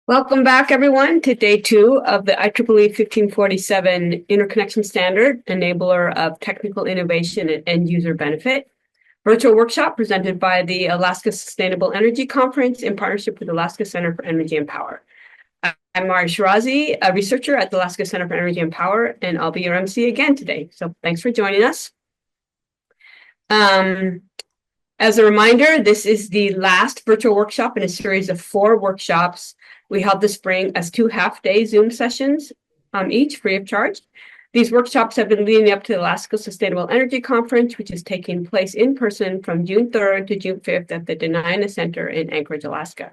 Welcome back, everyone, to day 2 of the IEEE 1547 Interconnection Standard, Enabler of Technical Innovation and End User Benefit, virtual workshop presented by the Alaska Sustainable Energy Conference in partnership with Alaska Center for Energy and Power. I'm Mari Shirazi, a researcher at the Alaska Center for Energy and Power, and I'll be your MC again today. So thanks for joining us. As a reminder, this is the last virtual workshop in a series of 4 workshops we held this spring as 2 half-day Zoom sessions, each free of charge. These workshops have been leading up to the Alaska Sustainable Energy Conference, which is taking place in person from June 3rd to June 5th at the Dena'ina Center in Anchorage, Alaska.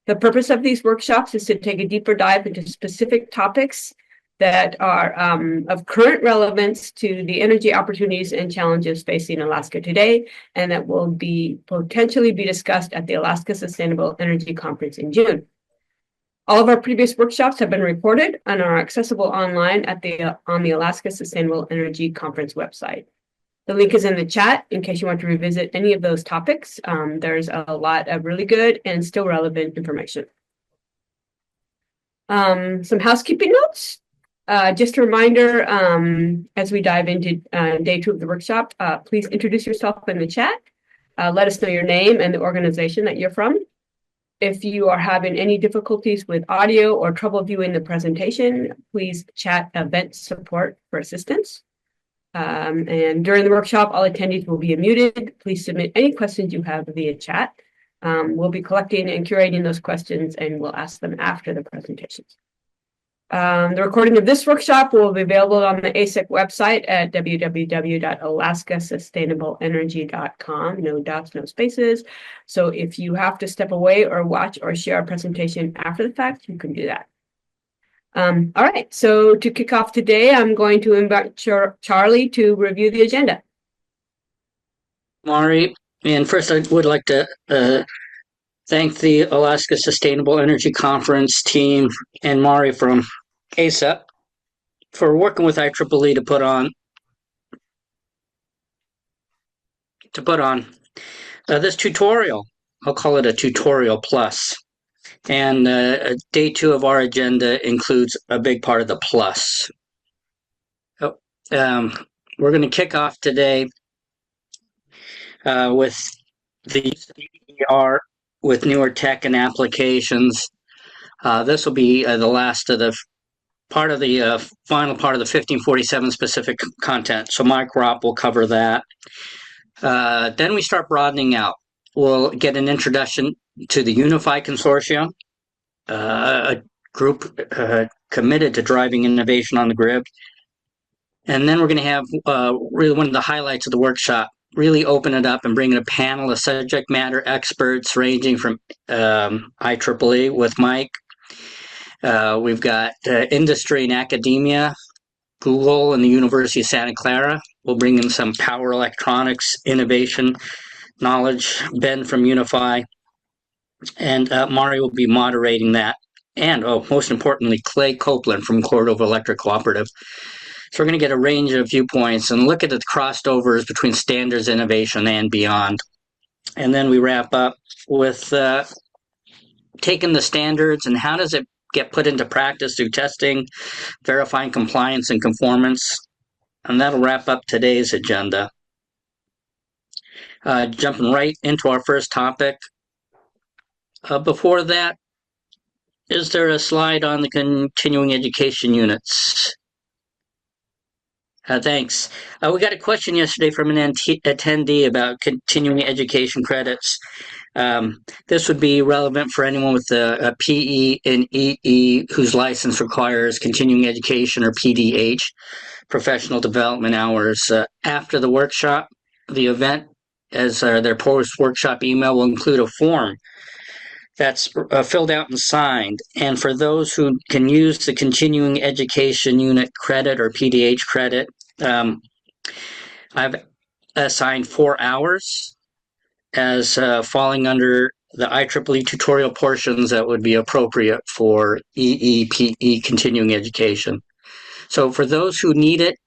The purpose of these workshops is to take a deeper dive into specific topics that are of current relevance to the energy opportunities and challenges facing Alaska today, and that will be potentially be discussed at the Alaska Sustainable Energy Conference in June. All of our previous workshops have been recorded and are accessible online on the Alaska Sustainable Energy Conference website. The link is in the chat in case you want to revisit any of those topics. There's a lot of really good and still relevant information. Some housekeeping notes. Just a reminder, as we dive into day 2 of the workshop, please introduce yourself in the chat. Let us know your name and the organization that you're from. If you are having any difficulties with audio or trouble viewing the presentation, please chat event support for assistance. And during the workshop, all attendees will be muted. Please submit any questions you have via chat. We'll be collecting and curating those questions, and we'll ask them after the presentations. The recording of this workshop will be available on the ASIC website at www.alaskasustainableenergy.com. No dots, no spaces. So if you have to step away or watch or share a presentation after the fact, you can do that. All right, so to kick off today, I'm going to invite Charlie to review the agenda. Mari, and first I would like to thank the Alaska Sustainable Energy Conference team and Mari from ASAP for working with IEEE to put on this tutorial. I'll call it a tutorial plus. And day 2 of our agenda includes a big part of the plus. We're going to kick off today with the ER with newer tech and applications. This will be the last of the part of the final part of the 1547 specific content. So Mike Ropp will cover that. Then we start broadening out. We'll get an introduction to the Unify Consortium, a group committed to driving innovation on the grid. And then we're going to have really one of the highlights of the workshop, really open it up and bring in a panel of subject matter experts ranging from IEEE with Mike. We've got industry and academia, Google and the University of Santa Clara. We'll bring in some power electronics innovation knowledge, Ben from Unify, and Mari will be moderating that. And, most importantly, Clay Copeland from Cordova Electric Cooperative. So we're going to get a range of viewpoints and look at the crossovers between standards, innovation, and beyond. And then we wrap up with taking the standards and how does it get put into practice through testing, verifying compliance and conformance. And that'll wrap up today's agenda. Jumping right into our first topic. Before that, is there a slide on the continuing education units? Thanks. We got a question yesterday from an attendee about continuing education credits. This would be relevant for anyone with a PE and EE whose license requires continuing education or PDH, professional development hours. After the workshop, the event, as their post-workshop email will include a form that's filled out and signed. And for those who can use the continuing education unit credit or PDH credit, I've assigned 4 hours as falling under the IEEE tutorial portions that would be appropriate for EEPE continuing education. So for those who need it,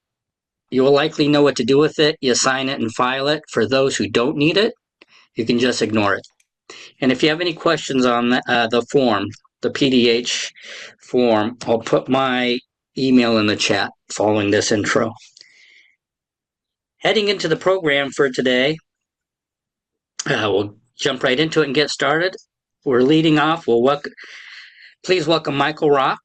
you will likely know what to do with it. You sign it and file it. For those who don't need it, you can just ignore it. And if you have any questions on the form, the PDH form. I'll put my email in the chat following this intro. Heading into the program for today, we'll jump right into it and get started. We're leading off. Please welcome Michael Rock,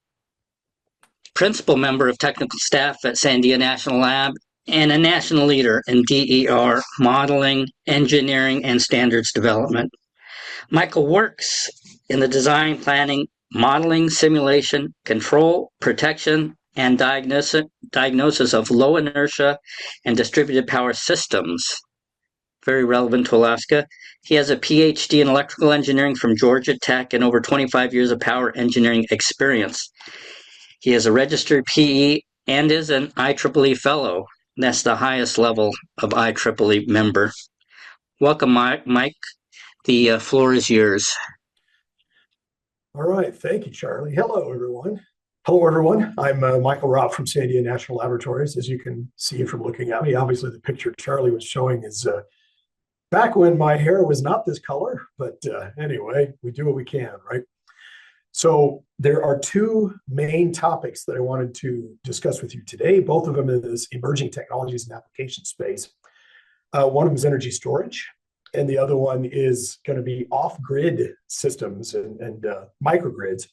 principal member of technical staff at Sandia National Lab and a national leader in DER modeling, engineering, and standards development. Michael works in the design, planning, modeling, simulation, control, protection, and diagnosis of low inertia and distributed power systems. Very relevant to Alaska. He has a PhD in electrical engineering from Georgia Tech and over 25 years of power engineering experience. He is a registered PE and is an IEEE fellow. That's the highest level of IEEE member. Welcome, Mike. The floor is yours. All right. Thank you, Charlie. Hello, everyone. Hello, everyone. I'm Michael Ropp from Sandia National Laboratories. As you can see from looking at me, obviously the picture Charlie was showing is back when my hair was not this color. But anyway, we do what we can, right? So there are two main topics that I wanted to discuss with you today. Both of them in this emerging technologies and application space. One of them is energy storage, and the other one is going to be off-grid systems and microgrids.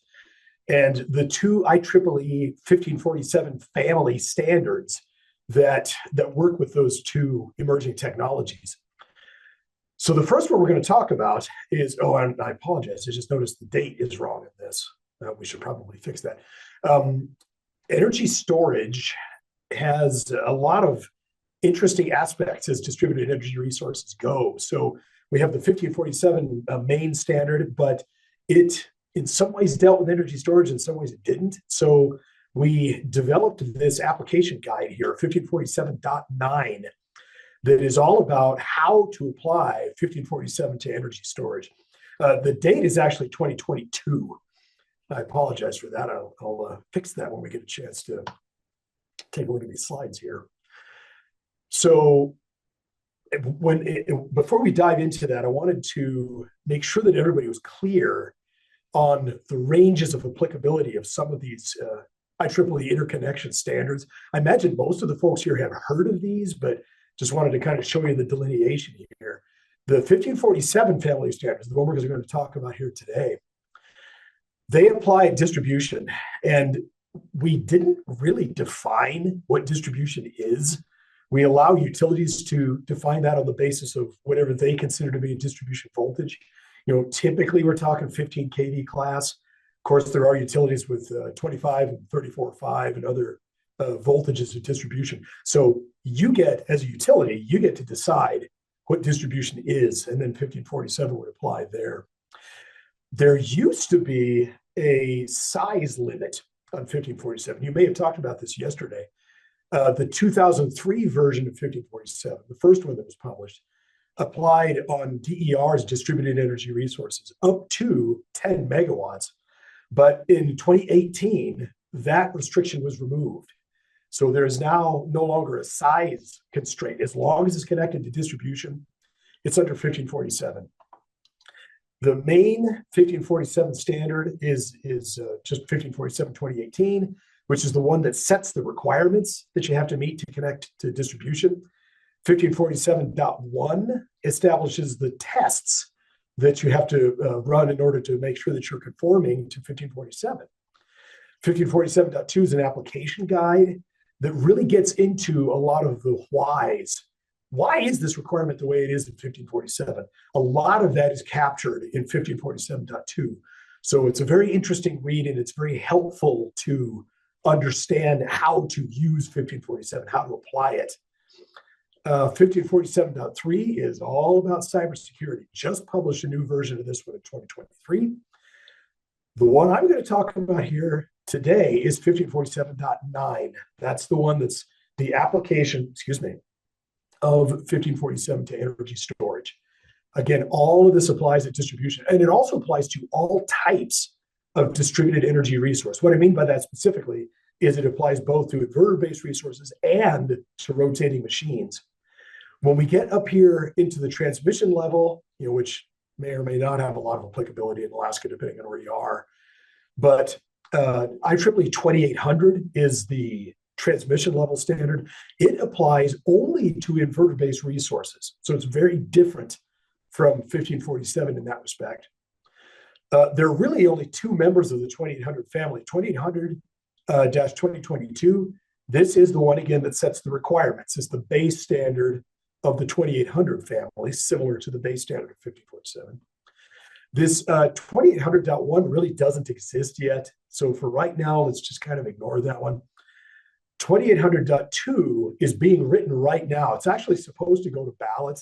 And the two IEEE 1547 family standards that work with those two emerging technologies. So the first one we're going to talk about is, and I apologize, I just noticed the date is wrong in this. We should probably fix that. Energy storage has a lot of interesting aspects as distributed energy resources go. So we have the 1547 main standard, but it in some ways dealt with energy storage, in some ways it didn't. So we developed this application guide here, 1547.9, that is all about how to apply 1547 to energy storage. The date is actually 2022. I apologize for that. I'll fix that when we get a chance to take a look at these slides here. So before we dive into that, I wanted to make sure that everybody was clear on the ranges of applicability of some of these IEEE interconnection standards. I imagine most of the folks here have heard of these, but just wanted to kind of show you the delineation here. The 1547 family of standards, the one we're going to talk about here today, they apply distribution. And we didn't really define what distribution is. We allow utilities to define that on the basis of whatever they consider to be a distribution voltage. Typically we're talking 15 kV class. Of course, there are utilities with 25 and 34.5 and other voltages of distribution. So you get, as a utility, you get to decide what distribution is, and then 1547 would apply there. There used to be a size limit on 1547. You may have talked about this yesterday. The 2003 version of 1547, the first one that was published, applied on DER's distributed energy resources up to 10 megawatts. But in 2018, that restriction was removed. So there is now no longer a size constraint. As long as it's connected to distribution, it's under 1547. The main 1547 standard is just 1547 2018, which is the one that sets the requirements that you have to meet to connect to distribution. 1547.1 establishes the tests that you have to run in order to make sure that you're conforming to 1547. 1547.2 is an application guide that really gets into a lot of the whys. Why is this requirement the way it is in 1547? A lot of that is captured in 1547.2. So it's a very interesting read, and it's very helpful to understand how to use 1547, how to apply it. 1547.3 is all about cybersecurity. Just published a new version of this one in 2023. The one I'm going to talk about here today is 1547.9. That's the one that's the application, of 1547 to energy storage. Again, all of this applies to distribution, and it also applies to all types of distributed energy resource. What I mean by that specifically is it applies both to inverter-based resources and to rotating machines. When we get up here into the transmission level, which may or may not have a lot of applicability in Alaska, depending on where you are, But IEEE 2800 is the transmission level standard. It applies only to inverter-based resources. So it's very different from 1547 in that respect. There are really only two members of the 2800 family. 2800-2022, this is the one, again, that sets the requirements. It's the base standard of the 2800 family, similar to the base standard of 1547. This 2800.1 really doesn't exist yet. So for right now, let's just kind of ignore that one. 2800.2 is being written right now. It's actually supposed to go to ballot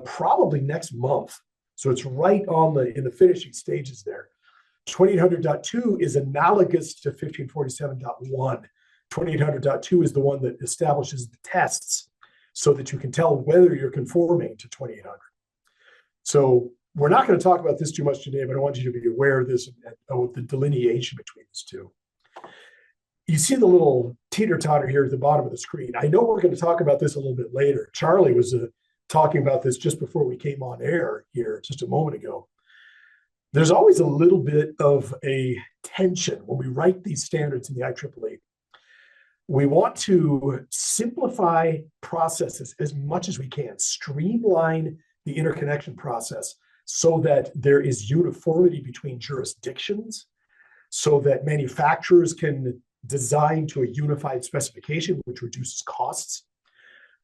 probably next month. So it's right on in the finishing stages there. 2800.2 is analogous to 1547.1. 2800.2 is the one that establishes the tests so that you can tell whether you're conforming to 2800. So we're not going to talk about this too much today, but I want you to be aware of this, of the delineation between these two. You see the little teeter-totter here at the bottom of the screen. I know we're going to talk about this a little bit later. Charlie was talking about this just before we came on air here just a moment ago. There's always a little bit of a tension when we write these standards in the IEEE. We want to simplify processes as much as we can, streamline the interconnection process so that there is uniformity between jurisdictions, so that manufacturers can design to a unified specification, which reduces costs.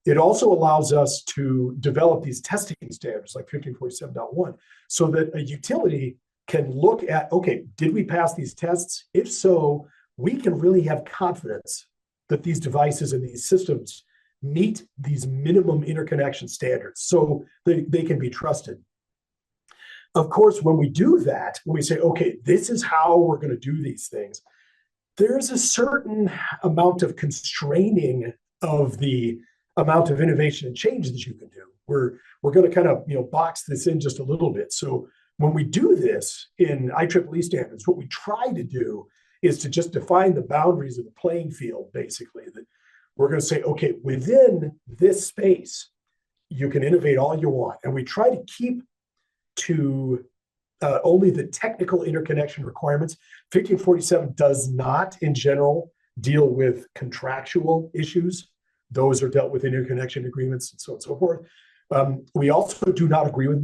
It also allows us to develop these testing standards like 1547.1 so that a utility can look at, okay, did we pass these tests? If so, we can really have confidence that these devices and these systems meet these minimum interconnection standards so they can be trusted. Of course, when we do that, when we say, okay, this is how we're going to do these things, there's a certain amount of constraining of the amount of innovation and change that you can do. We're going to kind of box this in just a little bit. So when we do this in IEEE standards, what we try to do is to just define the boundaries of the playing field, basically. That we're going to say, okay, within this space, you can innovate all you want. And we try to keep to only the technical interconnection requirements. 1547 does not, in general, deal with contractual issues. Those are dealt with in interconnection agreements and so on and so forth. We also do not agree. We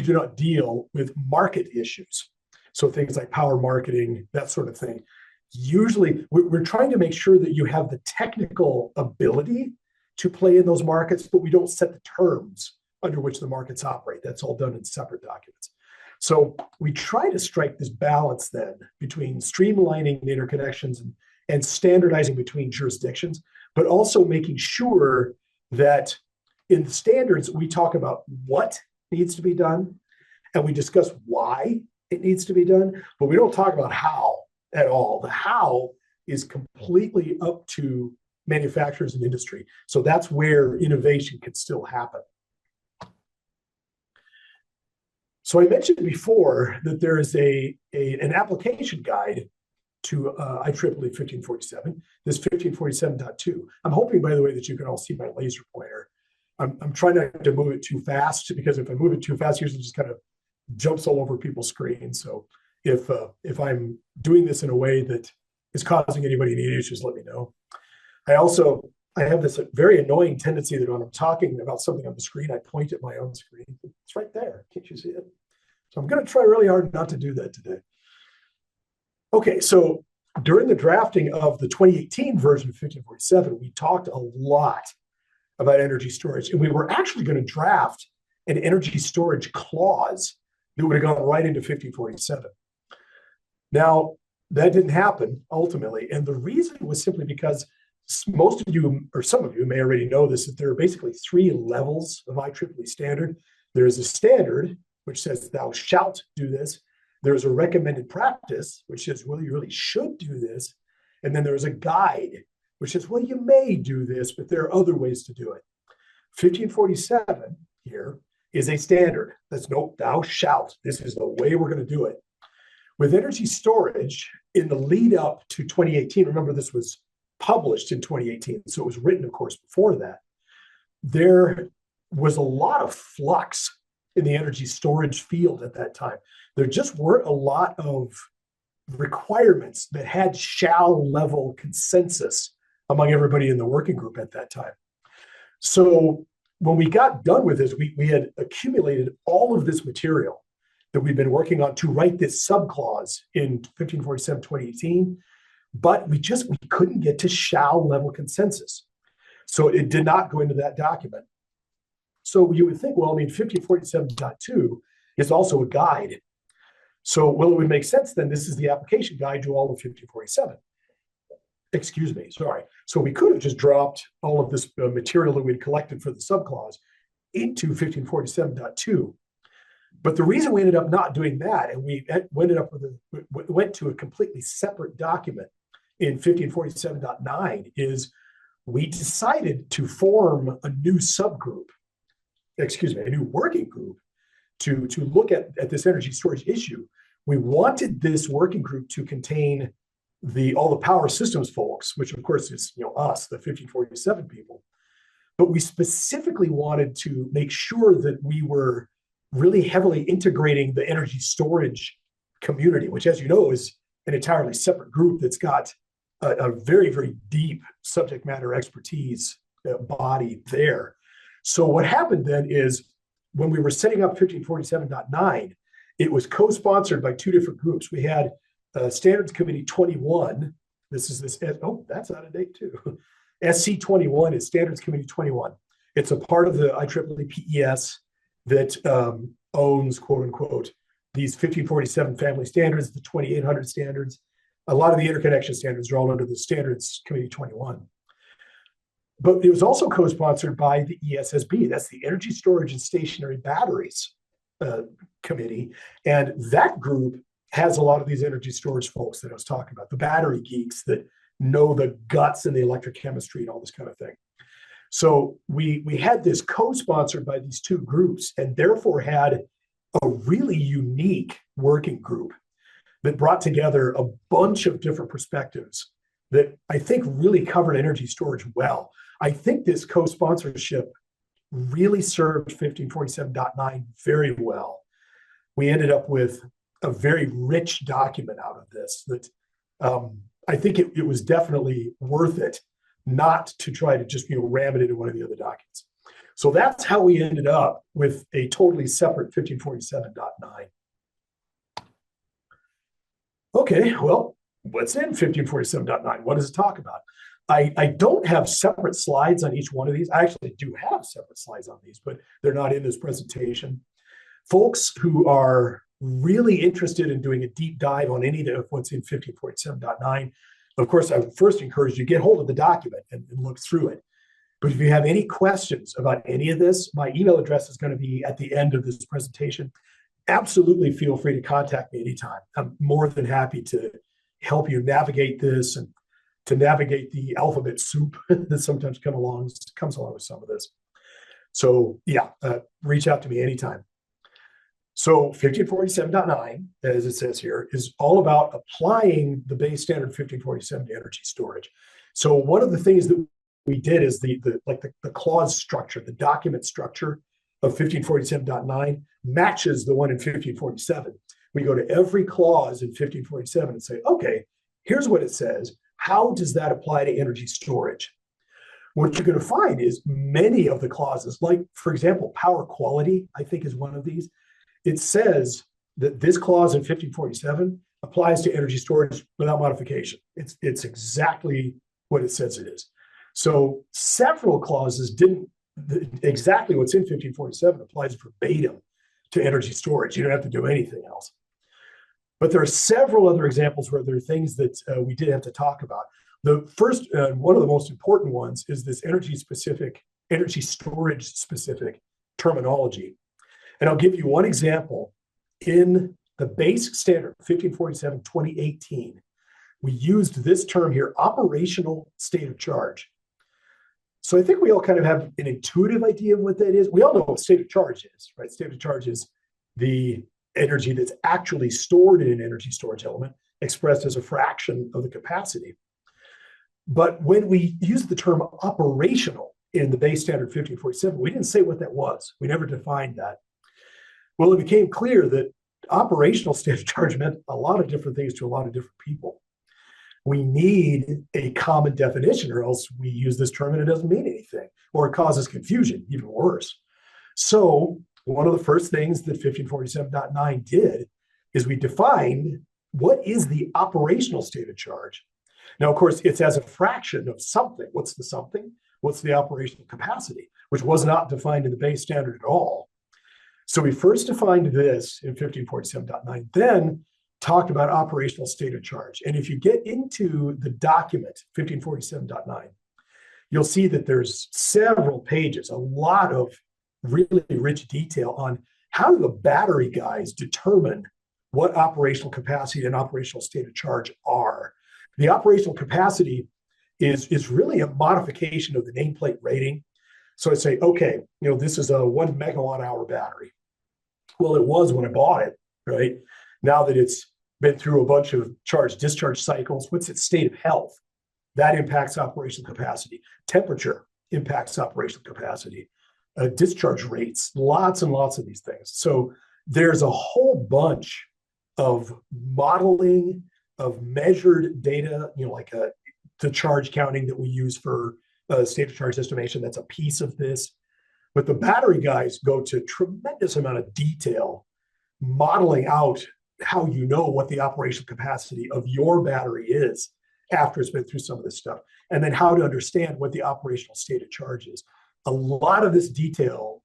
do not deal with market issues. So things like power marketing, that sort of thing. Usually, we're trying to make sure that you have the technical ability to play in those markets, but we don't set the terms under which the markets operate. That's all done in separate documents. So we try to strike this balance then between streamlining the interconnections and standardizing between jurisdictions, but also making sure that in the standards, we talk about what needs to be done and we discuss why it needs to be done, but we don't talk about how at all. The how is completely up to manufacturers and industry. So that's where innovation can still happen. So I mentioned before that there is an application guide to IEEE 1547, this 1547.2. I'm hoping, by the way, that you can all see my laser pointer. I'm trying not to move it too fast, because if I move it too fast, usually just kind of jumps all over people's screens. So if I'm doing this in a way that is causing anybody any issues, let me know. I have this very annoying tendency that when I'm talking about something on the screen, I point at my own screen. It's right there. Can't you see it? So I'm going to try really hard not to do that today. Okay, so during the drafting of the 2018 version of 1547, we talked a lot about energy storage, and we were actually going to draft an energy storage clause that would have gone right into 1547. Now, that didn't happen ultimately, and the reason was simply because most of you, or some of you may already know this, that there are basically three levels of IEEE standard. There is a standard, which says thou shalt do this. There's a recommended practice, which says, well, you really should do this. And then there's a guide, which says, well, you may do this, but there are other ways to do it. 1547 here is a standard. That's no, thou shalt. This is the way we're going to do it. With energy storage, in the lead up to 2018, remember this was published in 2018, so it was written, of course, before that. There was a lot of flux in the energy storage field at that time. there just weren't a lot of requirements that had shall level consensus among everybody in the working group at that time. So when we got done with this, we had accumulated all of this material that we've been working on to write this subclause in 1547-2018, but we couldn't get to shall level consensus. So it did not go into that document. So you would think, well, I mean, 1547.2 is also a guide. So, well, it would make sense then. This is the application guide to all of 1547. Excuse me, sorry. So we could have just dropped all of this material that we'd collected for the subclause into 1547.2. But the reason we ended up not doing that, and we went to a completely separate document in 1547.9, is we decided to form a new subgroup, a new working group to look at this energy storage issue. We wanted this working group to contain all the power systems folks, which of course is us, the 1547 people. But we specifically wanted to make sure that we were really heavily integrating the energy storage community, which, as you know, is an entirely separate group that's got a very, very deep subject matter expertise body there. So what happened then is when we were setting up 1547.9, it was co-sponsored by two different groups. We had Standards Committee 21. That's out of date too. SC 21 is Standards Committee 21. It's a part of the IEEE PES that owns, quote unquote, these 1547 family standards, the 2800 standards. A lot of the interconnection standards are all under the Standards Committee 21. But it was also co-sponsored by the ESSB. That's the Energy Storage and Stationary Batteries Committee. And that group has a lot of these energy storage folks that I was talking about, the battery geeks that know the guts and the electrochemistry and all this kind of thing. So we had this co-sponsored by these two groups, and therefore had a really unique working group that brought together a bunch of different perspectives that I think really covered energy storage well. I think this co-sponsorship really served 1547.9 very well. We ended up with a very rich document out of this that I think it was definitely worth it not to try to just ram it into one of the other documents. So that's how we ended up with a totally separate 1547.9. Okay, well, what's in 1547.9? What does it talk about? I don't have separate slides on each one of these. I actually do have separate slides on these, but they're not in this presentation. Folks who are really interested in doing a deep dive on any of what's in 1547.9, of course, I would first encourage you to get hold of the document and look through it. But if you have any questions about any of this, my email address is going to be at the end of this presentation. Absolutely feel free to contact me anytime. I'm more than happy to help you navigate this and to navigate the alphabet soup that sometimes comes along with some of this. So yeah, reach out to me anytime. So 1547.9, as it says here, is all about applying the base standard 1547 to energy storage. So one of the things that we did is the clause structure, the document structure of 1547.9 matches the one in 1547. We go to every clause in 1547 and say, okay, here's what it says. How does that apply to energy storage? What you're going to find is many of the clauses, like, for example, power quality, I think is one of these. It says that this clause in 1547 applies to energy storage without modification. It's exactly what it says it is. So several clauses exactly what's in 1547 applies verbatim to energy storage. You don't have to do anything else. But there are several other examples where there are things that we did have to talk about. The first, one of the most important ones is this energy storage specific terminology. And I'll give you one example. In the base standard 1547-2018, we used this term here, operational state of charge. So I think we all kind of have an intuitive idea of what that is. We all know what state of charge is, right? State of charge is the energy that's actually stored in an energy storage element expressed as a fraction of the capacity. But when we use the term operational in the base standard 1547, we didn't say what that was. We never defined that. Well, it became clear that operational standard charge meant a lot of different things to a lot of different people. We need a common definition, or else we use this term and it doesn't mean anything, or it causes confusion, even worse. So one of the first things that 1547.9 did is we defined what is the operational state of charge. Now, of course, it's as a fraction of something. What's the something? What's the operational capacity, which was not defined in the base standard at all. So we first defined this in 1547.9, then talked about operational state of charge. And if you get into the document, 1547.9, you'll see that there's several pages, a lot of really rich detail on how do the battery guys determine what operational capacity and operational state of charge are. The operational capacity is really a modification of the nameplate rating. So I say, okay, this is a 1 megawatt hour battery. Well, it was when I bought it, right? Now that it's been through a bunch of charge discharge cycles, what's its state of health? That impacts operational capacity. Temperature impacts operational capacity. Discharge rates, lots and lots of these things. So there's a whole bunch of modeling of measured data, like the charge counting that we use for state of charge estimation. That's a piece of this. But the battery guys go to tremendous amount of detail, modeling out how you know what the operational capacity of your battery is after it's been through some of this stuff, and then how to understand what the operational state of charge is. A lot of this detail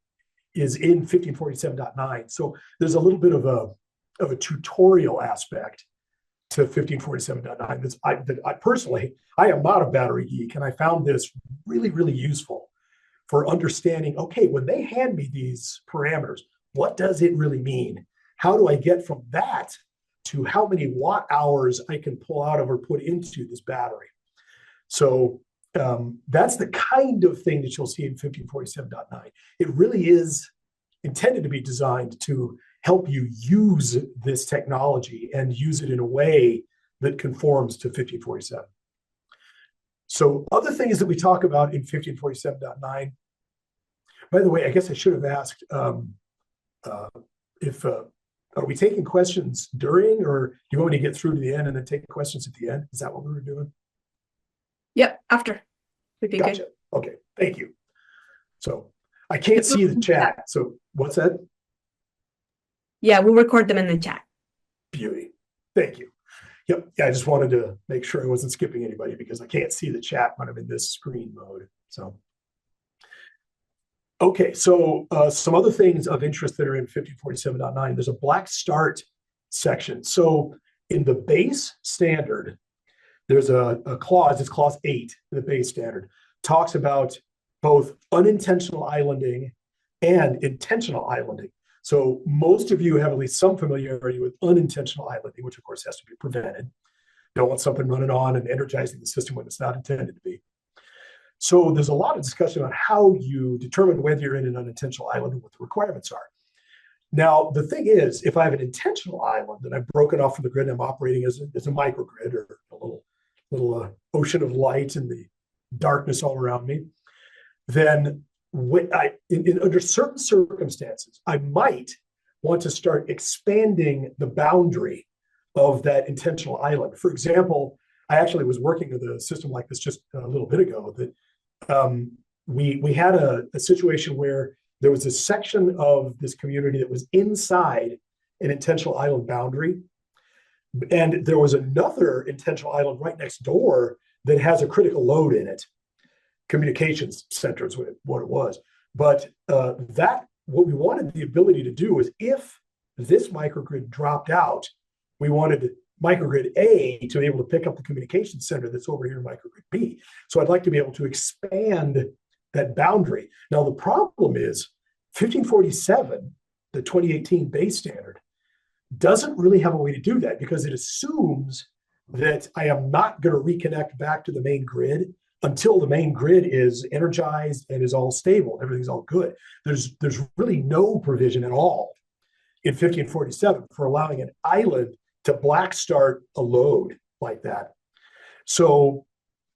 is in 1547.9. So there's a little bit of a tutorial aspect to 1547.9. I personally, I am not a battery geek, and I found this really, really useful for understanding, okay, when they hand me these parameters, what does it really mean? How do I get from that to how many watt hours I can pull out of or put into this battery? So that's the kind of thing that you'll see in 1547.9. It really is intended to be designed to help you use this technology and use it in a way that conforms to 1547. So other things that we talk about in 1547.9, by the way, I guess I should have asked if, are we taking questions during, or do you want me to get through to the end and then take questions at the end? Is that what we were doing? Yep, after. Would be Gotcha. good. Okay, thank you. So I can't see the chat. So what's that? Yeah, we'll record them in the chat. Beauty. Thank you. Yep. Yeah, I just wanted to make sure I wasn't skipping anybody because I can't see the chat when I'm in this screen mode. So, okay. So some other things of interest that are in 1547.9, there's a black start section. So in the base standard, there's a clause, it's clause 8 in the base standard, talks about both unintentional islanding and intentional islanding. So most of you have at least some familiarity with unintentional islanding, which of course has to be prevented. Don't want something running on and energizing the system when it's not intended to be. So there's a lot of discussion on how you determine whether you're in an unintentional island and what the requirements are. Now, the thing is, if I have an intentional island and I've broken off from the grid and I'm operating as a microgrid or a little ocean of light in the darkness all around me, then when under certain circumstances, I might want to start expanding the boundary of that intentional island. For example, I actually was working with a system like this just a little bit ago that we had a situation where there was a section of this community that was inside an intentional island boundary. And there was another intentional island right next door that has a critical load in it. Communications center is what it was. But what we wanted the ability to do is if this microgrid dropped out, we wanted microgrid A to be able to pick up the communications center that's over here in microgrid B. So I'd like to be able to expand that boundary. Now, the problem is 1547, the 2018 base standard, doesn't really have a way to do that because it assumes that I am not going to reconnect back to the main grid until the main grid is energized and is all stable. Everything's all good. There's really no provision at all in 1547 for allowing an island to black start a load like that. So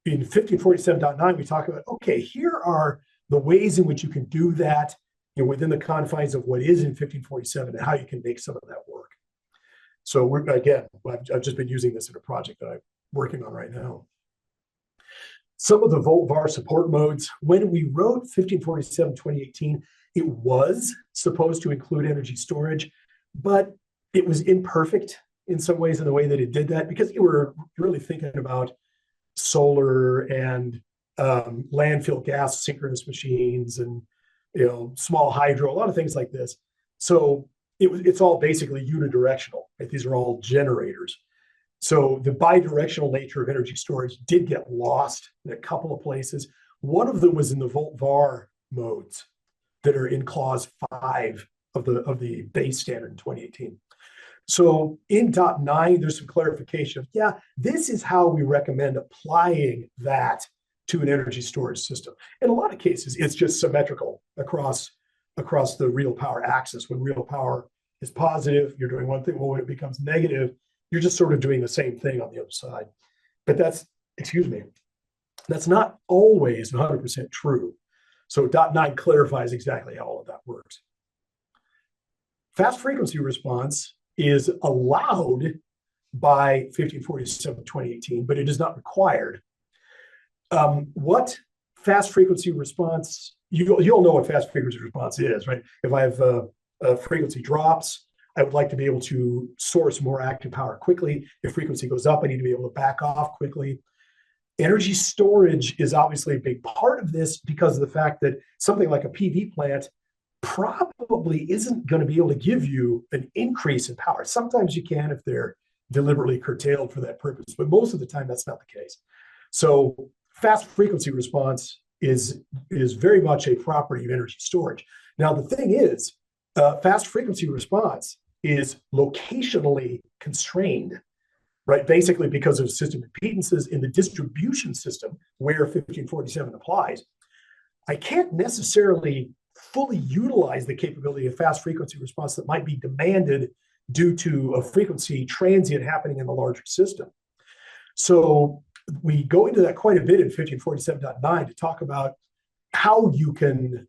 in 1547.9, we talk about, okay, here are the ways in which you can do that within the confines of what is in 1547 and how you can make some of that work. So I've just been using this in a project that I'm working on right now. Some of the volt-var support modes, when we wrote 1547-2018, it was supposed to include energy storage, but it was imperfect in some ways in the way that it did that, because you were really thinking about solar and landfill gas synchronous machines and small hydro, a lot of things like this. So it's all basically unidirectional, right? These are all generators. So the bidirectional nature of energy storage did get lost in a couple of places. One of them was in the volt-var modes that are in clause 5 of the base standard in 2018. So in .9, there's some clarification of, this is how we recommend applying that to an energy storage system. In a lot of cases, it's just symmetrical across the real power axis. When real power is positive, you're doing one thing. Well, when it becomes negative, you're just sort of doing the same thing on the other side. But that's not always 100% true. So .9 clarifies exactly how all of that works. Fast frequency response is allowed by 1547-2018, but it is not required. What fast frequency response, you'll know what fast frequency response is, right? If I have frequency drops, I would like to be able to source more active power quickly. If frequency goes up, I need to be able to back off quickly. Energy storage is obviously a big part of this because of the fact that something like a PV plant probably isn't going to be able to give you an increase in power. Sometimes you can if they're deliberately curtailed for that purpose, but most of the time that's not the case. So fast frequency response is very much a property of energy storage. Now, the thing is, fast frequency response is locationally constrained, right? Basically because of system impedances in the distribution system where 1547 applies. I can't necessarily fully utilize the capability of fast frequency response that might be demanded due to a frequency transient happening in the larger system. So we go into that quite a bit in 1547.9 to talk about how you can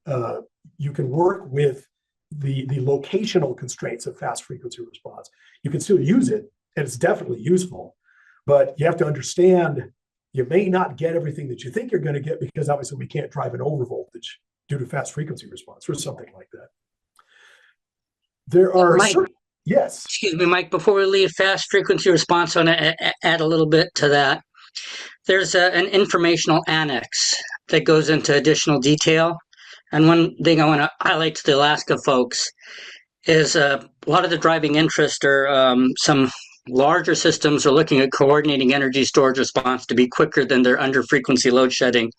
work with the locational constraints of fast frequency response. You can still use it, and it's definitely useful, but you have to understand you may not get everything that you think you're going to get because obviously we can't drive an overvoltage due to fast frequency response or something like that. There are Mike, yes. Excuse me, Mike, before we leave fast frequency response, I want to add a little bit to that. There's an informational annex that goes into additional detail. And one thing I want to highlight to the Alaska folks is a lot of the driving interest are some larger systems are looking at coordinating energy storage response to be quicker than their under frequency load shedding,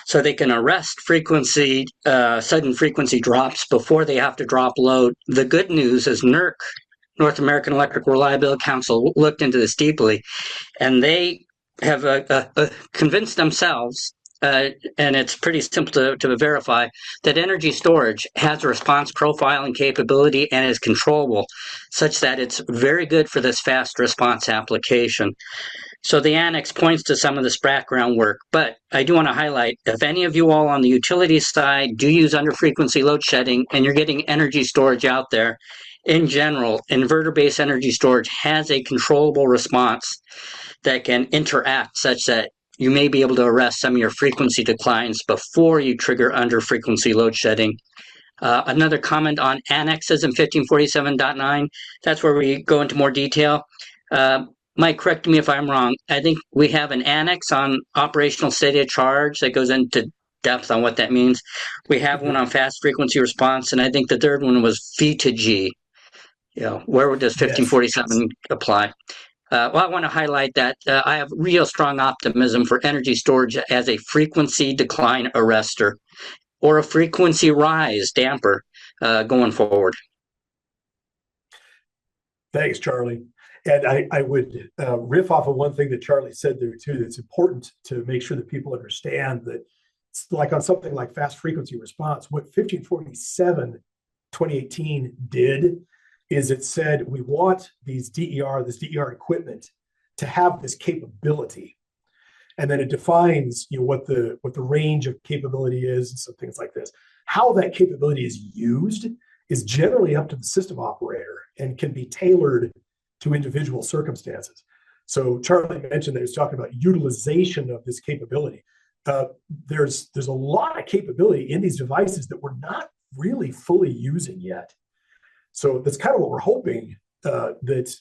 so they can arrest sudden frequency drops before they have to drop load. The good news is NERC, North American Electric Reliability Council, looked into this deeply, and they have convinced themselves, and it's pretty simple to verify, that energy storage has a response profiling capability and is controllable, such that it's very good for this fast response application. So the annex points to some of this background work, but I do want to highlight, if any of you all on the utility side do use under frequency load shedding and you're getting energy storage out there, in general, inverter-based energy storage has a controllable response that can interact such that you may be able to arrest some of your frequency declines before you trigger under frequency load shedding. Another comment on annexes in 1547.9, that's where we go into more detail. Mike, correct me if I'm wrong. I think we have an annex on operational state of charge that goes into depth on what that means. We have one on fast frequency response, and I think the third one was V to G. Where does 1547 apply? Well, I want to highlight that I have real strong optimism for energy storage as a frequency decline arrestor or a frequency rise damper going forward. Thanks, Charlie. And I would riff off of one thing that Charlie said there too, that's important to make sure that people understand that, like on something like fast frequency response, what 1547 2018 did is it said we want this DER equipment to have this capability. And then it defines what the range of capability is and some things like this. How that capability is used is generally up to the system operator and can be tailored to individual circumstances. So Charlie mentioned that he was talking about utilization of this capability. There's a lot of capability in these devices that we're not really fully using yet. So that's kind of what we're hoping, that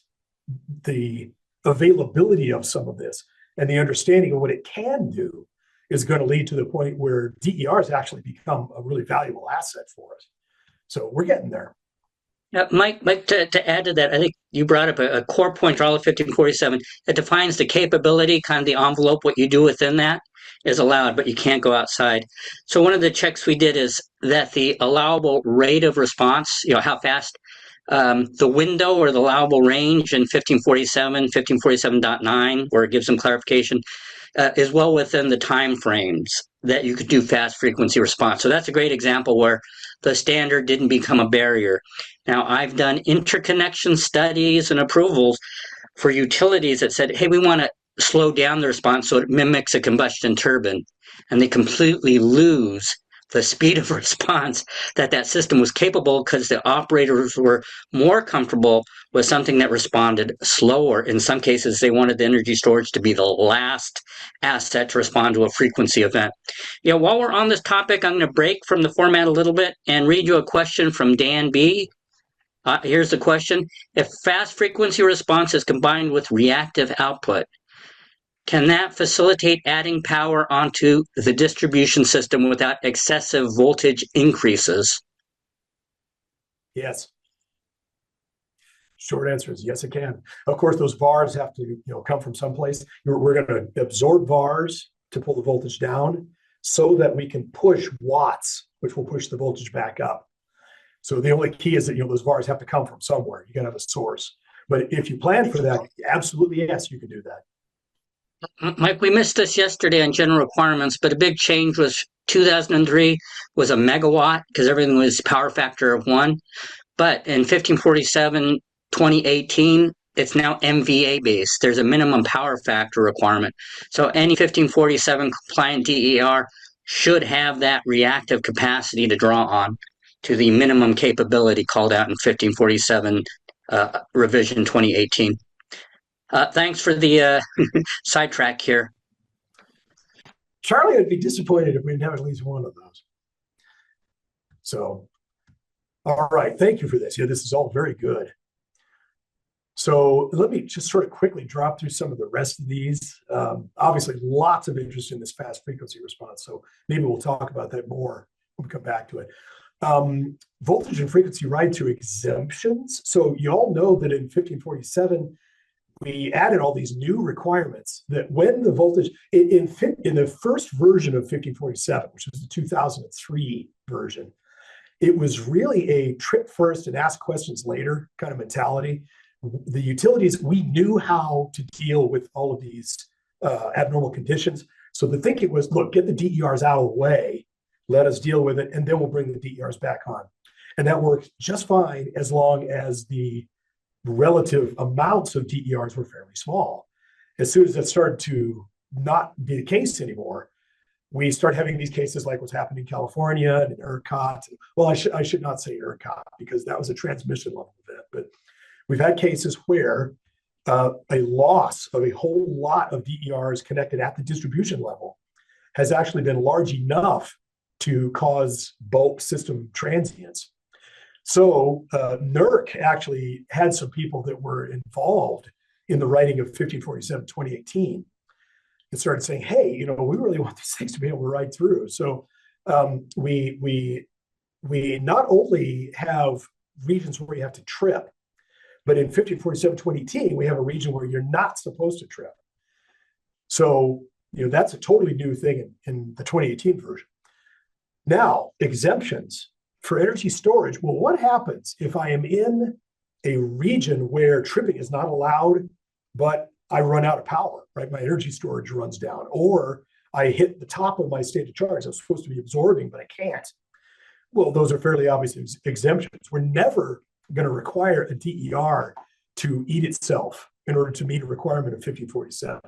the availability of some of this and the understanding of what it can do is going to lead to the point where DERs actually become a really valuable asset for us. So we're getting there. Mike, to add to that, I think you brought up a core point for all of 1547. It defines the capability, kind of the envelope, what you do within that is allowed, but you can't go outside. So one of the checks we did is that the allowable rate of response, how fast, the window or the allowable range in 1547, 1547.9, where it gives some clarification, is well within the time frames that you could do fast frequency response. So that's a great example where the standard didn't become a barrier. Now, I've done interconnection studies and approvals for utilities that said, hey, we want to slow down the response so it mimics a combustion turbine. And they completely lose the speed of response that system was capable because the operators were more comfortable with something that responded slower. In some cases, they wanted the energy storage to be the last asset to respond to a frequency event. While we're on this topic, I'm going to break from the format a little bit and read you a question from Dan B. Here's the question. If fast frequency response is combined with reactive output, can that facilitate adding power onto the distribution system without excessive voltage increases? Yes. Short answer is yes, it can. Of course, those VARs have to come from someplace. We're going to absorb VARs to pull the voltage down so that we can push watts, which will push the voltage back up. So the only key is that those VARs have to come from somewhere. You got to have a source. But if you plan for that, absolutely yes, you can do that. Mike, we missed this yesterday on general requirements, but a big change was 2003 was a megawatt because everything was power factor of 1. But in 1547, 2018, it's now MVA based. There's a minimum power factor requirement. So any 1547 compliant DER should have that reactive capacity to draw on to the minimum capability called out in 1547 revision 2018. Thanks for the sidetrack here. Charlie would be disappointed if we didn't have at least one of those. So, all right, thank you for this. This is all very good. So let me just sort of quickly drop through some of the rest of these. Obviously, lots of interest in this fast frequency response. So maybe we'll talk about that more when we come back to it. Voltage and frequency ride-through exemptions. So you all know that in 1547, we added all these new requirements that when the voltage, in the first version of 1547, which was the 2003 version, it was really a trip first and ask questions later kind of mentality. The utilities, we knew how to deal with all of these abnormal conditions. So the thinking was, look, get the DERs out of the way, let us deal with it, and then we'll bring the DERs back on. And that worked just fine as long as the relative amounts of DERs were fairly small. As soon as that started to not be the case anymore, we start having these cases like what's happened in California and in ERCOT. Well, I should not say ERCOT because that was a transmission level event, but we've had cases where a loss of a whole lot of DERs connected at the distribution level has actually been large enough to cause bulk system transients. So NERC actually had some people that were involved in the writing of 1547, 2018, and started saying, hey, we really want these things to be able to ride through. So we not only have regions where you have to trip, but in 1547, 2018, we have a region where you're not supposed to trip. So that's a totally new thing in the 2018 version. Now, exemptions for energy storage. Well, what happens if I am in a region where tripping is not allowed, but I run out of power, right? My energy storage runs down, or I hit the top of my state of charge. I'm supposed to be absorbing, but I can't. Well, those are fairly obvious exemptions. We're never going to require a DER to eat itself in order to meet a requirement of 1547.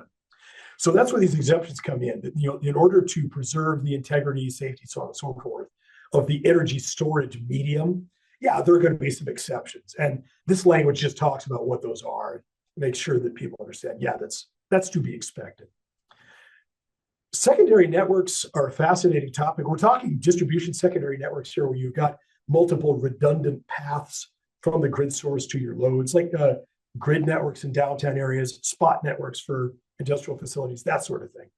So that's where these exemptions come in. In order to preserve the integrity, safety, so on and so forth, of the energy storage medium, yeah, there are going to be some exceptions. And this language just talks about what those are, make sure that people understand, yeah, that's to be expected. Secondary networks are a fascinating topic. We're talking distribution secondary networks here, where you've got multiple redundant paths from the grid source to your loads, like grid networks in downtown areas, spot networks for industrial facilities, that sort of thing.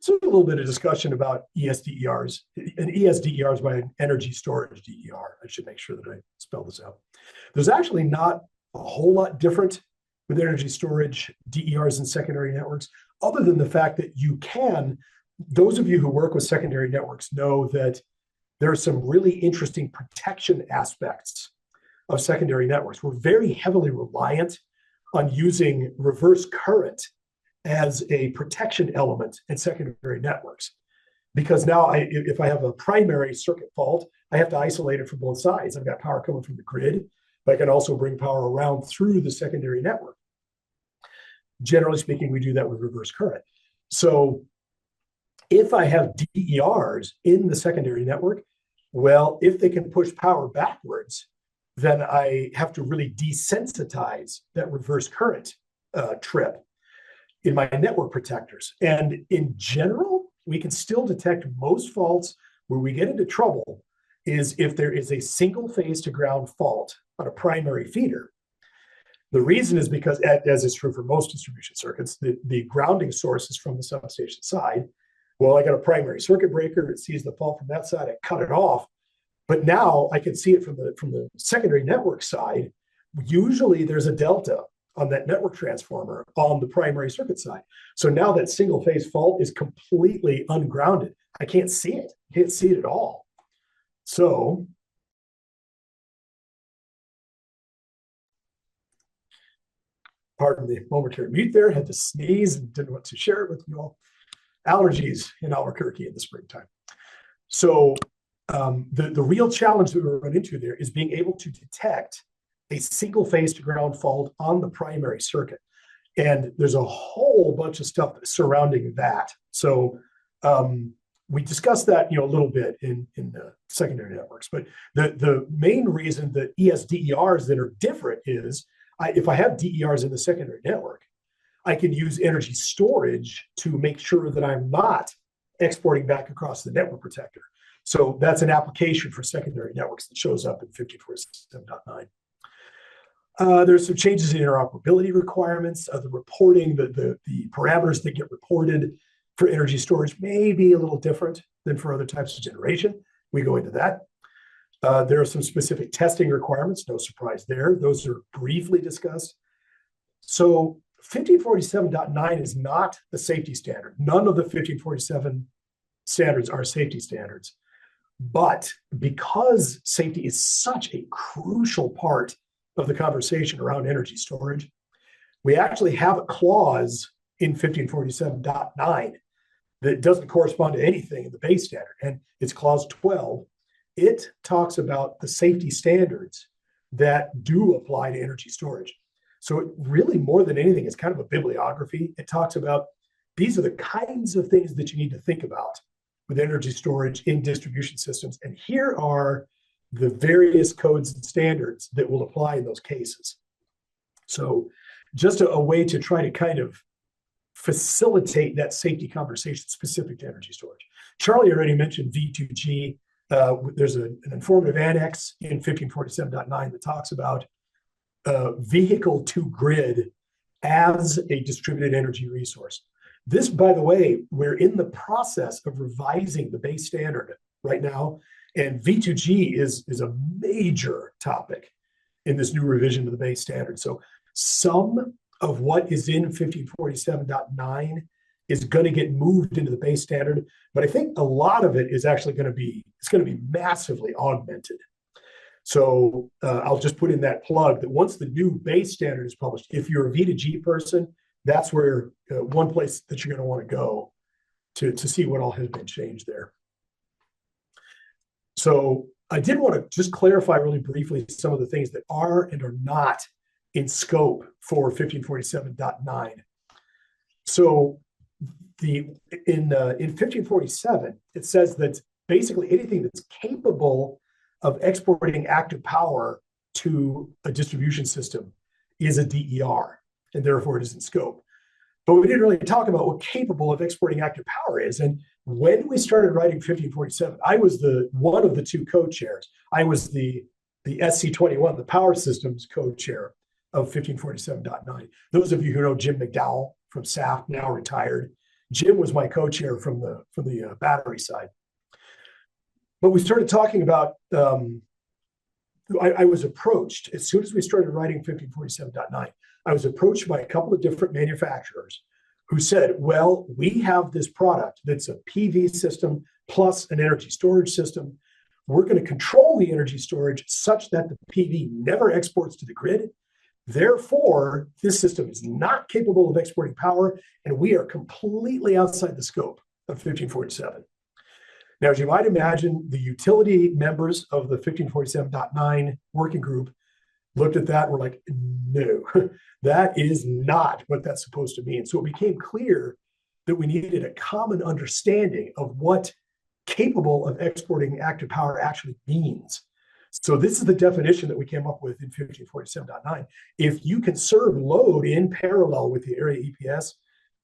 So a little bit of discussion about ESDERs, and ESDERs by energy storage DER. I should make sure that I spell this out. There's actually not a whole lot different with energy storage DERs and secondary networks, other than the fact that you can, those of you who work with secondary networks know that there are some really interesting protection aspects of secondary networks. We're very heavily reliant on using reverse current as a protection element in secondary networks. Because now if I have a primary circuit fault, I have to isolate it from both sides. I've got power coming from the grid, but I can also bring power around through the secondary network. Generally speaking, we do that with reverse current. So if I have DERs in the secondary network, well, if they can push power backwards, then I have to really desensitize that reverse current trip in my network protectors. And in general, we can still detect most faults. Where we get into trouble is if there is a single phase to ground fault on a primary feeder. The reason is because, as is true for most distribution circuits, the grounding source is from the substation side. Well, I got a primary circuit breaker that sees the fault from that side, I cut it off. But now I can see it from the secondary network side. Usually there's a delta on that network transformer on the primary circuit side. So now that single phase fault is completely ungrounded. I can't see it. Can't see it at all. So pardon the momentary mute there, had to sneeze and didn't want to share it with you all. Allergies in Albuquerque in the springtime. So the real challenge that we run into there is being able to detect a single phase to ground fault on the primary circuit. And there's a whole bunch of stuff surrounding that. So we discussed that a little bit in the secondary networks. But the main reason that ESDERs that are different is if I have DERs in the secondary network, I can use energy storage to make sure that I'm not exporting back across the network protector. So that's an application for secondary networks that shows up in 1547.9. There's some changes in interoperability requirements. The reporting, the parameters that get reported for energy storage may be a little different than for other types of generation. We go into that. There are some specific testing requirements, no surprise there. Those are briefly discussed. So 1547.9 is not a safety standard. None of the 1547 standards are safety standards. But because safety is such a crucial part of the conversation around energy storage, we actually have a clause in 1547.9 that doesn't correspond to anything in the base standard. And it's clause 12. It talks about the safety standards that do apply to energy storage. So it really, more than anything, is kind of a bibliography. It talks about these are the kinds of things that you need to think about with energy storage in distribution systems. And here are the various codes and standards that will apply in those cases. So just a way to try to kind of facilitate that safety conversation specific to energy storage. Charlie already mentioned V2G. There's an informative annex in 1547.9 that talks about vehicle to grid as a distributed energy resource. This, by the way, we're in the process of revising the base standard right now, and V2G is a major topic in this new revision of the base standard. So some of what is in 1547.9 is going to get moved into the base standard, but I think a lot of it is actually going to be, it's going to be massively augmented. So I'll just put in that plug that once the new base standard is published, if you're a V2G person, that's where one place that you're going to want to go to see what all has been changed there. So I did want to just clarify really briefly some of the things that are and are not in scope for 1547.9. So in 1547, it says that basically anything that's capable of exporting active power to a distribution system is a DER, and therefore it is in scope. But we didn't really talk about what capable of exporting active power is. And when we started writing 1547, I was one of the two co-chairs. I was the SC21, the power systems co-chair of 1547.9. Those of you who know Jim McDowell from SAF, now retired, Jim was my co-chair from the battery side. But we started talking about, I was approached, as soon as we started writing 1547.9, I was approached by a couple of different manufacturers who said, well, we have this product that's a PV system plus an energy storage system. We're going to control the energy storage such that the PV never exports to the grid. Therefore, this system is not capable of exporting power, and we are completely outside the scope of 1547. Now, as you might imagine, the utility members of the 1547.9 working group looked at that and were like, no, that is not what that's supposed to mean. So it became clear that we needed a common understanding of what capable of exporting active power actually means. So this is the definition that we came up with in 1547.9. If you can serve load in parallel with the area EPS,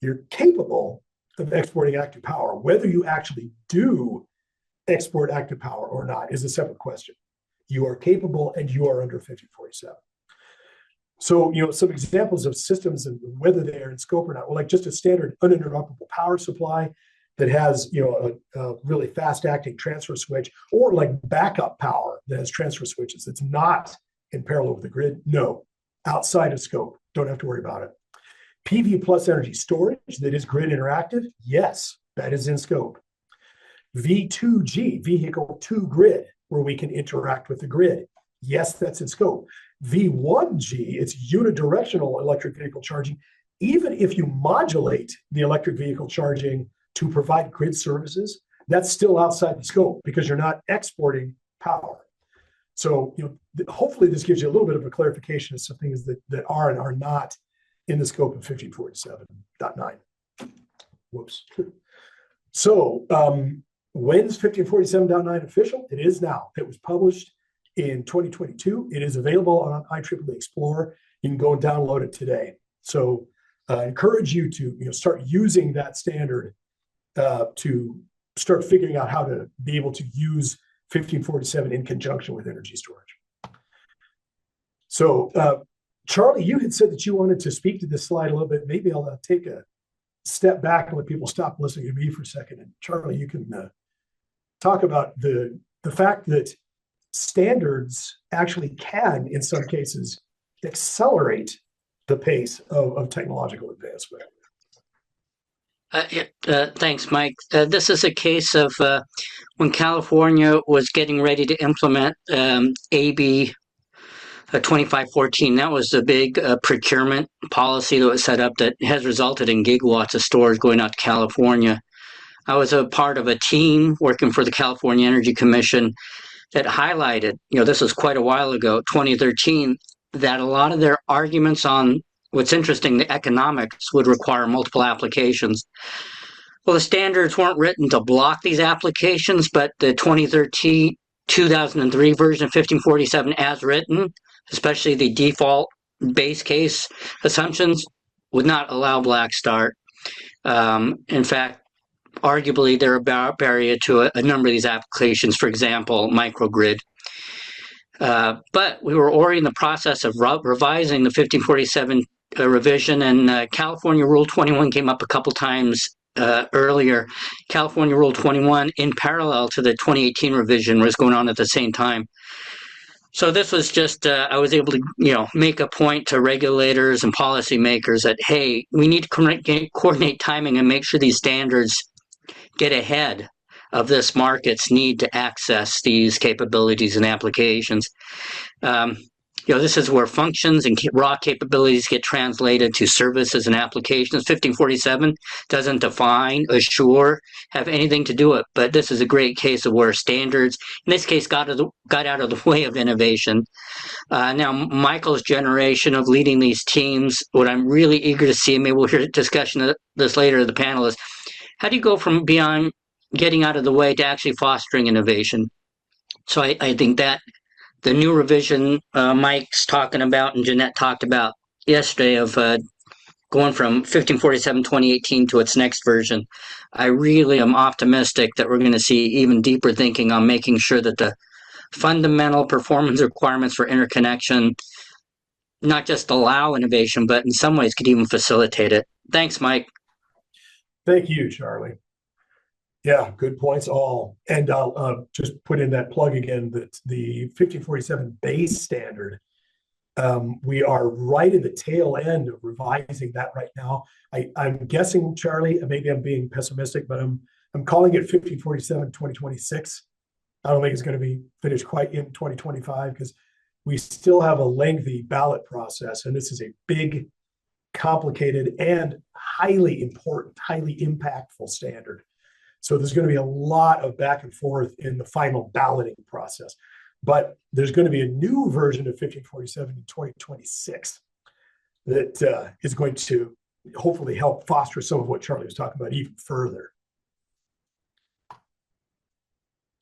you're capable of exporting active power. Whether you actually do export active power or not is a separate question. You are capable and you are under 1547. So, some examples of systems and whether they are in scope or not, well, like just a standard uninterruptible power supply that has, a really fast acting transfer switch, or like backup power that has transfer switches that's not in parallel with the grid. No, outside of scope. Don't have to worry about it. PV plus energy storage that is grid interactive. Yes, that is in scope. V2G, vehicle to grid, where we can interact with the grid. Yes, that's in scope. V1G, it's unidirectional electric vehicle charging. Even if you modulate the electric vehicle charging to provide grid services, that's still outside the scope because you're not exporting power. So, hopefully this gives you a little bit of a clarification of some things that are and are not in the scope of 1547.9. Whoops. So, when's 1547.9 official? It is now. It was published in 2022. It is available on IEEE Explorer. You can go and download it today. So I encourage you to start using that standard to start figuring out how to be able to use 1547 in conjunction with energy storage. So Charlie, you had said that you wanted to speak to this slide a little bit. Maybe I'll take a step back and let people stop listening to me for a second. And Charlie, you can talk about the fact that standards actually can, in some cases, accelerate the pace of technological advancement. Thanks, Mike. This is a case of when California was getting ready to implement AB 2514. That was the big procurement policy that was set up that has resulted in gigawatts of storage going out to California. I was a part of a team working for the California Energy Commission that highlighted, this was quite a while ago, 2013, that a lot of their arguments on what's interesting, the economics would require multiple applications. Well, the standards weren't written to block these applications, but the 2003 version of 1547 as written, especially the default base case assumptions, would not allow black start. In fact, arguably, they're a barrier to a number of these applications, for example, microgrid. But we were already in the process of revising the 1547 revision, and California Rule 21 came up a couple times earlier. California Rule 21, in parallel to the 2018 revision, was going on at the same time. So this was just, I was able to, make a point to regulators and policymakers that, hey, we need to coordinate timing and make sure these standards get ahead of this market's need to access these capabilities and applications. This is where functions and raw capabilities get translated to services and applications. 1547 doesn't define, assure, have anything to do with it, but this is a great case of where standards, in this case, got out of the way of innovation. Now, Michael's generation of leading these teams, what I'm really eager to see, and maybe we'll hear a discussion of this later in the panel, is how do you go from beyond getting out of the way to actually fostering innovation? So I think that the new revision Mike's talking about and Jeanette talked about yesterday of going from 1547-2018 to its next version, I really am optimistic that we're going to see even deeper thinking on making sure that the fundamental performance requirements for interconnection not just allow innovation, but in some ways could even facilitate it. Thanks, Mike. Thank you, Charlie. Yeah, good points all. And I'll just put in that plug again that the 1547 base standard, we are right in the tail end of revising that right now. I'm guessing, Charlie, maybe I'm being pessimistic, but I'm calling it 1547-2026. I don't think it's going to be finished quite in 2025 because we still have a lengthy ballot process, and this is a big, complicated, and highly important, highly impactful standard. So there's going to be a lot of back and forth in the final balloting process. But there's going to be a new version of 1547 in 2026 that is going to hopefully help foster some of what Charlie was talking about even further.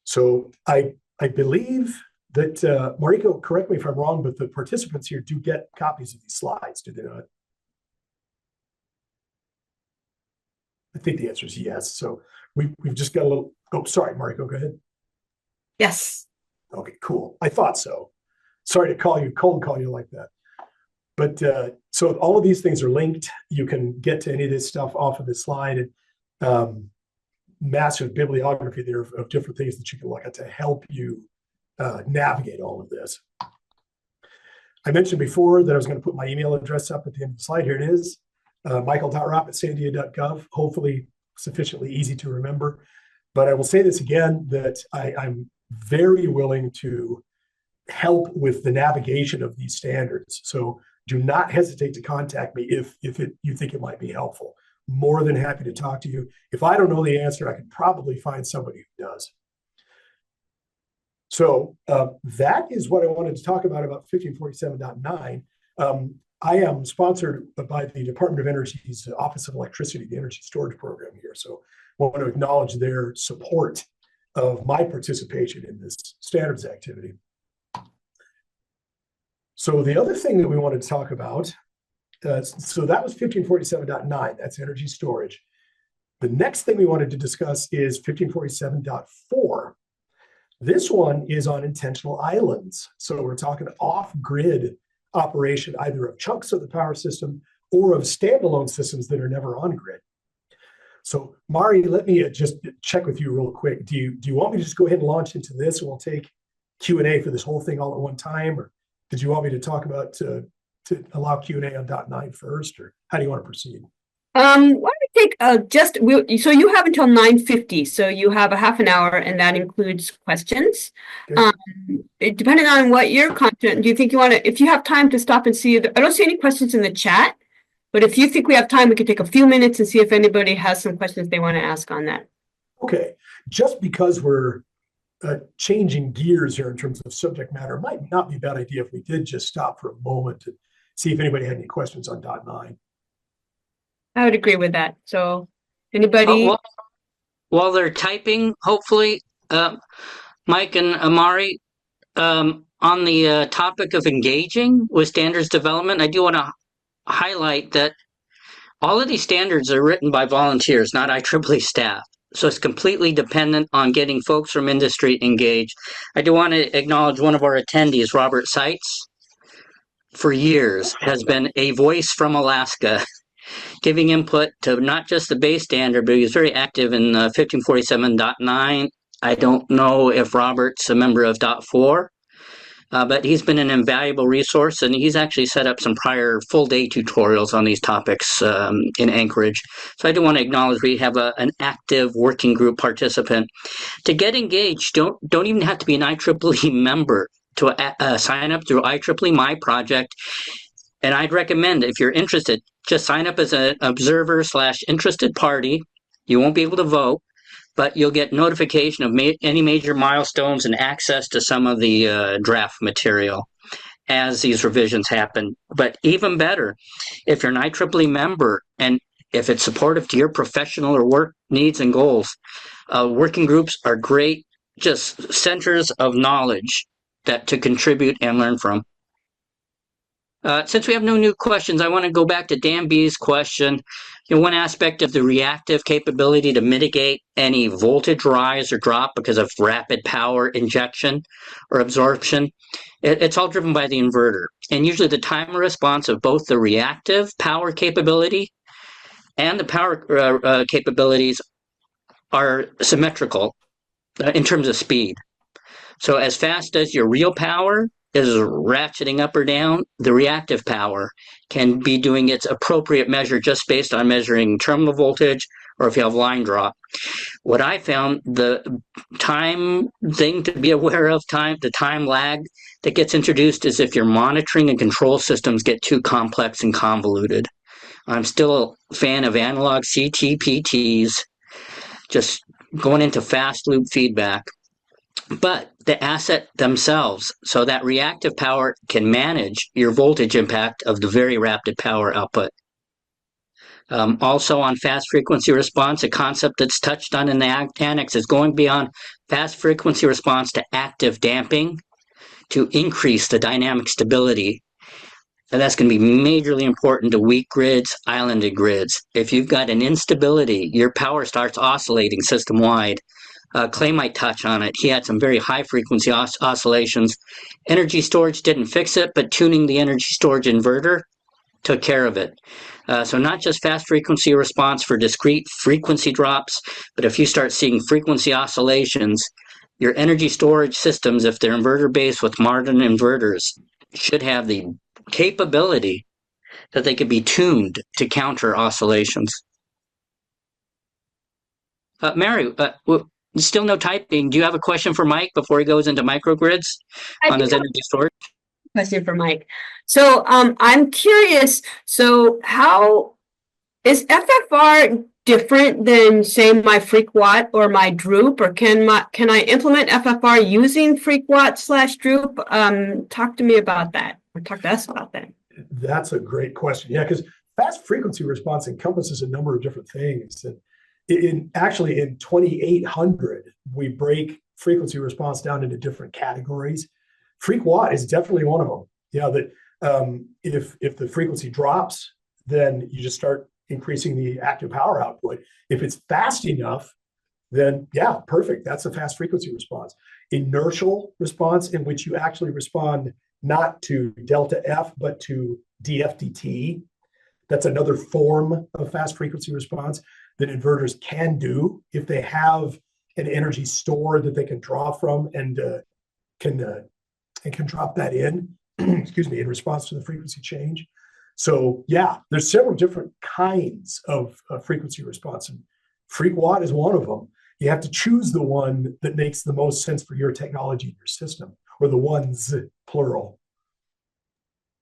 So I believe that, Mariko, correct me if I'm wrong, but the participants here do get copies of these slides, do they not? I think the answer is yes. So we've just got a little, oh, sorry, Mariko, go ahead. Yes. Okay, cool. I thought so. Sorry to cold call you like that. But so all of these things are linked. You can get to any of this stuff off of this slide. And massive bibliography there of different things that you can look at to help you navigate all of this. I mentioned before that I was going to put my email address up at the end of the slide. Here it is, michael.ropp@sandia.gov, hopefully sufficiently easy to remember. But I will say this again, that I'm very willing to help with the navigation of these standards. So do not hesitate to contact me if you think it might be helpful. More than happy to talk to you. If I don't know the answer, I can probably find somebody who does. So that is what I wanted to talk about 1547.9. I am sponsored by the Department of Energy's Office of Electricity, the Energy Storage Program here. So I want to acknowledge their support of my participation in this standards activity. So the other thing that we wanted to talk about, so that was 1547.9, that's energy storage. The next thing we wanted to discuss is 1547.4. This one is on intentional islands. So we're talking off-grid operation, either of chunks of the power system or of standalone systems that are never on grid. So Mari, let me just check with you real quick. Do you want me to just go ahead and launch into this and we'll take Q&A for this whole thing all at one time? Or did you want me to talk about to allow Q&A on .9 first, or how do you want to proceed? Why don't we take so you have until 9:50, so you have a half an hour, and that includes questions. Okay. Depending on what your content, do you think you want to, if you have time to stop and see, I don't see any questions in the chat, but if you think we have time, we could take a few minutes and see if anybody has some questions they want to ask on that. Okay, just because we're changing gears here in terms of subject matter, it might not be a bad idea if we did just stop for a moment and see if anybody had any questions on .9. I would agree with that. So anybody? While they're typing, hopefully, Mike and Amari, on the topic of engaging with standards development, I do want to highlight that all of these standards are written by volunteers, not IEEE staff. So it's completely dependent on getting folks from industry engaged. I do want to acknowledge one of our attendees, Robert Seitz, for years has been a voice from Alaska, giving input to not just the base standard, but he was very active in 1547.9. I don't know if Robert's a member of .4, but he's been an invaluable resource, and he's actually set up some prior full-day tutorials on these topics in Anchorage. So I do want to acknowledge we have an active working group participant. To get engaged, don't even have to be an IEEE member to sign up through IEEE My Project. And I'd recommend, if you're interested, just sign up as an observer/interested party. You won't be able to vote, but you'll get notification of any major milestones and access to some of the draft material as these revisions happen. But even better, if you're an IEEE member and if it's supportive to your professional or work needs and goals, working groups are great just centers of knowledge that to contribute and learn from. Since we have no new questions, I want to go back to Dan B's question. One aspect of the reactive capability to mitigate any voltage rise or drop because of rapid power injection or absorption, it's all driven by the inverter. And usually the time response of both the reactive power capability and the power capabilities are symmetrical in terms of speed. So as fast as your real power is ratcheting up or down, the reactive power can be doing its appropriate measure just based on measuring terminal voltage or if you have line drop. What I found, the time thing to be aware of, the time lag that gets introduced is if your monitoring and control systems get too complex and convoluted. I'm still a fan of analog CTPTs, just going into fast loop feedback. But the asset themselves, so that reactive power can manage your voltage impact of the very rapid power output. Also on fast frequency response, a concept that's touched on in the annex is going beyond fast frequency response to active damping to increase the dynamic stability. And that's going to be majorly important to weak grids, islanded grids. If you've got an instability, your power starts oscillating system-wide. Clay might touch on it. He had some very high frequency oscillations. Energy storage didn't fix it, but tuning the energy storage inverter took care of it. So not just fast frequency response for discrete frequency drops, but if you start seeing frequency oscillations, your energy storage systems, if they're inverter based with modern inverters, should have the capability that they could be tuned to counter oscillations. Mary, still no typing. Do you have a question for Mike before he goes into microgrids on his energy storage? Question for Mike. So I'm curious, so how is FFR different than, say, my FreakWatt or my Droop, or can I implement FFR using FreakWatt/Droop? Talk to me about that, or talk to us about that. That's a great question. Yeah, because fast frequency response encompasses a number of different things. And in 2800, we break frequency response down into different categories. FreakWatt is definitely one of them. Yeah, that if the frequency drops, then you just start increasing the active power output. If it's fast enough, then yeah, perfect. That's a fast frequency response. Inertial response, in which you actually respond not to delta F, but to DFDT. That's another form of fast frequency response that inverters can do if they have an energy store that they can draw from and can drop that in, excuse me, in response to the frequency change. So yeah, there's several different kinds of frequency response, and FreakWatt is one of them. You have to choose the one that makes the most sense for your technology and your system, or the ones, plural.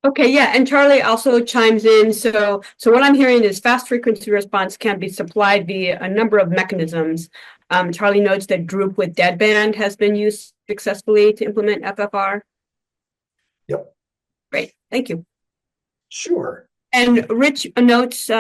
Okay, yeah, and Charlie also chimes in. So what I'm hearing is fast frequency response can be supplied via a number of mechanisms. Charlie notes that Droop with deadband has been used successfully to implement FFR. Yep. Great, thank you. Sure. And Rich notes,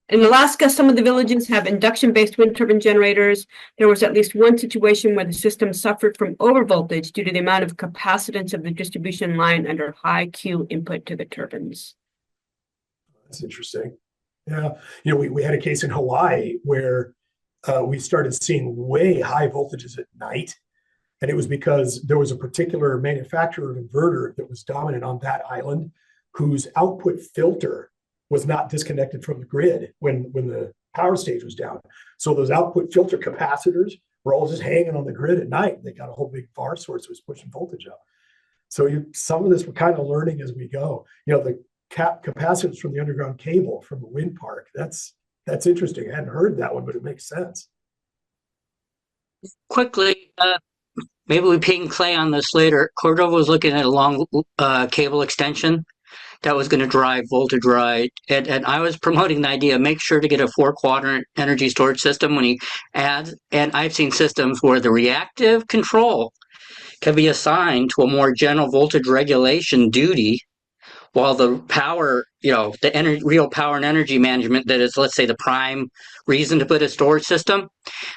in Alaska, some of the villages have induction-based wind turbine generators. There was at least one situation where the system suffered from overvoltage due to the amount of capacitance of the distribution line under high Q input to the turbines. That's interesting. Yeah, we had a case in Hawaii where we started seeing way high voltages at night. And it was because there was a particular manufacturer of inverter that was dominant on that island, whose output filter was not disconnected from the grid when the power stage was down. So those output filter capacitors were all just hanging on the grid at night. They got a whole big VAR source that was pushing voltage up. So some of this we're kind of learning as we go. The capacitors from the underground cable from the wind park, that's interesting. I hadn't heard that one, but it makes sense. Quickly, maybe we ping Clay on this later. Cordova was looking at a long cable extension that was going to drive voltage right. And I was promoting the idea, make sure to get a 4-quadrant energy storage system when he adds. And I've seen systems where the reactive control can be assigned to a more general voltage regulation duty while the power, the real power and energy management that is, let's say, the prime reason to put a storage system,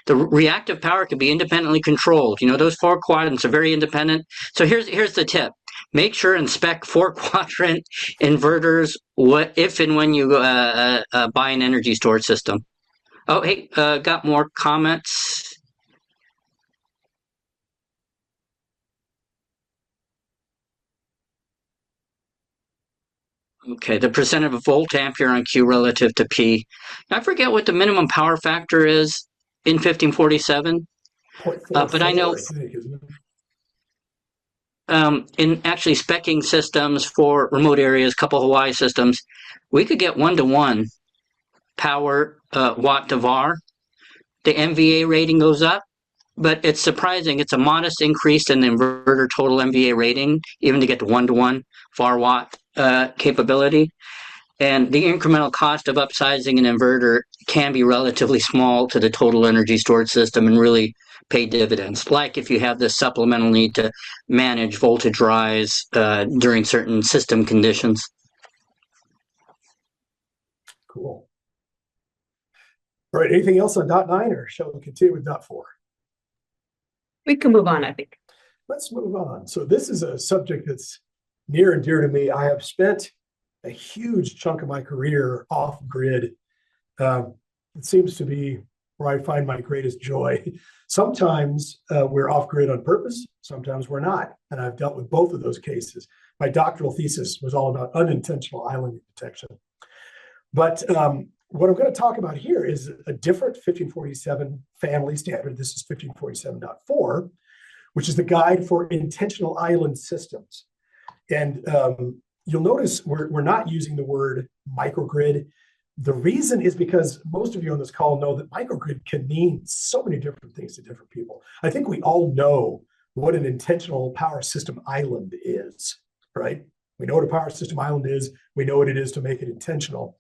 the reactive power can be independently controlled. Those four quadrants are very independent. So here's the tip. Make sure and spec four quadrant inverters if and when you buy an energy storage system. Oh, hey, got more comments. Okay, the percent of a volt ampere on Q relative to P. I forget what the minimum power factor is in 1547. 0.44, But I know I think, isn't it? In actually speccing systems for remote areas, couple Hawaii systems, we could get 1-to-1 power watt to var. The MVA rating goes up, but it's surprising. It's a modest increase in the inverter total MVA rating, even to get to 1-to-1 var watt capability. And the incremental cost of upsizing an inverter can be relatively small to the total energy storage system and really pay dividends. Like if you have this supplemental need to manage voltage rise during certain system conditions. Cool. All right, anything else on .9, or shall we continue with .4? We can move on, I think. Let's move on. So this is a subject that's near and dear to me. I have spent a huge chunk of my career off grid. It seems to be where I find my greatest joy. Sometimes we're off grid on purpose, sometimes we're not. And I've dealt with both of those cases. My doctoral thesis was all about unintentional island detection. But what I'm going to talk about here is a different 1547 family standard. This is 1547.4, which is the guide for intentional island systems. And you'll notice we're not using the word microgrid. The reason is because most of you on this call know that microgrid can mean so many different things to different people. I think we all know what an intentional power system island is, right? We know what a power system island is. We know what it is to make it intentional.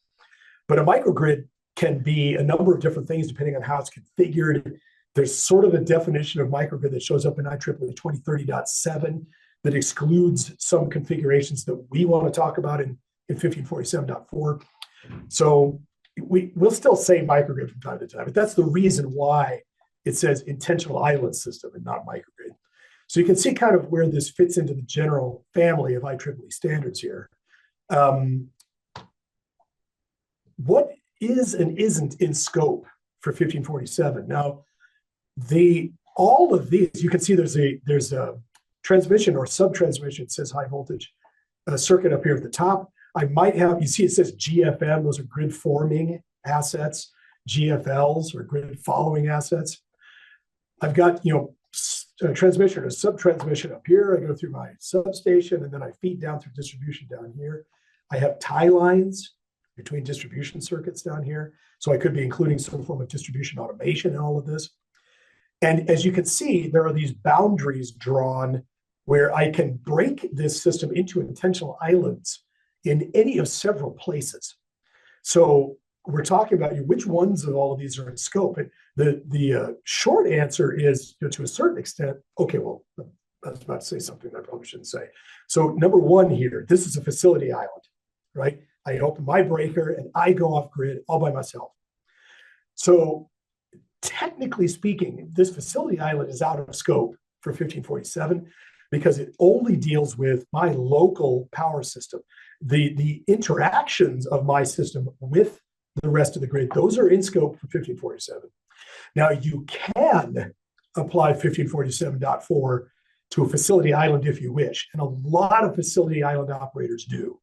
But a microgrid can be a number of different things depending on how it's configured. There's sort of a definition of microgrid that shows up in IEEE 2030.7 that excludes some configurations that we want to talk about in 1547.4. So we'll still say microgrid from time to time, but that's the reason why it says intentional island system and not microgrid. So you can see kind of where this fits into the general family of IEEE standards here. What is and isn't in scope for 1547? Now, all of these, you can see there's a transmission or sub-transmission, it says high voltage circuit up here at the top. I might have, you see it says GFM, those are grid forming assets, GFLs or grid following assets. I've got, a transmission or sub-transmission up here. I go through my substation and then I feed down through distribution down here. I have tie lines between distribution circuits down here. So I could be including some form of distribution automation in all of this. And as you can see, there are these boundaries drawn where I can break this system into intentional islands in any of several places. So we're talking about which ones of all of these are in scope. And the short answer is, to a certain extent, okay, well, I was about to say something I probably shouldn't say. So number one here, this is a facility island, right? I open my breaker and I go off grid all by myself. So technically speaking, this facility island is out of scope for 1547 because it only deals with my local power system. The interactions of my system with the rest of the grid, those are in scope for 1547. Now you can apply 1547.4 to a facility island if you wish, and a lot of facility island operators do,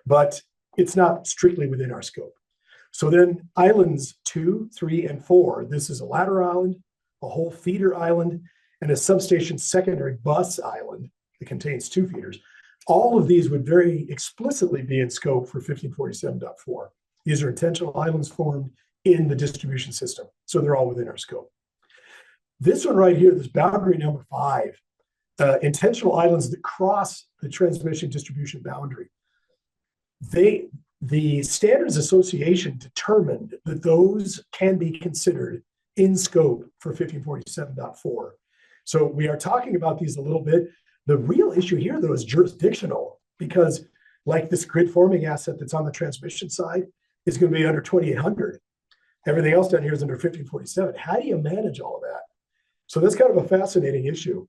but it's not strictly within our scope. So then islands 2, 3, and 4, this is a ladder island, a whole feeder island, and a substation secondary bus island that contains 2 feeders. All of these would very explicitly be in scope for 1547.4. These are intentional islands formed in the distribution system. So they're all within our scope. This one right here, this boundary number 5, intentional islands that cross the transmission distribution boundary. The Standards Association determined that those can be considered in scope for 1547.4. So we are talking about these a little bit. The real issue here, though, is jurisdictional, because Like this grid forming asset that's on the transmission side is going to be under 2800. Everything else down here is under 1547. How do you manage all of that? So that's kind of a fascinating issue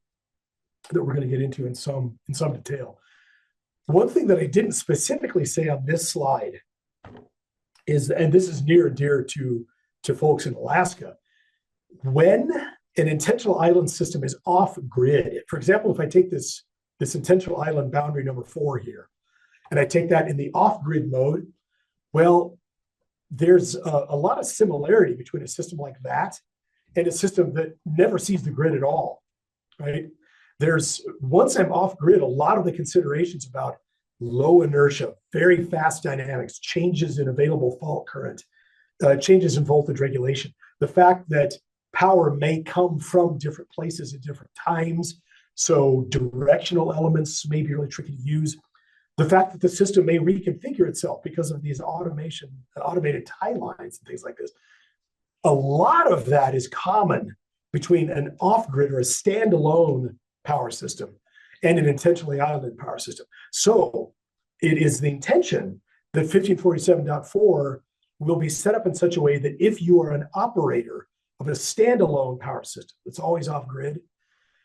that we're going to get into in some detail. One thing that I didn't specifically say on this slide is, and this is near and dear to folks in Alaska, when an intentional island system is off grid, for example, if I take this intentional island boundary number 4 here, and I take that in the off grid mode, well, there's a lot of similarity between a system like that and a system that never sees the grid at all, right? Once I'm off grid, a lot of the considerations about low inertia, very fast dynamics, changes in available fault current, changes in voltage regulation, the fact that power may come from different places at different times, so directional elements may be really tricky to use. The fact that the system may reconfigure itself because of these automated tie lines and things like this. A lot of that is common between an off-grid or a standalone power system and an intentionally islanded power system. So it is the intention that 1547.4 will be set up in such a way that if you are an operator of a standalone power system that's always off-grid,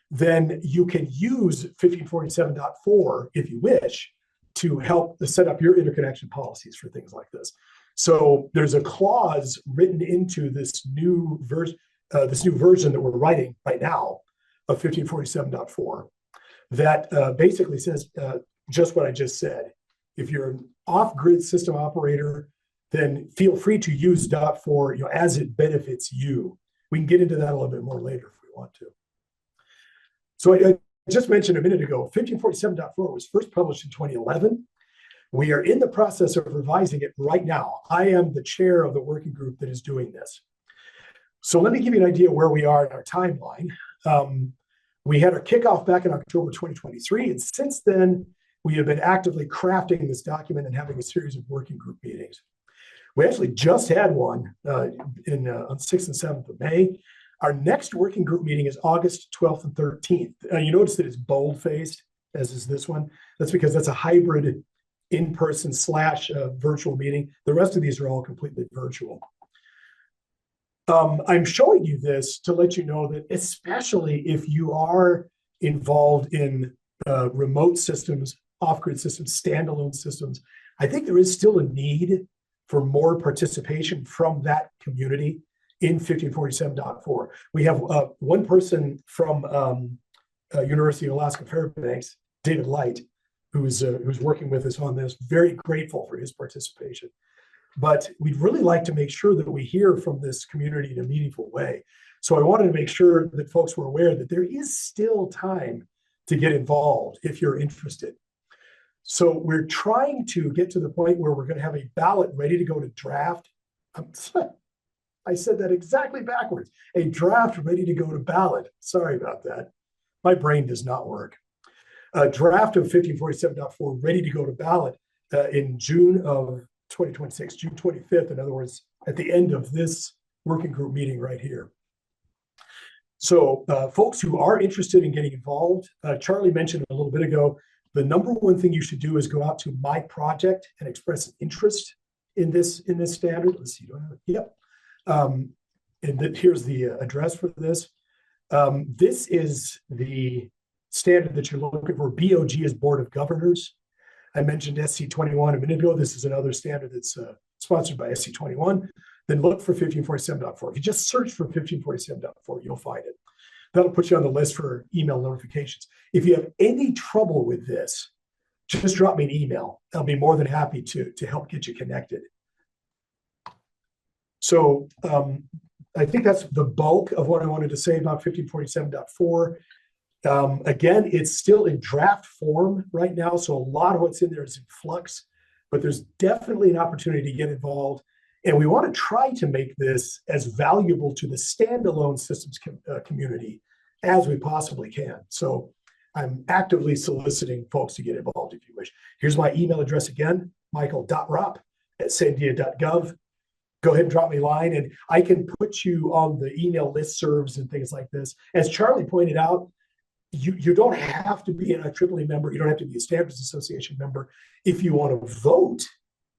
then you can use 1547.4 if you wish to help to set up your interconnection policies for things like this. So there's a clause written into this new version that we're writing right now of 1547.4 that basically says just what I just said. If you're an off-grid system operator, then feel free to use .4 as it benefits you. We can get into that a little bit more later if we want to. So I just mentioned a minute ago, 1547.4 was first published in 2011. We are in the process of revising it right now. I am the chair of the working group that is doing this. So let me give you an idea where we are in our timeline. We had our kickoff back in October 2023, and since then, we have been actively crafting this document and having a series of working group meetings. We actually just had one on 6th and 7th of May. Our next working group meeting is August 12th and 13th. You notice that it's bold-faced, as is this one. That's because that's a hybrid in-person / virtual meeting. The rest of these are all completely virtual. I'm showing you this to let you know that especially if you are involved in remote systems, off-grid systems, standalone systems, I think there is still a need for more participation from that community in 1547.4. We have one person from University of Alaska Fairbanks, David Light, who's working with us on this. Very grateful for his participation. But we'd really like to make sure that we hear from this community in a meaningful way. So I wanted to make sure that folks were aware that there is still time to get involved if you're interested. So we're trying to get to the point where we're going to have a ballot ready to go to draft. I said that exactly backwards. A draft ready to go to ballot. Sorry about that. My brain does not work. A draft of 1547.4 ready to go to ballot in June of 2026, June 25th, in other words, at the end of this working group meeting right here. So folks who are interested in getting involved, Charlie mentioned a little bit ago, the number one thing you should do is go out to my project and express an interest in this standard. Let's see, do I have it? Yep. And here's the address for this. This is the standard that you're looking for. BOG is Board of Governors. I mentioned SC21 a minute ago. This is another standard that's sponsored by SC21. Then look for 1547.4. If you just search for 1547.4, you'll find it. That'll put you on the list for email notifications. If you have any trouble with this, just drop me an email. I'll be more than happy to help get you connected. So I think that's the bulk of what I wanted to say about 1547.4. Again, it's still in draft form right now, so a lot of what's in there is in flux, but there's definitely an opportunity to get involved. And we want to try to make this as valuable to the standalone systems community as we possibly can. So I'm actively soliciting folks to get involved if you wish. Here's my email address again, michael.ropp@sandia.gov. Go ahead and drop me a line, and I can put you on the email listservs and things like this. As Charlie pointed out, you don't have to be an IEEE member. You don't have to be a Standards Association member. If you want to vote,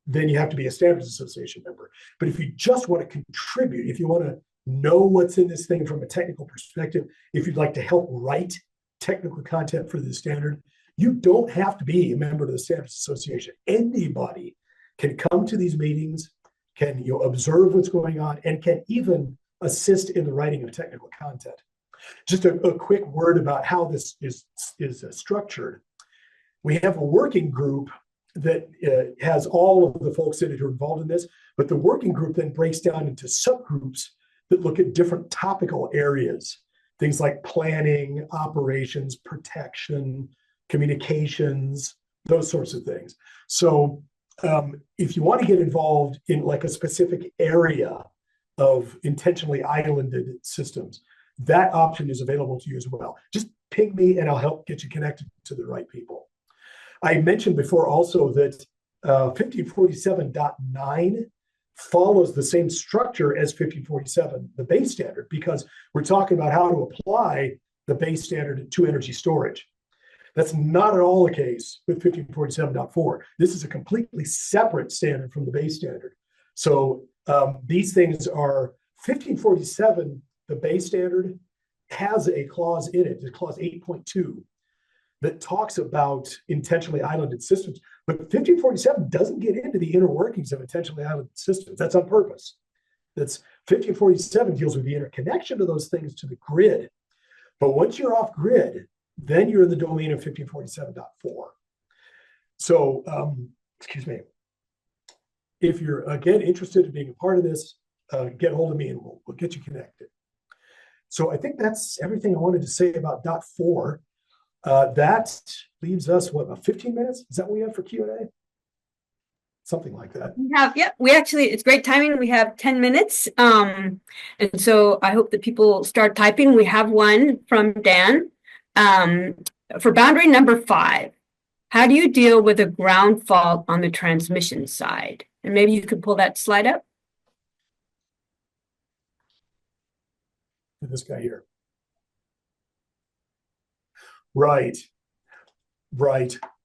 then you have to be a Standards Association member. But if you just want to contribute, if you want to know what's in this thing from a technical perspective, if you'd like to help write technical content for the standard, you don't have to be a member of the Standards Association. Anybody can come to these meetings, can observe what's going on, and can even assist in the writing of technical content. Just a quick word about how this is structured. We have a working group that has all of the folks in it who are involved in this, but the working group then breaks down into subgroups that look at different topical areas, things like planning, operations, protection, communications, those sorts of things. So if you want to get involved in like a specific area of intentionally islanded systems, that option is available to you as well. Just ping me and I'll help get you connected to the right people. I mentioned before also that 1547.9 follows the same structure as 1547, the base standard, because we're talking about how to apply the base standard to energy storage. That's not at all the case with 1547.4. This is a completely separate standard from the base standard. So these things are 1547, the base standard, has a clause in it, clause 8.2, that talks about intentionally islanded systems. But 1547 doesn't get into the inner workings of intentionally islanded systems. That's on purpose. That's 1547 deals with the interconnection of those things to the grid. But once you're off grid, then you're in the domain of 1547.4. So, excuse me. If you're, again, interested in being a part of this, get hold of me and we'll get you connected. So I think that's everything I wanted to say about .4. That leaves us, what, about 15 minutes? Is that what we have for Q&A? Something like that. We actually, it's great timing. We have 10 minutes. And so I hope that people start typing. We have one from Dan. For boundary number 5, how do you deal with a ground fault on the transmission side? And maybe you could pull that slide up. This guy here. Right.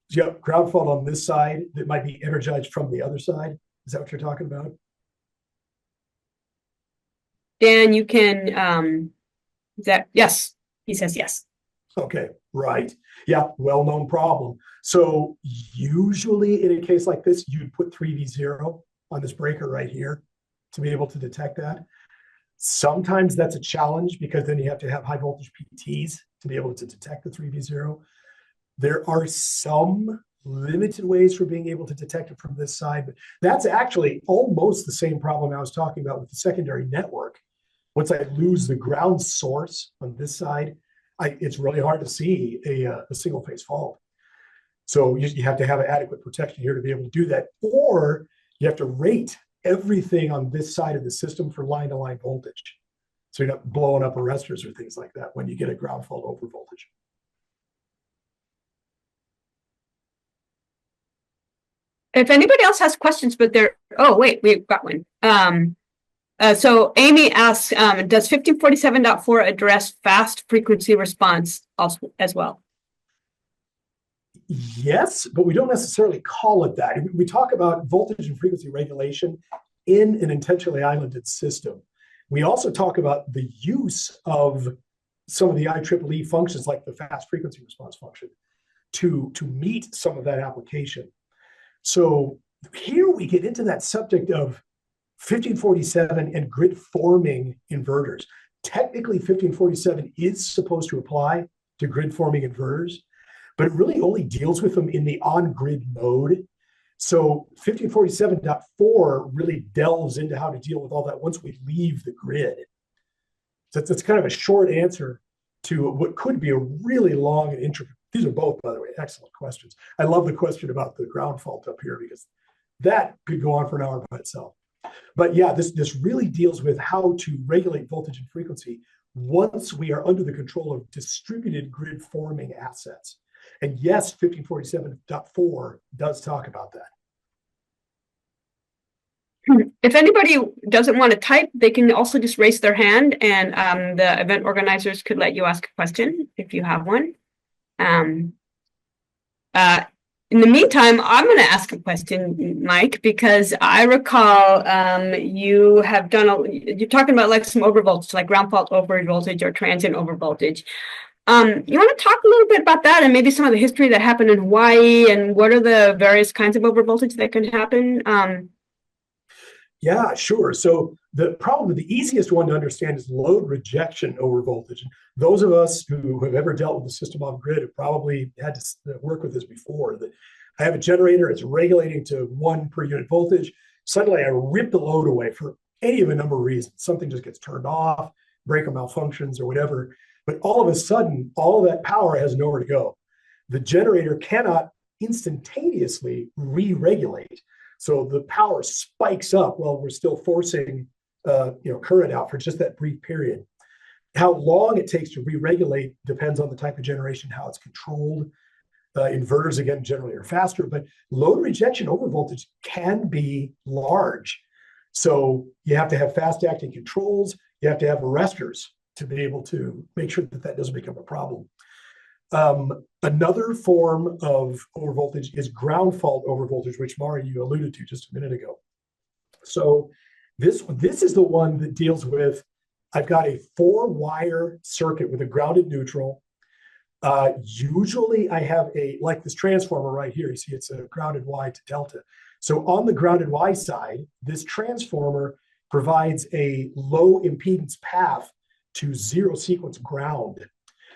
Yep, ground fault on this side that might be energized from the other side. Is that what you're talking about? Dan, you can, yes, he says yes. Okay, right. Yeah, well-known problem. So usually in a case like this, you'd put 3V0 on this breaker right here to be able to detect that. Sometimes that's a challenge because then you have to have high voltage PTs to be able to detect the 3V0. There are some limited ways for being able to detect it from this side, but that's actually almost the same problem I was talking about with the secondary network. Once I lose the ground source on this side, it's really hard to see a single phase fault. So you have to have adequate protection here to be able to do that, or you have to rate everything on this side of the system for line-to-line voltage. So you're not blowing up arresters or things like that when you get a ground fault over voltage. If anybody else has questions, but oh, wait, we've got one. So Amy asks, does 1547.4 address fast frequency response also, as well? Yes, but we don't necessarily call it that. We talk about voltage and frequency regulation in an intentionally islanded system. We also talk about the use of some of the IEEE functions like the fast frequency response function to meet some of that application. So here we get into that subject of 1547 and grid forming inverters. Technically, 1547 is supposed to apply to grid forming inverters, but it really only deals with them in the on-grid mode. So 1547.4 really delves into how to deal with all that once we leave the grid. So that's kind of a short answer to what could be a really long and intricate. These are both, by the way, excellent questions. I love the question about the ground fault up here because that could go on for an hour by itself. But yeah, this really deals with how to regulate voltage and frequency once we are under the control of distributed grid forming assets. And yes, 1547.4 does talk about that. If anybody doesn't want to type, they can also just raise their hand, and the event organizers could let you ask a question if you have one. Um, in the meantime, I'm going to ask a question, Mike, because I recall you have done you're talking about like some overvoltage, like ground fault overvoltage or transient overvoltage. You want to talk a little bit about that and maybe some of the history that happened in Hawaii and what are the various kinds of overvoltage that can happen? Yeah, sure. So the easiest one to understand is load rejection over voltage. And those of us who have ever dealt with the system on grid have probably had to work with this before. That I have a generator, it's regulating to 1 per unit voltage. Suddenly I rip the load away for any of a number of reasons. Something just gets turned off, breaker malfunctions or whatever. But all of a sudden, all of that power has nowhere to go. The generator cannot instantaneously re-regulate. So the power spikes up while we're still forcing current out for just that brief period. How long it takes to re-regulate depends on the type of generation, how it's controlled. Inverters, again, generally are faster, but load rejection over voltage can be large. So you have to have fast acting controls. You have to have arresters to be able to make sure that that doesn't become a problem. Another form of overvoltage is ground fault overvoltage, which Mari, you alluded to just a minute ago. So this is the one that deals with, I've got a 4-wire circuit with a grounded neutral. Usually I have like this transformer right here, you see it's a grounded Y to delta. So on the grounded Y side, this transformer provides a low impedance path to zero sequence ground.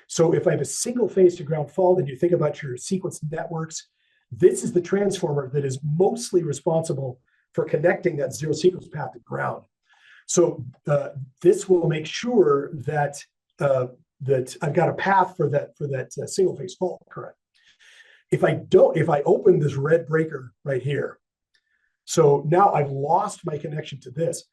So if I have a single phase to ground fault and you think about your sequence networks, this is the transformer that is mostly responsible for connecting that zero sequence path to ground. So this will make sure that that I've got a path for that single phase fault current. If I open this red breaker right here, so now I've lost my connection to this.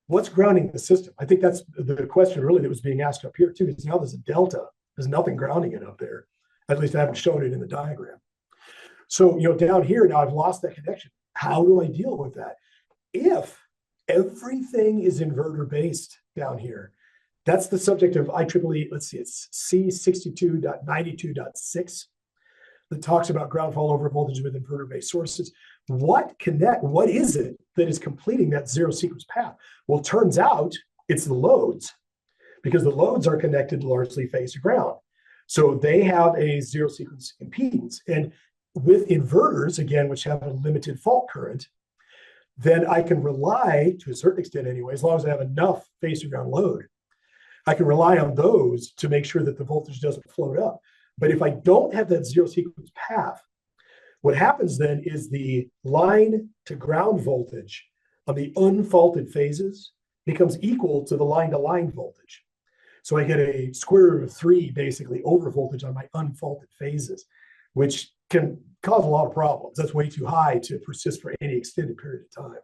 What's grounding the system? I think that's the question really that was being asked up here too, is now there's a delta. There's nothing grounding it up there. At least I haven't shown it in the diagram. So, down here now I've lost that connection. How do I deal with that? If everything is inverter based down here, that's the subject of IEEE, let's see, it's C62.92.6 that talks about ground fault over voltage with inverter based sources. What is it that is completing that zero sequence path? Well, it turns out it's the loads, because the loads are connected largely phase to ground. So they have a zero sequence impedance. And with inverters, again, which have a limited fault current, then I can rely, to a certain extent anyway, as long as I have enough phase to ground load, I can rely on those to make sure that the voltage doesn't float up. But if I don't have that zero sequence path, what happens then is the line to ground voltage on the unfaulted phases becomes equal to the line to line voltage. So I get a square root of 3 basically over voltage on my unfaulted phases, which can cause a lot of problems. That's way too high to persist for any extended period of time.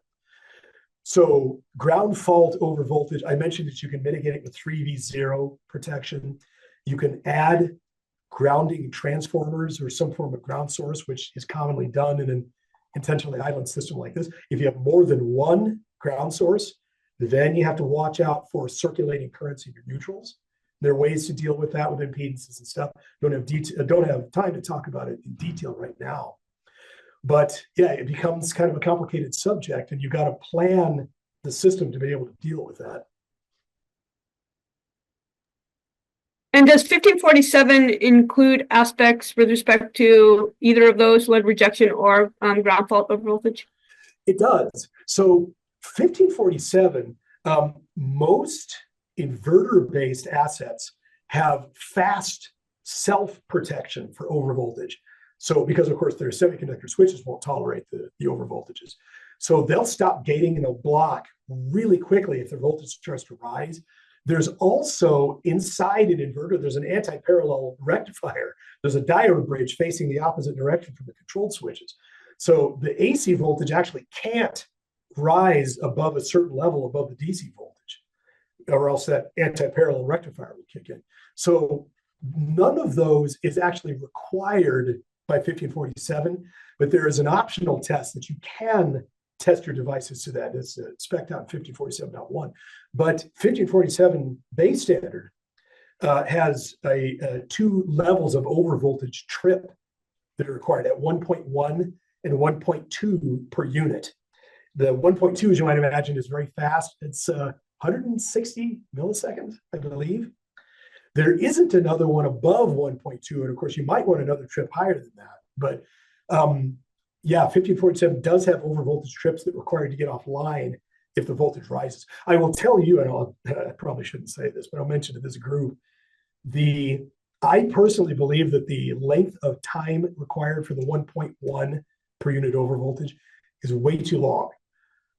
So ground fault over voltage, I mentioned that you can mitigate it with 3V0 protection. You can add grounding transformers or some form of ground source, which is commonly done in an intentionally idling system like this. If you have more than one ground source, then you have to watch out for circulating currents in your neutrals. There are ways to deal with that with impedances and stuff. Don't have time to talk about it in detail right now. But yeah, it becomes kind of a complicated subject, and you've got to plan the system to be able to deal with that. And does 1547 include aspects with respect to either of those, load rejection or ground fault over voltage? It does. So 1547, most inverter-based assets have fast self-protection for overvoltage. So because of course their semiconductor switches won't tolerate the overvoltages. So they'll stop gating and they'll block really quickly if their voltage starts to rise. There's also inside an inverter, there's an anti-parallel rectifier. There's a diode bridge facing the opposite direction from the controlled switches. So the AC voltage actually can't rise above a certain level above the DC voltage, or else that anti-parallel rectifier would kick in. So none of those is actually required by 1547, but there is an optional test that you can test your devices to that. It's spec'd out in 1547.1. But 1547 base standard has two levels of overvoltage trip that are required at 1.1 and 1.2 per unit. The 1.2, as you might imagine, is very fast. It's 160 milliseconds, I believe. There isn't another one above 1.2, and of course, you might want another trip higher than that. But yeah, 1547 does have overvoltage trips that require you to get offline if the voltage rises. I will tell you, and I probably shouldn't say this, but I'll mention to this group, I personally believe that the length of time required for the 1.1 per unit overvoltage is way too long.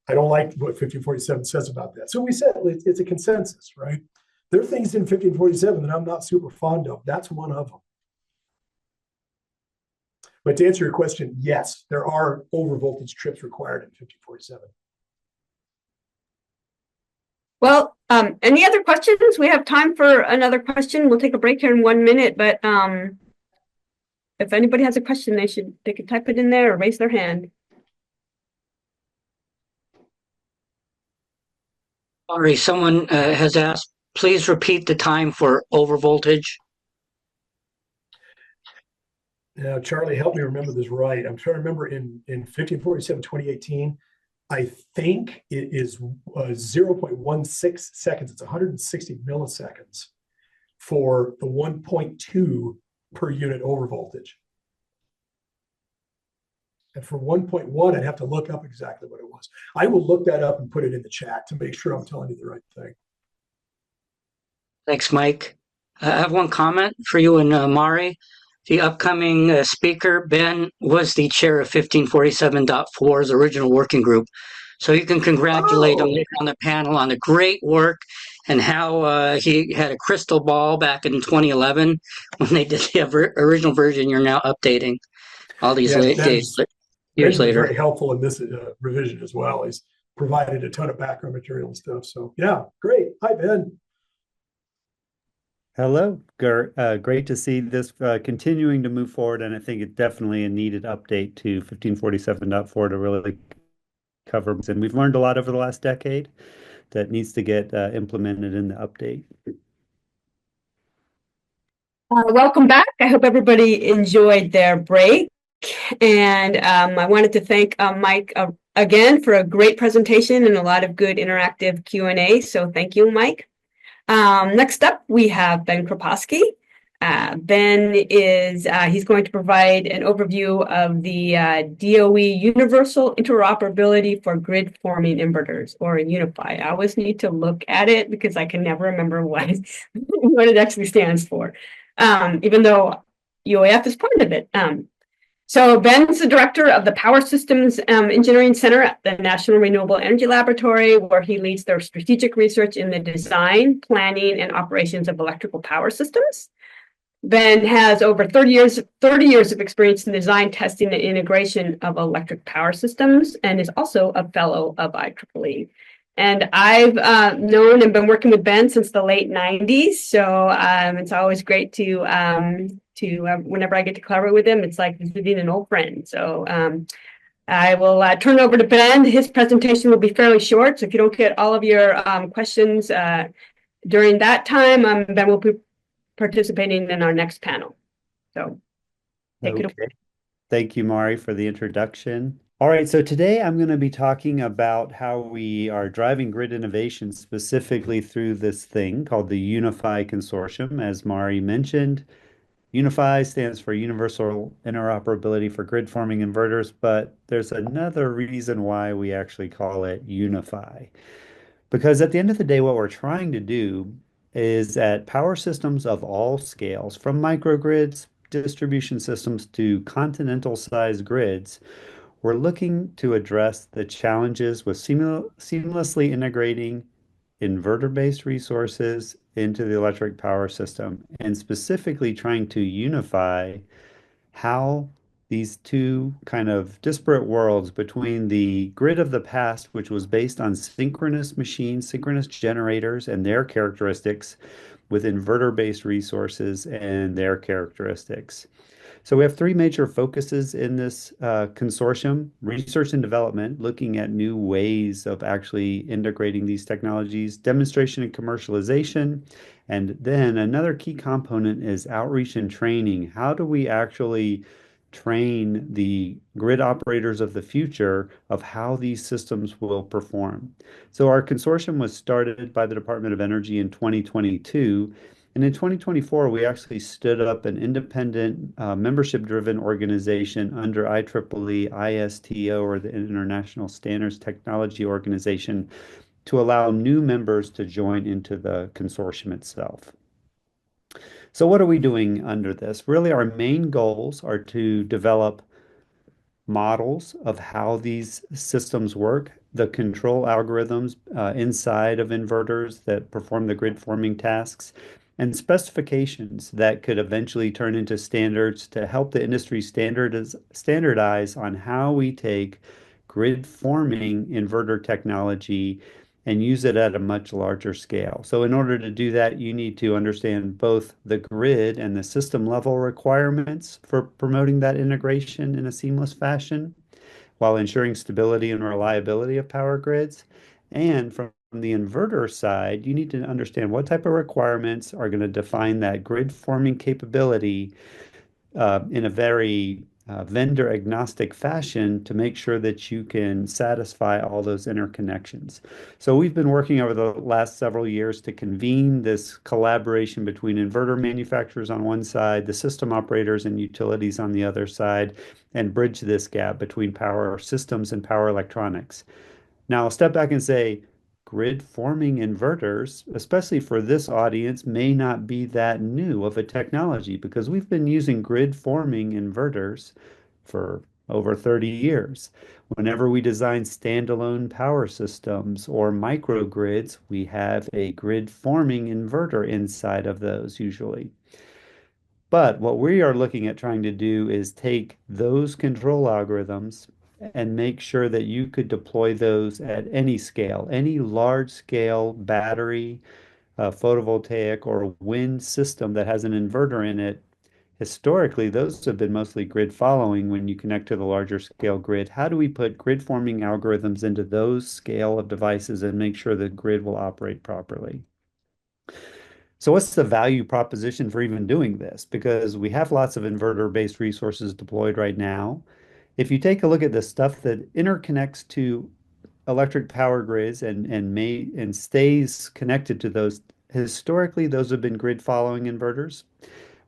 I don't like what 1547 says about that. So we said it's a consensus, right? There are things in 1547 that I'm not super fond of. That's one of them. But to answer your question, yes, there are overvoltage trips required in 1547. Well, any other questions? We have time for another question. We'll take a break here in 1 minute, but if anybody has a question, they can type it in there or raise their hand. Sorry, someone has asked, please repeat the time for overvoltage. Now, Charlie, help me remember this right. I'm trying to remember in 1547, 2018, I think it is 0.16 seconds. It's 160 milliseconds for the 1.2 per unit overvoltage. And for 1.1, I'd have to look up exactly what it was. I will look that up and put it in the chat to make sure I'm telling you the right thing. Thanks, Mike. I have one comment for you and Mari. The upcoming speaker, Ben, was the chair of 1547.4's original working group. So you can congratulate him on the panel on the great work and how he had a crystal ball back in 2011 when they did the original version you're now updating all these years later. Very helpful in this revision as well. He's provided a ton of background material and stuff. So yeah, great. Hi, Ben. Hello. Great to see this continuing to move forward, and I think it's definitely a needed update to 1547.4 to really cover. And we've learned a lot over the last decade that needs to get implemented in the update. Welcome back. I hope everybody enjoyed their break. And I wanted to thank Mike again for a great presentation and a lot of good interactive Q&A. So thank you, Mike. Next up, we have Ben Kroposki. Ben he's going to provide an overview of the DOE Universal Interoperability for Grid Forming Inverters, or UNIFI. I always need to look at it because I can never remember what it actually stands for, even though UAF is part of it. So Ben's the director of the Power Systems Engineering Center at the National Renewable Energy Laboratory, where he leads their strategic research in the design, planning, and operations of electrical power systems. Ben has over 30 years of experience in design, testing, and integration of electric power systems, and is also a fellow of IEEE. And I've known and been working with Ben since the late 90s, so it's always great to whenever I get to collaborate with him, it's like visiting an old friend. So I will turn it over to Ben. His presentation will be fairly short, so if you don't get all of your questions during that time, Ben will be participating in our next panel. So take it away. Thank you, Mari, for the introduction. All right, so today I'm going to be talking about how we are driving grid innovation specifically through this thing called the UNIFI Consortium. As Mari mentioned, UNIFI stands for Universal Interoperability for Grid Forming Inverters, but there's another reason why we actually call it UNIFI. Because at the end of the day, what we're trying to do is at power systems of all scales, from microgrids, distribution systems to continental-sized grids, we're looking to address the challenges with seamlessly integrating inverter-based resources into the electric power system, and specifically trying to unify how these two kind of disparate worlds between the grid of the past, which was based on synchronous machines, synchronous generators and their characteristics, with inverter-based resources and their characteristics. So we have three major focuses in this consortium: research and development, looking at new ways of actually integrating these technologies; demonstration and commercialization; and then another key component is outreach and training. How do we actually train the grid operators of the future of how these systems will perform? So our consortium was started by the Department of Energy in 2022. And in 2024, we actually stood up an independent, membership-driven organization under IEEE ISTO, or the International Standards Technology Organization, to allow new members to join into the consortium itself. So what are we doing under this? Really, our main goals are to develop models of how these systems work, the control algorithms inside of inverters that perform the grid forming tasks, and specifications that could eventually turn into standards to help the industry standardize on how we take grid forming inverter technology and use it at a much larger scale. So in order to do that, you need to understand both the grid and the system level requirements for promoting that integration in a seamless fashion, while ensuring stability and reliability of power grids. And from the inverter side, you need to understand what type of requirements are going to define that grid forming capability in a very vendor agnostic fashion to make sure that you can satisfy all those interconnections. So we've been working over the last several years to convene this collaboration between inverter manufacturers on one side, the system operators and utilities on the other side, and bridge this gap between power systems and power electronics. Now, I'll step back and say grid forming inverters, especially for this audience, may not be that new of a technology because we've been using grid forming inverters for over 30 years. Whenever we design standalone power systems or microgrids, we have a grid forming inverter inside of those usually. But what we are looking at trying to do is take those control algorithms and make sure that you could deploy those at any scale, any large scale battery, photovoltaic, or wind system that has an inverter in it. Historically, those have been mostly grid following when you connect to the larger scale grid. How do we put grid forming algorithms into those scale of devices and make sure the grid will operate properly? So what's the value proposition for even doing this? Because we have lots of inverter-based resources deployed right now. If you take a look at the stuff that interconnects to electric power grids and stays connected to those, historically those have been grid following inverters.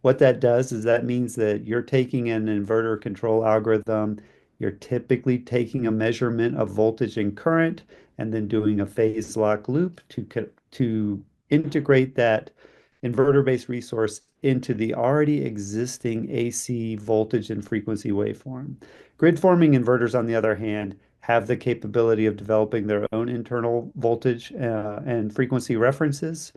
What that does is that means that you're taking an inverter control algorithm, you're typically taking a measurement of voltage and current, and then doing a phase lock loop to integrate that inverter-based resource into the already existing AC voltage and frequency waveform. Grid forming inverters, on the other hand, have the capability of developing their own internal voltage and frequency references.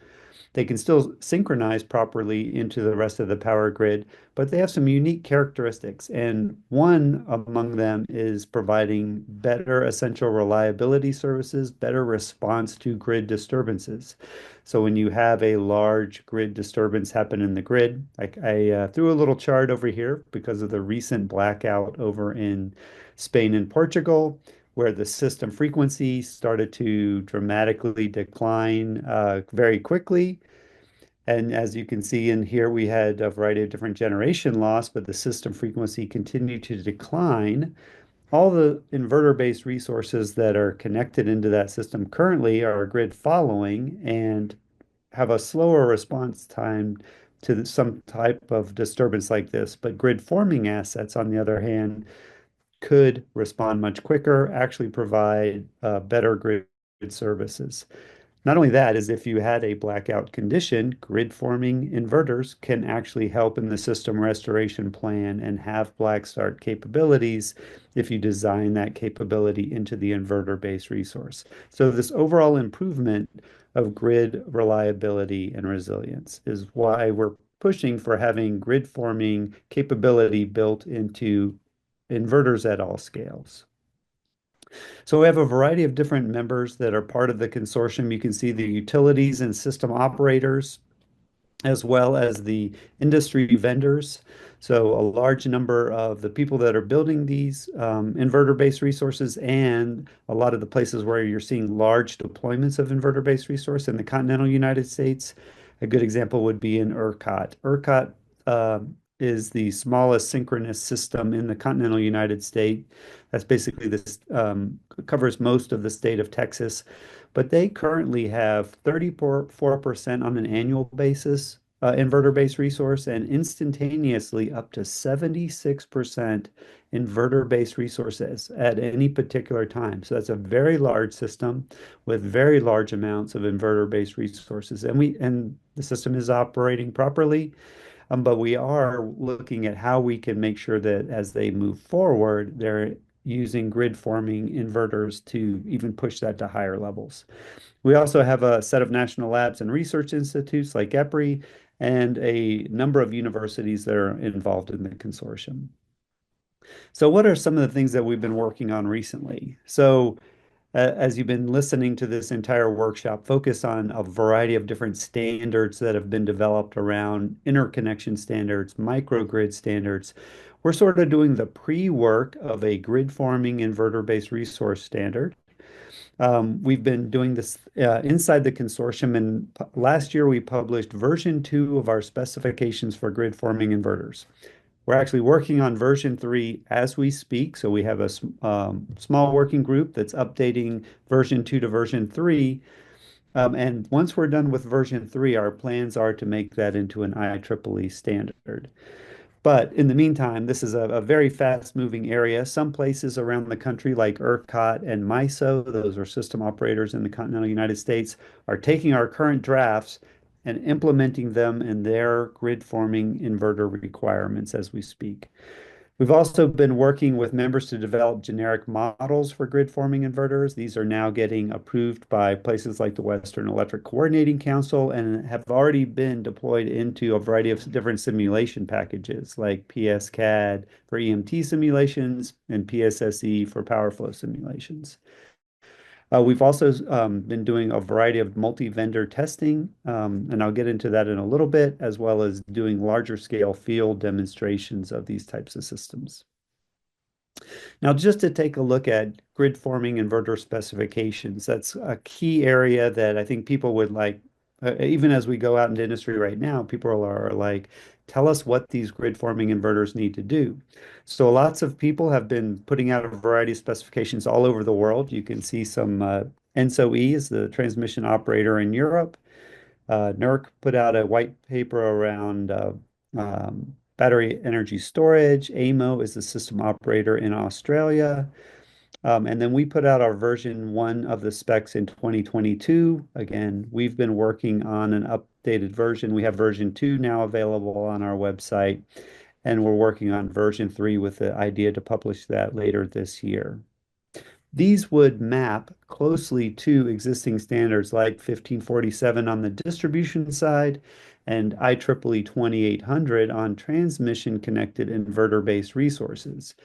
They can still synchronize properly into the rest of the power grid, but they have some unique characteristics. And one among them is providing better essential reliability services, better response to grid disturbances. So when you have a large grid disturbance happen in the grid, I threw a little chart over here because of the recent blackout over in Spain and Portugal, where the system frequency started to dramatically decline very quickly. And as you can see in here, we had a variety of different generation loss, but the system frequency continued to decline. All the inverter-based resources that are connected into that system currently are grid following and have a slower response time to some type of disturbance like this. But grid forming assets, on the other hand, could respond much quicker, actually provide better grid services. Not only that, is if you had a blackout condition, grid forming inverters can actually help in the system restoration plan and have black start capabilities if you design that capability into the inverter-based resource. So this overall improvement of grid reliability and resilience is why we're pushing for having grid forming capability built into inverters at all scales. So we have a variety of different members that are part of the consortium. You can see the utilities and system operators, as well as the industry vendors. So a large number of the people that are building these inverter-based resources and a lot of the places where you're seeing large deployments of inverter-based resource in the continental United States. A good example would be in ERCOT. ERCOT is the smallest synchronous system in the continental United States. That's basically this covers most of the state of Texas, but they currently have 34% on an annual basis inverter-based resource and instantaneously up to 76% inverter-based resources at any particular time. So that's a very large system with very large amounts of inverter-based resources. And the system is operating properly. But we are looking at how we can make sure that as they move forward, they're using grid forming inverters to even push that to higher levels. We also have a set of national labs and research institutes like EPRI and a number of universities that are involved in the consortium. So what are some of the things that we've been working on recently? So as you've been listening to this entire workshop, focus on a variety of different standards that have been developed around interconnection standards, microgrid standards. We're sort of doing the pre-work of a grid forming inverter-based resource standard. We've been doing this inside the consortium, and last year we published version 2 of our specifications for grid forming inverters. We're actually working on version 3 as we speak. So we have a small working group that's updating version 2 to version 3. And once we're done with version 3, our plans are to make that into an IEEE standard. But in the meantime, this is a very fast-moving area. Some places around the country, like ERCOT and MISO, those are system operators in the continental United States, are taking our current drafts and implementing them in their grid forming inverter requirements as we speak. We've also been working with members to develop generic models for grid forming inverters. These are now getting approved by places like the Western Electric Coordinating Council and have already been deployed into a variety of different simulation packages like PSCAD for EMT simulations and PSSE for power flow simulations. We've also been doing a variety of multi-vendor testing, and I'll get into that in a little bit, as well as doing larger scale field demonstrations of these types of systems. Now, just to take a look at grid forming inverter specifications, that's a key area that I think people would like, even as we go out into industry right now, people are like, tell us what these grid forming inverters need to do. So lots of people have been putting out a variety of specifications all over the world. You can see some ENSO-E is the transmission operator in Europe. NERC put out a white paper around battery energy storage. AMO is the system operator in Australia. And then we put out our version 1 of the specs in 2022. Again, we've been working on an updated version. We have version 2 now available on our website, and we're working on version 3 with the idea to publish that later this year. These would map closely to existing standards like 1547 on the distribution side and IEEE 2800 on transmission connected inverter-based resources.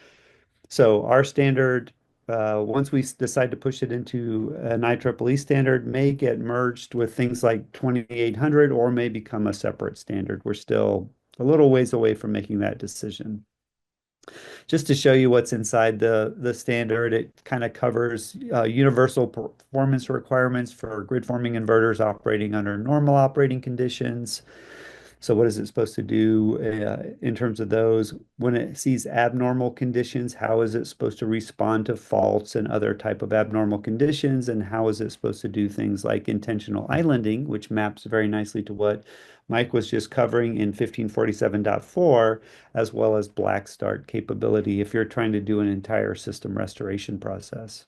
So our standard, once we decide to push it into an IEEE standard, may get merged with things like 2800 or may become a separate standard. We're still a little ways away from making that decision. Just to show you what's inside the standard, it kind of covers universal performance requirements for grid forming inverters operating under normal operating conditions. So what is it supposed to do in terms of those? When it sees abnormal conditions, how is it supposed to respond to faults and other type of abnormal conditions? And how is it supposed to do things like intentional islanding, which maps very nicely to what Mike was just covering in 1547.4, as well as black start capability if you're trying to do an entire system restoration process.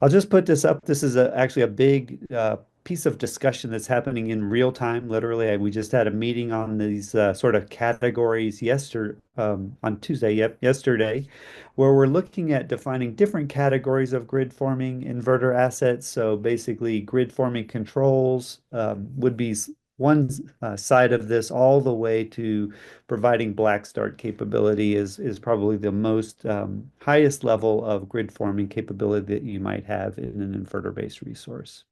I'll just put this up. This is actually a big piece of discussion that's happening in real time. Literally, we just had a meeting on these sort of categories on Tuesday, yesterday, where we're looking at defining different categories of grid forming inverter assets. So basically, grid forming controls would be one side of this, all the way to providing black start capability is probably the most highest level of grid forming capability that you might have in an inverter-based resource.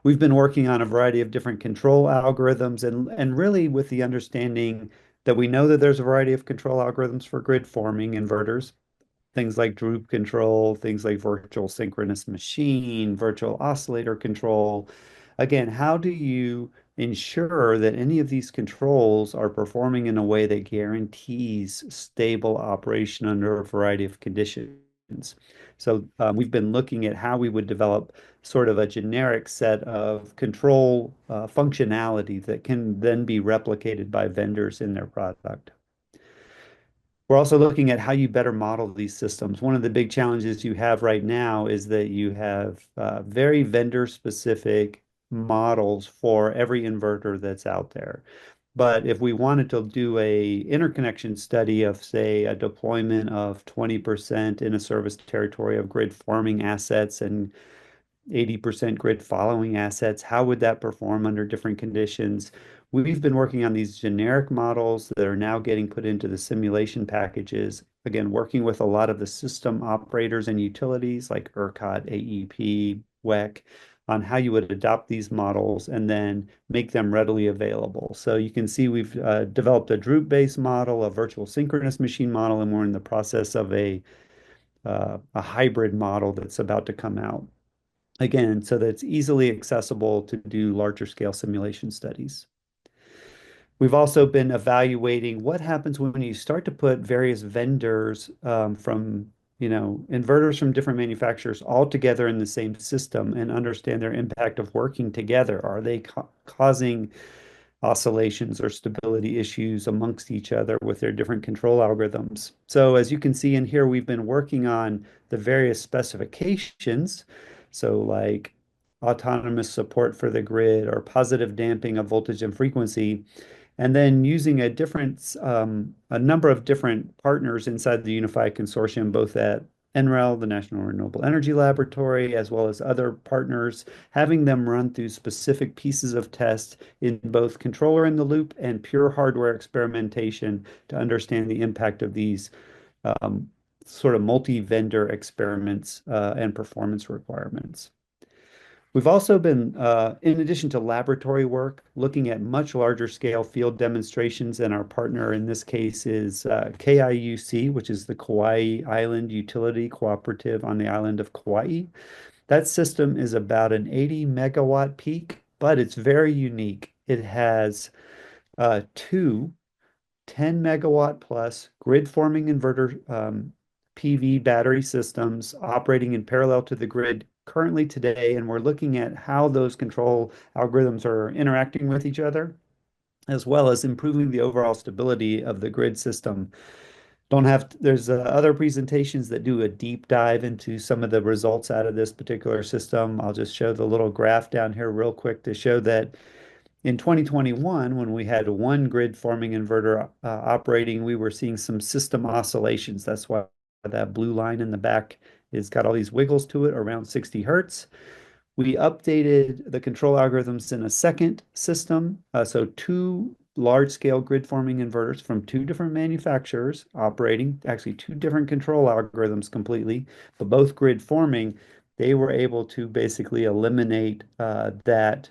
We've been working on a variety of different control algorithms and really with the understanding that we know that there's a variety of control algorithms for grid forming inverters, things like droop control, things like virtual synchronous machine, virtual oscillator control. Again, how do you ensure that any of these controls are performing in a way that guarantees stable operation under a variety of conditions? So we've been looking at how we would develop sort of a generic set of control functionality that can then be replicated by vendors in their product. We're also looking at how you better model these systems. One of the big challenges you have right now is that you have very vendor-specific models for every inverter that's out there. But if we wanted to do a interconnection study of, say, a deployment of 20% in a service territory of grid forming assets and 80% grid following assets, how would that perform under different conditions? We've been working on these generic models that are now getting put into the simulation packages. Again, working with a lot of the system operators and utilities like ERCOT, AEP, WEC, on how you would adopt these models and then make them readily available. So you can see we've developed a Droop-based model, a virtual synchronous machine model, and we're in the process of a hybrid model that's about to come out. Again, so that it's easily accessible to do larger scale simulation studies. We've also been evaluating what happens when you start to put various vendors from, inverters from different manufacturers all together in the same system and understand their impact of working together. Are they causing oscillations or stability issues amongst each other with their different control algorithms? So as you can see in here, we've been working on the various specifications. So like autonomous support for the grid or positive damping of voltage and frequency, and then using a number of different partners inside the Unified Consortium, both at NREL, the National Renewable Energy Laboratory, as well as other partners, having them run through specific pieces of test in both controller in the loop and pure hardware experimentation to understand the impact of these sort of multi-vendor experiments and performance requirements. We've also been, in addition to laboratory work, looking at much larger scale field demonstrations, and our partner in this case is KIUC, which is the Kauai Island Utility Cooperative on the island of Kauai. That system is about an 80 megawatt peak, but it's very unique. It has two 10 megawatt plus grid forming inverter PV battery systems operating in parallel to the grid currently today, and we're looking at how those control algorithms are interacting with each other, as well as improving the overall stability of the grid system. There's other presentations that do a deep dive into some of the results out of this particular system. I'll just show the little graph down here real quick to show that in 2021, when we had one grid forming inverter operating, we were seeing some system oscillations. That's why that blue line in the back has got all these wiggles to it around 60 hertz. We updated the control algorithms in a second system. So two large-scale grid forming inverters from two different manufacturers operating, actually two different control algorithms completely, but both grid forming. They were able to basically eliminate that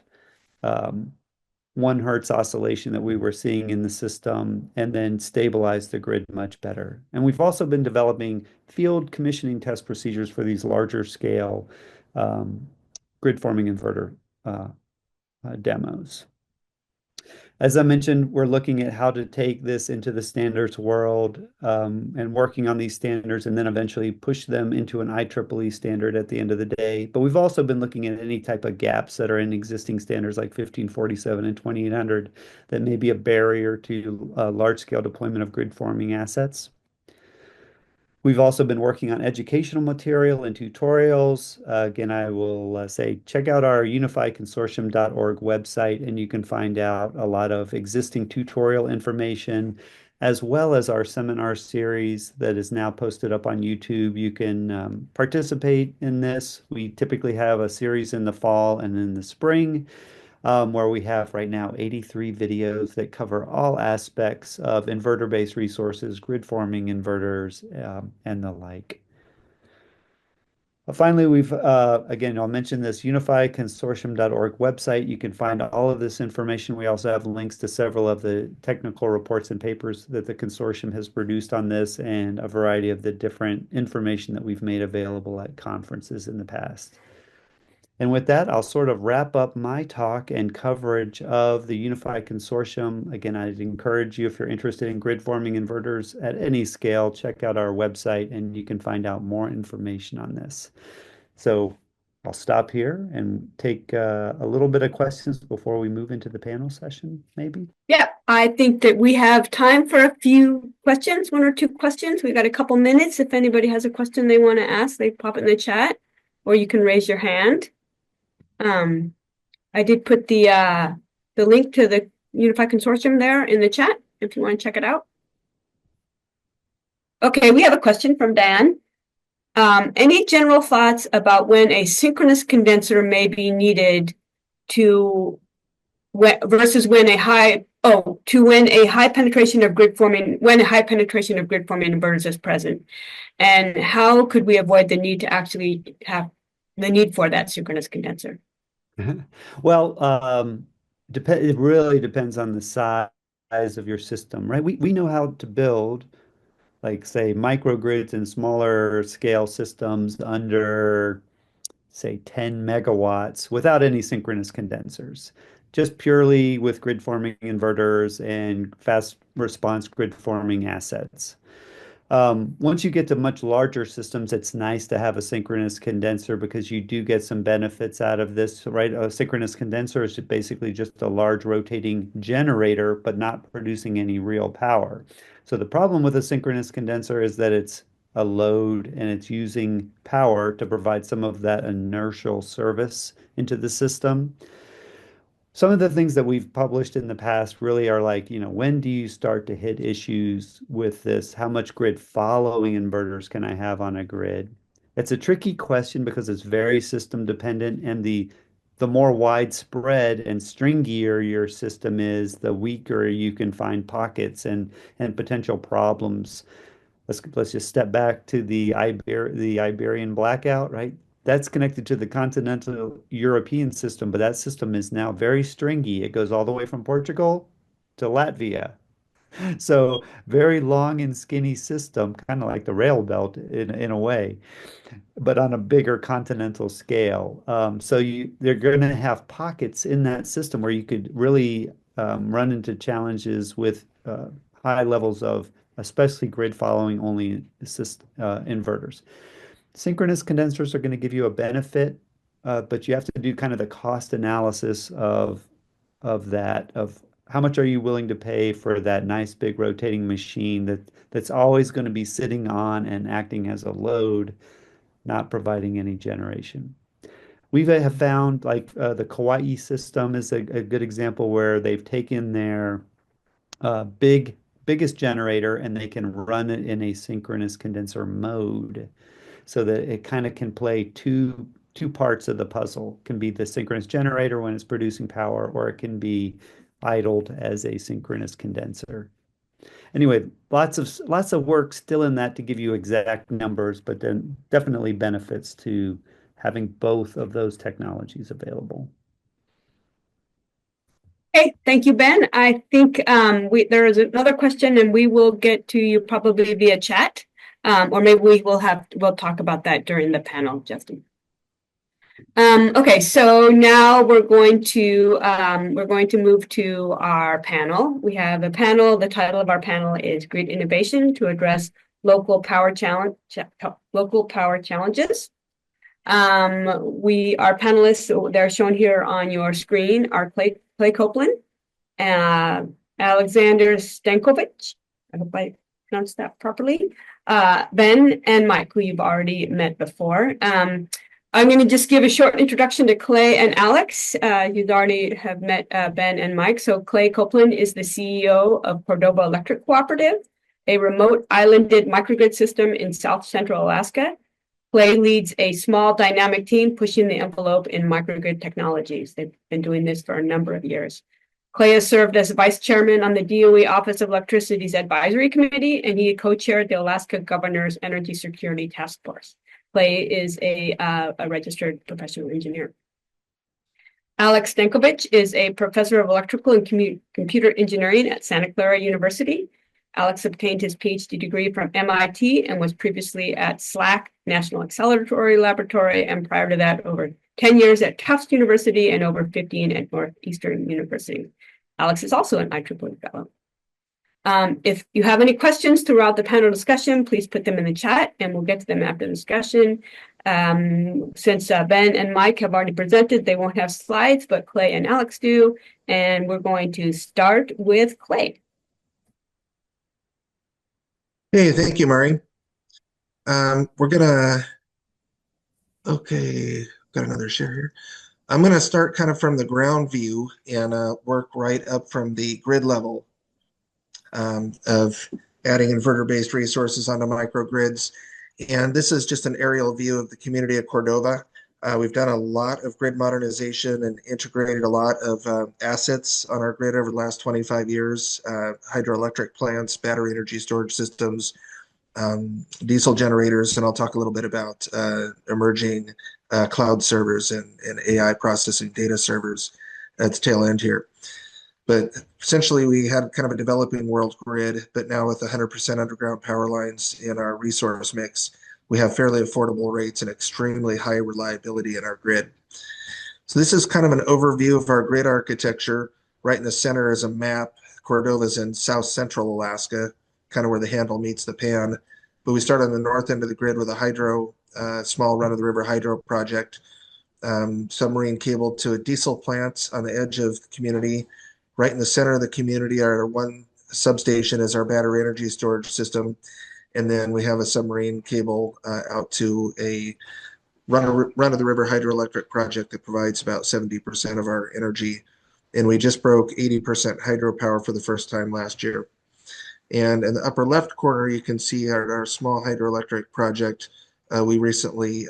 1 hertz oscillation that we were seeing in the system and then stabilize the grid much better. And we've also been developing field commissioning test procedures for these larger scale grid forming inverter demos. As I mentioned, we're looking at how to take this into the standards world and working on these standards and then eventually push them into an IEEE standard at the end of the day. But we've also been looking at any type of gaps that are in existing standards like 1547 and 2800 that may be a barrier to large-scale deployment of grid forming assets. We've also been working on educational material and tutorials. Again, I will say check out our unifiedconsortium.org website, and you can find out a lot of existing tutorial information, as well as our seminar series that is now posted up on YouTube. You can participate in this. We typically have a series in the fall and in the spring, where we have right now 83 videos that cover all aspects of inverter-based resources, grid forming inverters, and the like. Finally, we've, again, I'll mention this unifyconsortium.org website. You can find all of this information. We also have links to several of the technical reports and papers that the consortium has produced on this and a variety of the different information that we've made available at conferences in the past. And with that, I'll sort of wrap up my talk and coverage of the Unified Consortium. Again, I'd encourage you, if you're interested in grid forming inverters at any scale, check out our website and you can find out more information on this. So I'll stop here and take a little bit of questions before we move into the panel session, maybe. Yeah, I think that we have time for a few questions, 1 or 2 questions. We got a couple minutes. If anybody has a question they want to ask, they pop it in the chat, or you can raise your hand. I did put the link to the Unified Consortium there in the chat if you want to check it out. Okay, we have a question from Dan. Any general thoughts about when a synchronous condenser may be needed versus when a high penetration of grid forming inverters is present, and how could we avoid the need to actually have the need for that synchronous condenser? Well, it really depends on the size of your system, right? We know how to build, like, say, microgrids and smaller scale systems under, say, 10 megawatts without any synchronous condensers, just purely with grid forming inverters and fast response grid forming assets. Once you get to much larger systems, it's nice to have a synchronous condenser because you do get some benefits out of this, right? A synchronous condenser is basically just a large rotating generator, but not producing any real power. So the problem with a synchronous condenser is that it's a load and it's using power to provide some of that inertial service into the system. Some of the things that we've published in the past really are like, when do you start to hit issues with this? How much grid following inverters can I have on a grid? It's a tricky question because it's very system dependent, and the more widespread and stringier your system is, the weaker you can find pockets and potential problems. Let's just step back to the Iberian blackout, right? That's connected to the continental European system, but that system is now very stringy. It goes all the way from Portugal to Latvia. So very long and skinny system, kind of like the rail belt in a way, but on a bigger continental scale. So they're going to have pockets in that system where you could really run into challenges with high levels of especially grid following only inverters. Synchronous condensers are going to give you a benefit, but you have to do kind of the cost analysis of how much are you willing to pay for that nice big rotating machine that's always going to be sitting on and acting as a load, not providing any generation. We have found, like, the Kauai system is a good example where they've taken their biggest generator and they can run it in a synchronous condenser mode, so that it kind of can play two parts of the puzzle. It can be the synchronous generator when it's producing power, or it can be idled as a synchronous condenser. Anyway, lots of work still in that to give you exact numbers, but then definitely benefits to having both of those technologies available. Okay, thank you, Ben. I think there is another question, and we will get to you probably via chat. Or maybe we'll talk about that during the panel, Justin. Okay, so now we're going to move to our panel. We have a panel. The title of our panel is Grid Innovation to Address Local Power Challenges. Our panelists, they're shown here on your screen, are Clay Copeland, Alexander Stankovic, I hope I pronounced that properly, Ben and Mike, who you've already met before. I'm going to just give a short introduction to Clay and Alex. You already have met Ben and Mike. So Clay Copeland is the CEO of Cordova Electric Cooperative, a remote islanded microgrid system in South Central Alaska. Clay leads a small dynamic team pushing the envelope in microgrid technologies. They've been doing this for a number of years. Clay has served as vice chairman on the DOE Office of Electricity's Advisory Committee, and he co-chaired the Alaska Governor's Energy Security Task Force. Clay is a registered professional engineer. Alex Stankovich is a professor of electrical and computer engineering at Santa Clara University. Alex obtained his PhD degree from MIT and was previously at SLAC, National Acceleratory Laboratory, and prior to that, over 10 years at Tufts University and over 15 at Northeastern University. Alex is also an IEEE fellow. If you have any questions throughout the panel discussion, please put them in the chat and we'll get to them after the discussion. Since Ben and Mike have already presented, they won't have slides, but Clay and Alex do. And we're going to start with Clay. Hey, thank you, Murray. Okay, got another share here. I'm going to start kind of from the ground view and work right up from the grid level of adding inverter-based resources onto microgrids. And this is just an aerial view of the community of Cordova. We've done a lot of grid modernization and integrated a lot of assets on our grid over the last 25 years, hydroelectric plants, battery energy storage systems, diesel generators, and I'll talk a little bit about emerging cloud servers and AI processing data servers at the tail end here. But essentially, we had kind of a developing world grid, but now with 100% underground power lines in our resource mix, we have fairly affordable rates and extremely high reliability in our grid. So this is kind of an overview of our grid architecture. Right in the center is a map. Cordova's in south central Alaska, kind of where the handle meets the pan. But we start on the north end of the grid with a hydro, small run-of-the-river hydro project, submarine cable to a diesel plant on the edge of the community. Right in the center of the community, our one substation is our battery energy storage system. And then we have a submarine cable out to a run-of-the-river hydroelectric project that provides about 70% of our energy. And we just broke 80% hydropower for the first time last year. And in the upper left corner, you can see our small hydroelectric project. We recently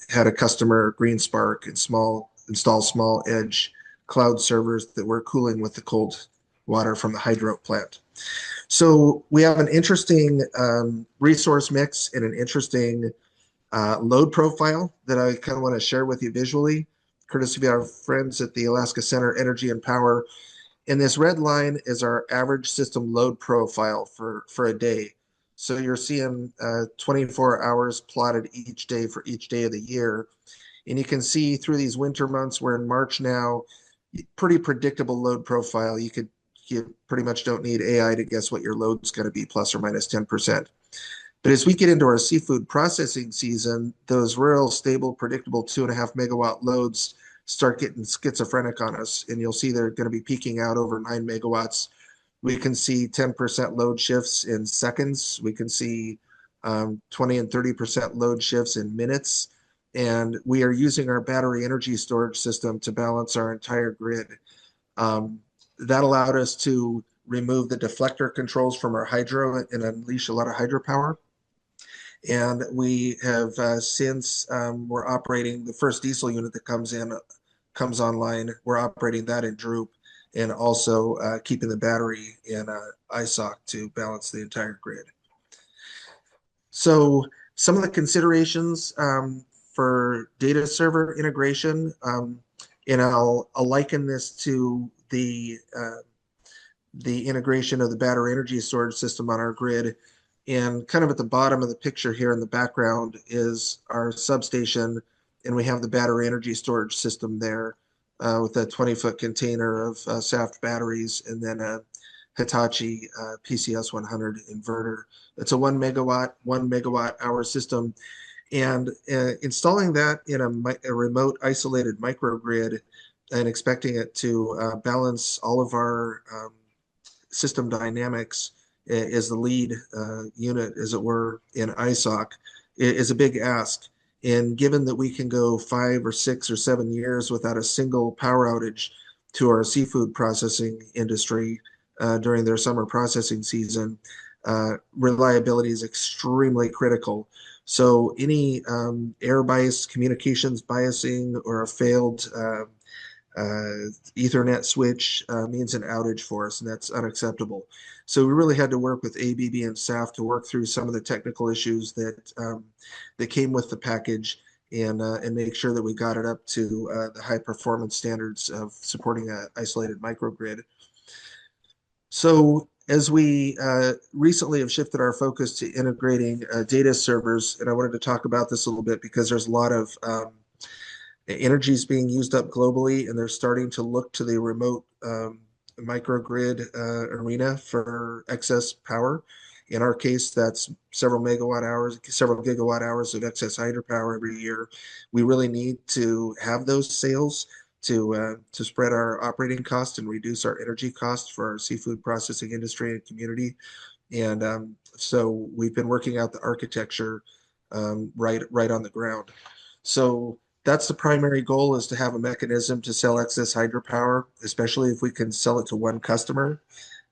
had a customer, GreenSpark, install small edge cloud servers that were cooling with the cold water from the hydro plant. So we have an interesting resource mix and an interesting load profile that I kind of want to share with you visually, courtesy of our friends at the Alaska Center Energy and Power. And this red line is our average system load profile for a day. So you're seeing 24 hours plotted each day for each day of the year. And you can see through these winter months, we're in March now, pretty predictable load profile. You pretty much don't need AI to guess what your load's going to be, plus or minus 10%. But as we get into our seafood processing season, those real stable, predictable 2.5 megawatt loads start getting schizophrenic on us. And you'll see they're going to be peaking out over 9 megawatts. We can see 10% load shifts in seconds. We can see 20 and 30% load shifts in minutes. And we are using our battery energy storage system to balance our entire grid. That allowed us to remove the deflector controls from our hydro and unleash a lot of hydropower. And we have since we're operating the first diesel unit that comes online. We're operating that in Droop and also keeping the battery in ISOC to balance the entire grid. So some of the considerations for data server integration, and I'll liken this to the integration of the battery energy storage system on our grid. And kind of at the bottom of the picture here in the background is our substation, and we have the battery energy storage system there with a 20-foot container of SAFT batteries and then a Hitachi PCS 100 inverter. It's a 1 megawatt hour system. And installing that in a remote isolated microgrid and expecting it to balance all of our system dynamics is the lead unit, as it were, in ISOC, is a big ask. And given that we can go 5 or 6 or 7 years without a single power outage to our seafood processing industry during their summer processing season, reliability is extremely critical. So any air bias, communications biasing, or a failed Ethernet switch means an outage for us, and that's unacceptable. So we really had to work with ABB and SAF to work through some of the technical issues that came with the package and make sure that we got it up to the high performance standards of supporting an isolated microgrid. So as we recently have shifted our focus to integrating data servers, and I wanted to talk about this a little bit because there's a lot of energy is being used up globally, and they're starting to look to the remote microgrid arena for excess power. In our case, that's several megawatt hours, several gigawatt hours of excess hydropower every year. We really need to have those sales to spread our operating costs and reduce our energy costs for our seafood processing industry and community. And so we've been working out the architecture right on the ground. So that's the primary goal, is to have a mechanism to sell excess hydropower, especially if we can sell it to one customer.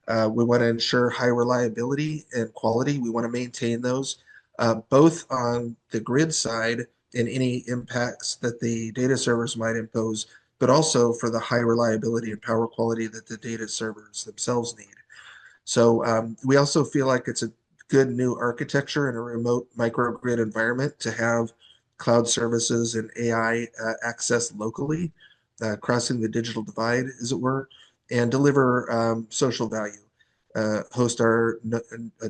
We want to ensure high reliability and quality. We want to maintain those, both on the grid side and any impacts that the data servers might impose, but also for the high reliability and power quality that the data servers themselves need. So we also feel like it's a good new architecture in a remote microgrid environment to have cloud services and AI access locally, crossing the digital divide, as it were, and deliver social value. Host our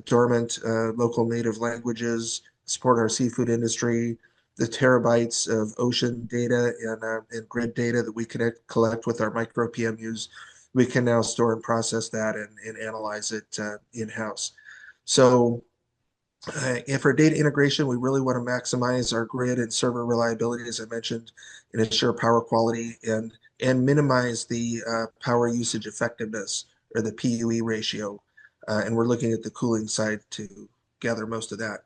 dormant local native languages, support our seafood industry, the terabytes of ocean data and grid data that we collect with our micro PMUs. We can now store and process that and analyze it in-house. So for data integration, we really want to maximize our grid and server reliability, as I mentioned, and ensure power quality and minimize the power usage effectiveness, or the PUE ratio. And we're looking at the cooling side to gather most of that.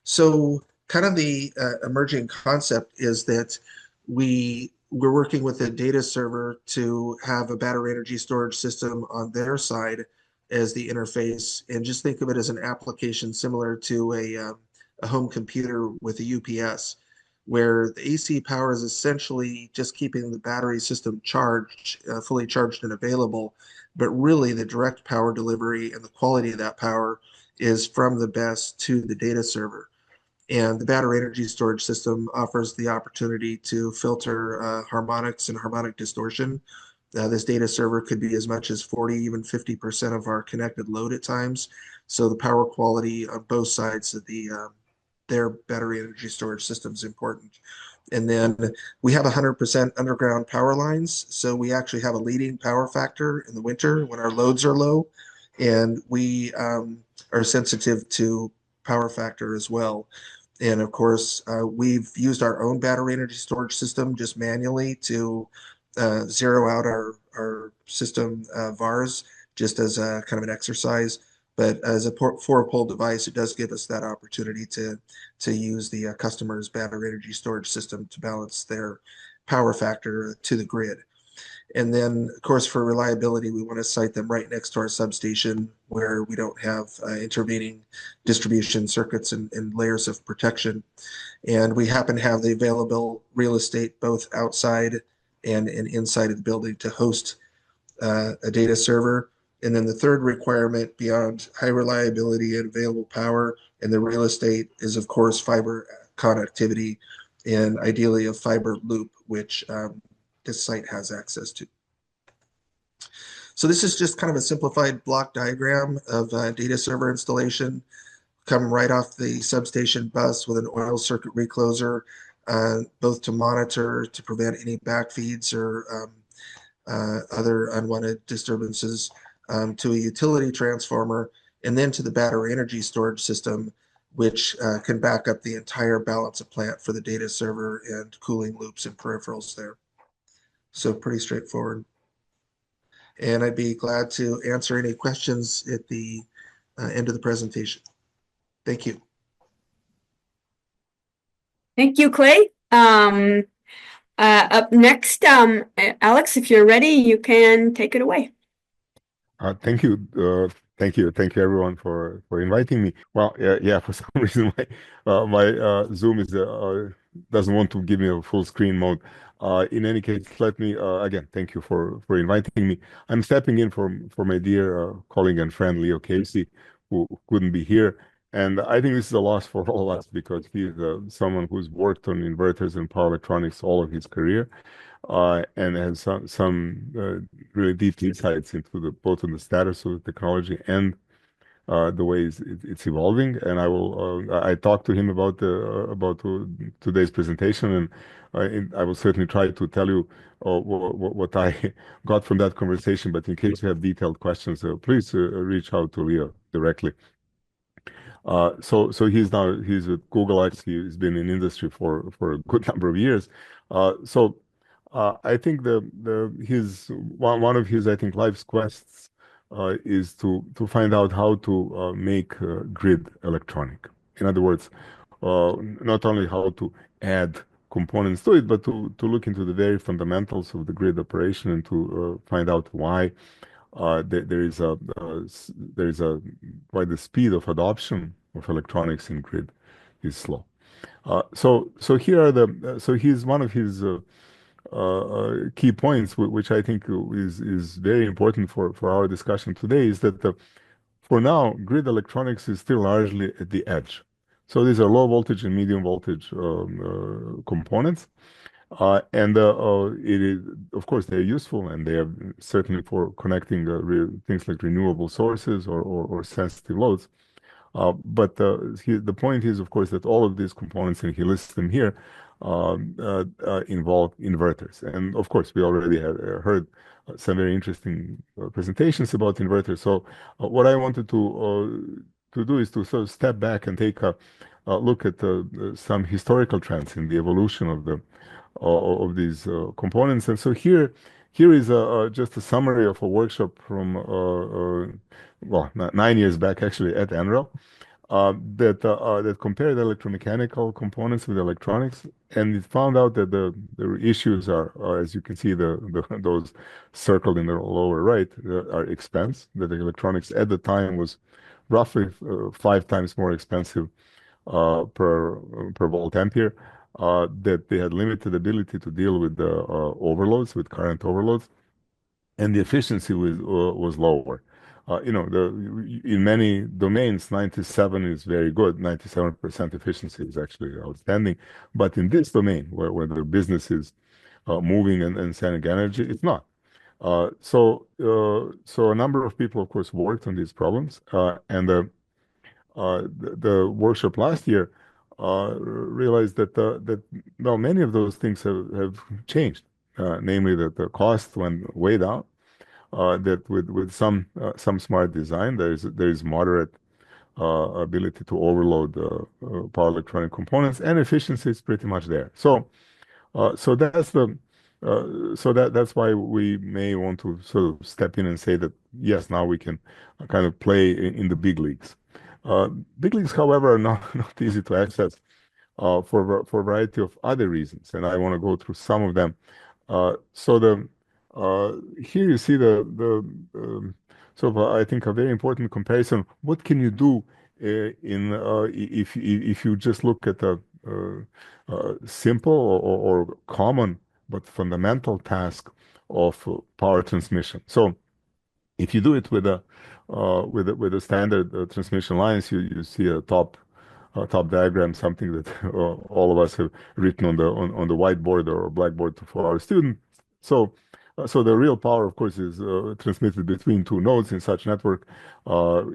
So kind of the emerging concept is that we're working with a data server to have a battery energy storage system on their side as the interface, and just think of it as an application similar to a home computer with a UPS, where the AC power is essentially just keeping the battery system charged, fully charged and available, but really the direct power delivery and the quality of that power is from the BESS to the data server. And the battery energy storage system offers the opportunity to filter harmonics and harmonic distortion. This data server could be as much as 40, even 50% of our connected load at times. So the power quality on both sides of their battery energy storage system is important. And then we have 100% underground power lines. So we actually have a leading power factor in the winter when our loads are low. And we are sensitive to power factor as well. And of course, we've used our own battery energy storage system just manually to zero out our system VARs, just as a kind of an exercise. But as a four-pole device, it does give us that opportunity to use the customer's battery energy storage system to balance their power factor to the grid. And then, of course, for reliability, we want to site them right next to our substation where we don't have intervening distribution circuits and layers of protection. And we happen to have the available real estate both outside and inside of the building to host a data server. And then the third requirement beyond high reliability and available power and the real estate is, of course, fiber connectivity, and ideally a fiber loop, which this site has access to. So this is just kind of a simplified block diagram of data server installation. Come right off the substation bus with an oil circuit recloser, both to monitor, to prevent any backfeeds or other unwanted disturbances, to a utility transformer, and then to the battery energy storage system, which can back up the entire balance of plant for the data server and cooling loops and peripherals there. So pretty straightforward. And I'd be glad to answer any questions at the end of the presentation. Thank you. Thank you, Clay. Up next, Alex, if you're ready, you can take it away. Thank you. Thank you everyone for inviting me. Well, yeah, for some reason my Zoom is doesn't want to give me a full screen mode. In any case, let me again thank you for inviting me. I'm stepping in for my dear colleague and friend Leo Casey, who couldn't be here. And I think this is a loss for all of us because he's someone who's worked on inverters and power electronics all of his career, and has some really deep insights into both on the status of the technology and the way it's evolving. And I talked to him about today's presentation, and I will certainly try to tell you what I got from that conversation. But in case you have detailed questions, please reach out to Leo directly. So he's with Google X. He's been in industry for a good number of years. I think his one of his, I think, life's quests is to find out how to make grid electronic. In other words, not only how to add components to it, but to look into the very fundamentals of the grid operation and to find out why there is why the speed of adoption of electronics in grid is slow. So here are so he's one of his key points, which I think is very important for our discussion today, is that for now, grid electronics is still largely at the edge. So these are low voltage and medium voltage components. It is, of course, they're useful, and they are certainly for connecting things like renewable sources or sensitive loads. But the point is, of course, that all of these components, and he lists them here, involve inverters. And of course, we already have heard some very interesting presentations about inverters. So what I wanted to do is to sort of step back and take a look at some historical trends in the evolution of these components. And so here is just a summary of a workshop from well, 9 years back actually at NREL, that compared electromechanical components with electronics, and it found out that the issues are, as you can see, those circled in the lower right, are expense. That the electronics at the time was roughly 5 times more expensive per volt ampere. That they had limited ability to deal with the overloads, with current overloads, and the efficiency was lower. In many domains, 97 is very good. 97% efficiency is actually outstanding. But in this domain, where the business is moving and sending energy, it's not. So a number of people, of course, worked on these problems, and the workshop last year realized that well, many of those things have changed. Namely, that the cost went way down. That with some smart design, there is moderate ability to overload power electronic components, and efficiency is pretty much there. So that's why we may want to sort of step in and say that yes, now we can kind of play in the big leagues. Big leagues, however, are not easy to access for a variety of other reasons, and I want to go through some of them. Here you see the sort of I think a very important comparison. What can you do if you just look at a simple or common but fundamental task of power transmission? So if you do it with a standard transmission lines, you see a top diagram, something that all of us have written on the whiteboard or blackboard for our students. So the real power, of course, is transmitted between two nodes in such network,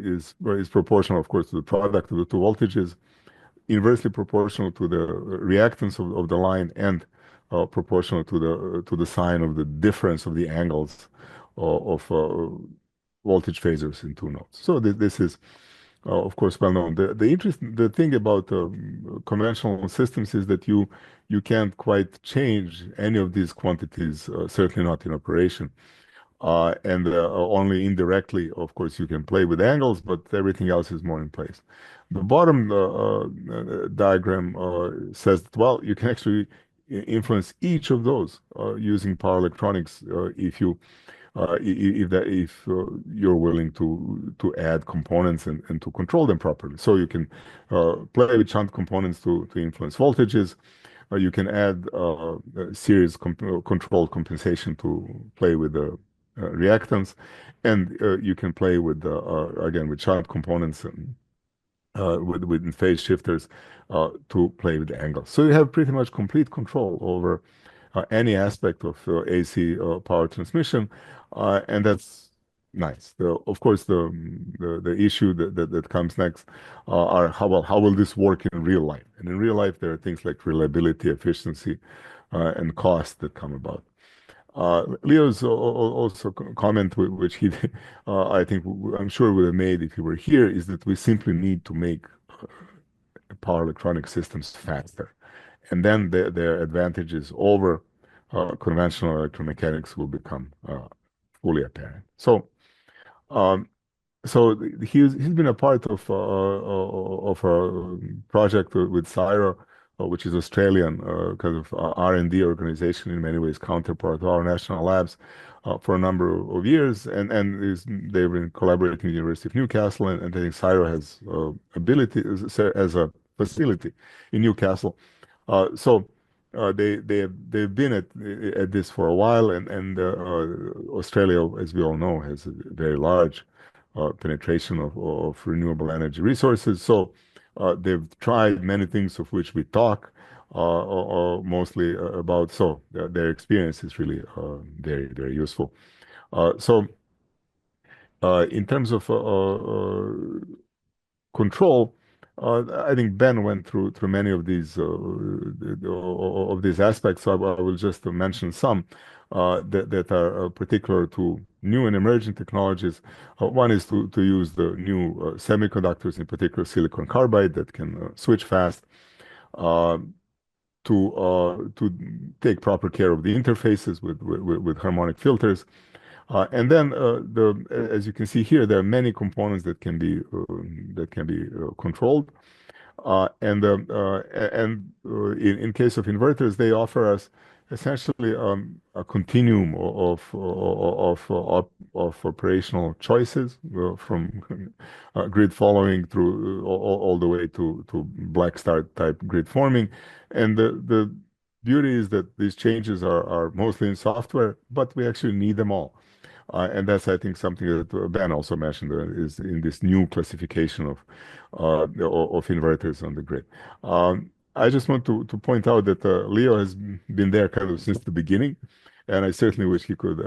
is proportional, of course, to the product of the two voltages, inversely proportional to the reactance of the line, and proportional to the sign of the difference of the angles of voltage phasors in two nodes. So this is, of course, well known. The thing about conventional systems is that you can't quite change any of these quantities, certainly not in operation. And only indirectly, of course, you can play with angles, but everything else is more in place. The bottom diagram says that, well, you can actually influence each of those using power electronics if you're willing to add components and to control them properly. So you can play with shunt components to influence voltages. you can add series control compensation to play with the reactance, and you can play with again with sharp components and with phase shifters to play with the angles. So you have pretty much complete control over any aspect of AC power transmission, and that's nice. Of course, the issue that comes next are how will this work in real life? And in real life, there are things like reliability, efficiency, and cost that come about. Leo's also comment, which he, I think, I'm sure would have made if he were here, is that we simply need to make power electronic systems faster, and then their advantages over conventional electromechanics will become fully apparent. So, um, he's been a part of a project with CSIRO, which is Australian kind of R&D organization, in many ways counterpart to our national labs, for a number of years, and they've been collaborating with the University of Newcastle, and I think CSIRO has ability as a facility in Newcastle. So they've been at this for a while, and Australia, as we all know, has a very large penetration of renewable energy resources. So they've tried many things of which we talk mostly about. So their experience is really very, very useful. So in terms of control, I think Ben went through many of these aspects. So I will just mention some that are particular to new and emerging technologies. One is to use the new semiconductors, in particular silicon carbide, that can switch fast. To take proper care of the interfaces with harmonic filters. And then as you can see here, there are many components that can be controlled. In case of inverters, they offer us essentially a continuum of operational choices, from grid following through all the way to black start type grid forming. And the beauty is that these changes are mostly in software, but we actually need them all. And that's, I think, something that Ben also mentioned is in this new classification of inverters on the grid. I just want to point out that Leo has been there kind of since the beginning, and I certainly wish he could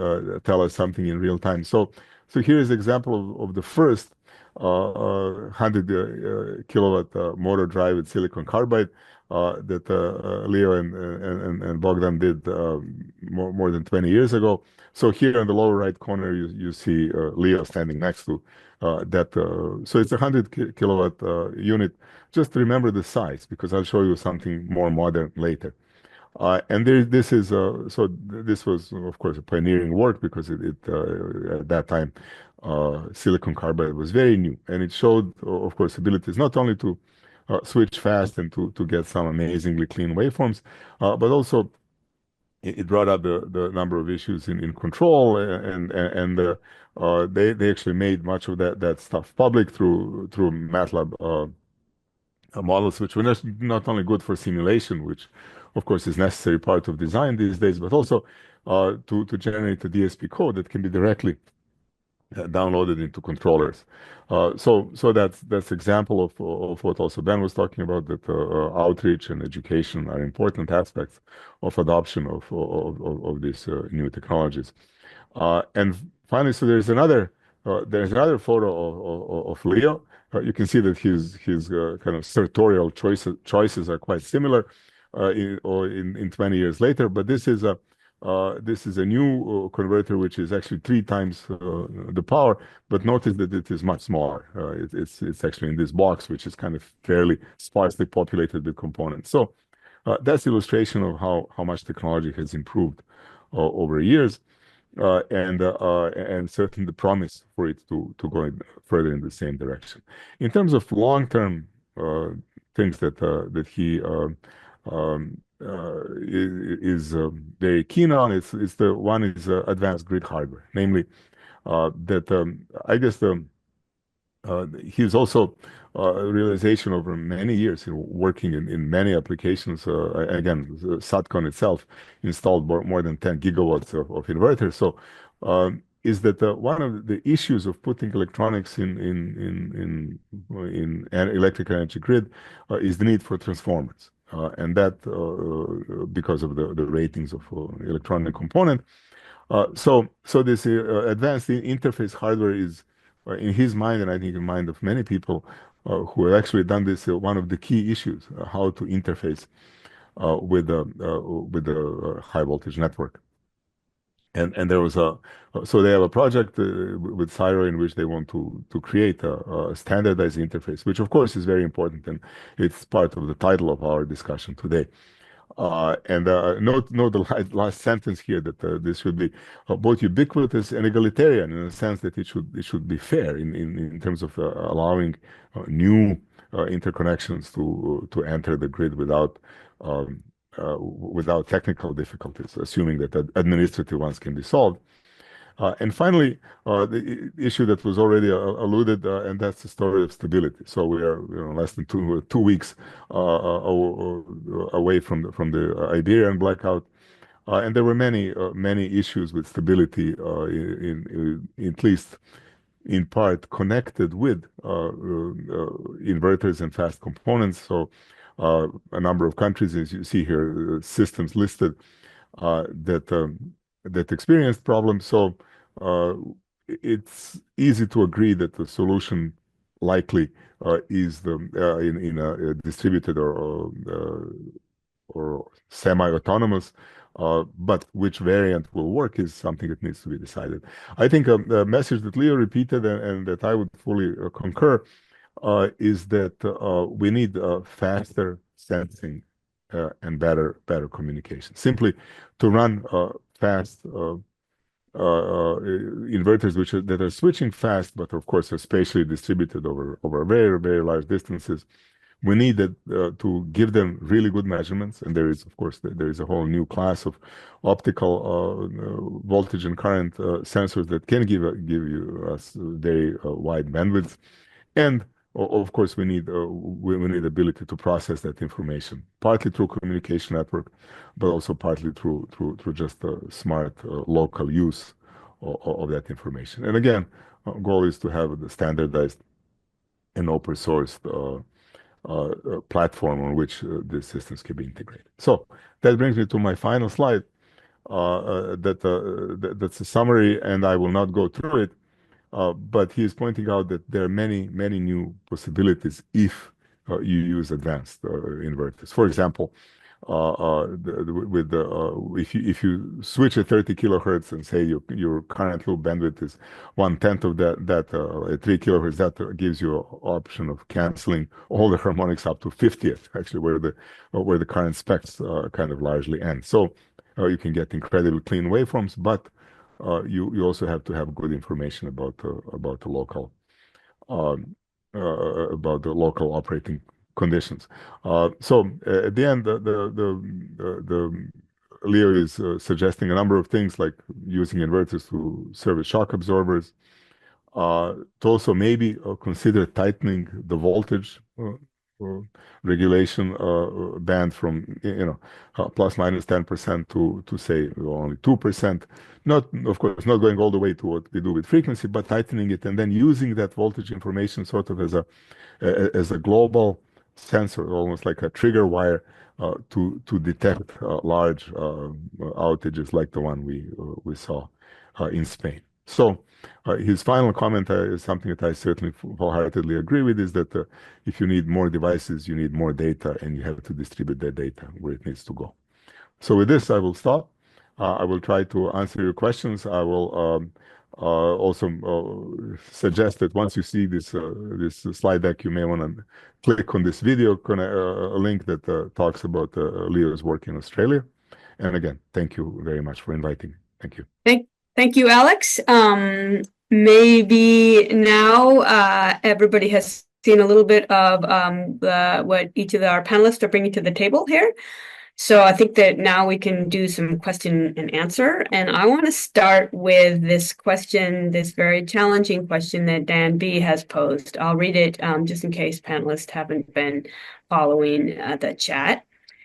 tell us something in real time. So here is an example of the first 100 kilowatt motor drive with silicon carbide that Leo and Bogdan did more than 20 years ago. So here in the lower right corner, you see Leo standing next to that. So it's a 100 kilowatt unit. Just remember the size, because I'll show you something more modern later. And this is so this was, of course, a pioneering work, because at that time silicon carbide was very new, and it showed, of course, abilities not only to switch fast and to get some amazingly clean waveforms, but also it brought up the number of issues in control, and they actually made much of that stuff public through MATLAB models, which were not only good for simulation, which of course is necessary part of design these days, but also to generate a DSP code that can be directly downloaded into controllers. So that's example of what also Ben was talking about, that outreach and education are important aspects of adoption of these new technologies. And finally, so there's another photo of Leo. You can see that his kind of sartorial choices are quite similar in 20 years later. But this is a new converter, which is actually 3 times the power. But notice that it is much smaller. It's actually in this box, which is kind of fairly sparsely populated with components. So that's illustration of how much technology has improved over years. And certainly the promise for it to go further in the same direction. In terms of long-term things that he is very keen on, it's the one is advanced grid hardware, namely that I guess He's also a realization over many years, working in many applications. Again, SATCON itself installed more than 10 gigawatts of inverters. So, is that one of the issues of putting electronics in an electric energy grid is the need for transformers, and that because of the ratings of electronic component. So this advanced interface hardware is, in his mind, and I think in mind of many people who have actually done this, one of the key issues, how to interface with the high voltage network. And there was so they have a project with Cyro in which they want to create a standardized interface, which of course is very important, and it's part of the title of our discussion today. And note the last sentence here that this should be both ubiquitous and egalitarian, in the sense that it should be fair in terms of allowing new interconnections to enter the grid without technical difficulties, assuming that administrative ones can be solved. And finally, the issue that was already alluded, and that's the story of stability. So we are, less than two weeks away from the Iberian blackout, and there were many issues with stability, in at least in part connected with inverters and fast components. So a number of countries, as you see here, systems listed that experienced problems. So it's easy to agree that the solution likely is in a distributed or semi-autonomous, but which variant will work is something that needs to be decided. I think a message that Leo repeated and that I would fully concur is that we need faster sensing and better communication. Simply to run fast inverters that are switching fast, but of course are spatially distributed over very, very large distances. We need to give them really good measurements, and there is, of course, there is a whole new class of optical voltage and current sensors that can give us very wide bandwidths, and of course we need ability to process that information, partly through communication network, but also partly through just smart local use of that information. And again, goal is to have the standardized and open sourced platform on which these systems can be integrated. So that brings me to my final slide. That's a summary, and I will not go through it. But he is pointing out that there are many new possibilities if you use advanced inverters. For example, if you switch at 30 kilohertz and say your current loop bandwidth is 1/10 of that at 3 kilohertz, that gives you an option of canceling all the harmonics up to 50th, actually, where the current specs kind of largely end. So you can get incredibly clean waveforms, but you also have to have good information about the local operating conditions. So at the end, the Leo is suggesting a number of things like using inverters to serve as shock absorbers, to also maybe consider tightening the voltage regulation band from plus minus 10% to say only 2%. Not, of course, not going all the way to what we do with frequency, but tightening it and then using that voltage information sort of as a global sensor, almost like a trigger wire to detect large outages like the one we saw in Spain. So his final comment is something that I certainly wholeheartedly agree with, is that if you need more devices, you need more data, and you have to distribute that data where it needs to go. So with this, I will stop. I will try to answer your questions. I will also suggest that once you see this slide deck, you may want to click on this video, a link that talks about Leo's work in Australia. And again, thank you very much for inviting me. Thank you. Thank you, Alex. Maybe now everybody has seen a little bit of what each of our panelists are bringing to the table here. So I think that now we can do some question and answer. And I want to start with this question, this very challenging question that Dan B has posed. I'll read it just in case panelists haven't been following the chat.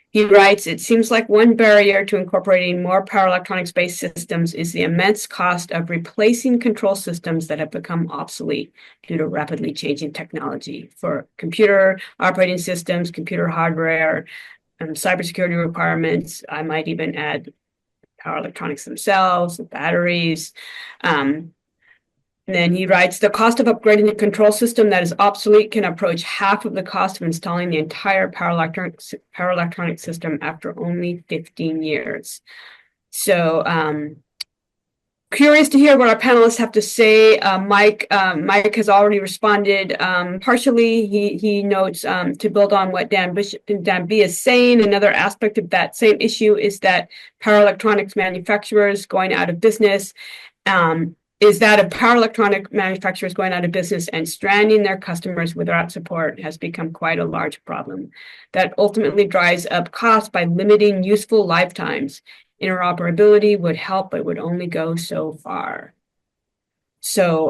He writes, it seems like one barrier to incorporating more power electronics-based systems is the immense cost of replacing control systems that have become obsolete due to rapidly changing technology. For computer operating systems, computer hardware, cybersecurity requirements. I might even add power electronics themselves, the batteries. And then he writes, the cost of upgrading the control system that is obsolete can approach half of the cost of installing the entire power electronic system after only 15 years. So curious to hear what our panelists have to say. Mike has already responded partially. He notes to build on what Dan B is saying. Another aspect of that same issue is that power electronics manufacturers going out of business. Is that of power electronic manufacturers going out of business and stranding their customers without support has become quite a large problem. That ultimately drives up costs by limiting useful lifetimes. Interoperability would help, but would only go so far. So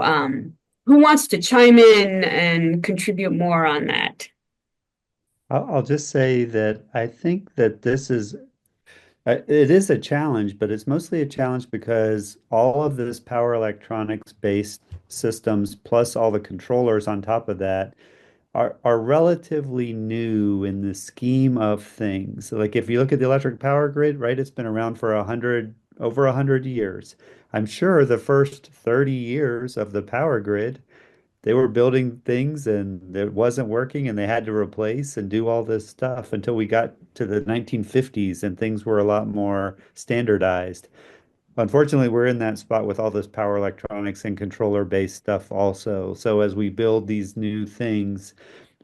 who wants to chime in and contribute more on that? I'll just say that I think that this is it is a challenge, but it's mostly a challenge because all of this power electronics based systems plus all the controllers on top of that are relatively new in the scheme of things. So like if you look at the electric power grid, right, it's been around for over 100 years. I'm sure the first 30 years of the power grid, they were building things and it wasn't working and they had to replace and do all this stuff until we got to the 1950s and things were a lot more standardized. Unfortunately, we're in that spot with all this power electronics and controller based stuff also. So as we build these new things,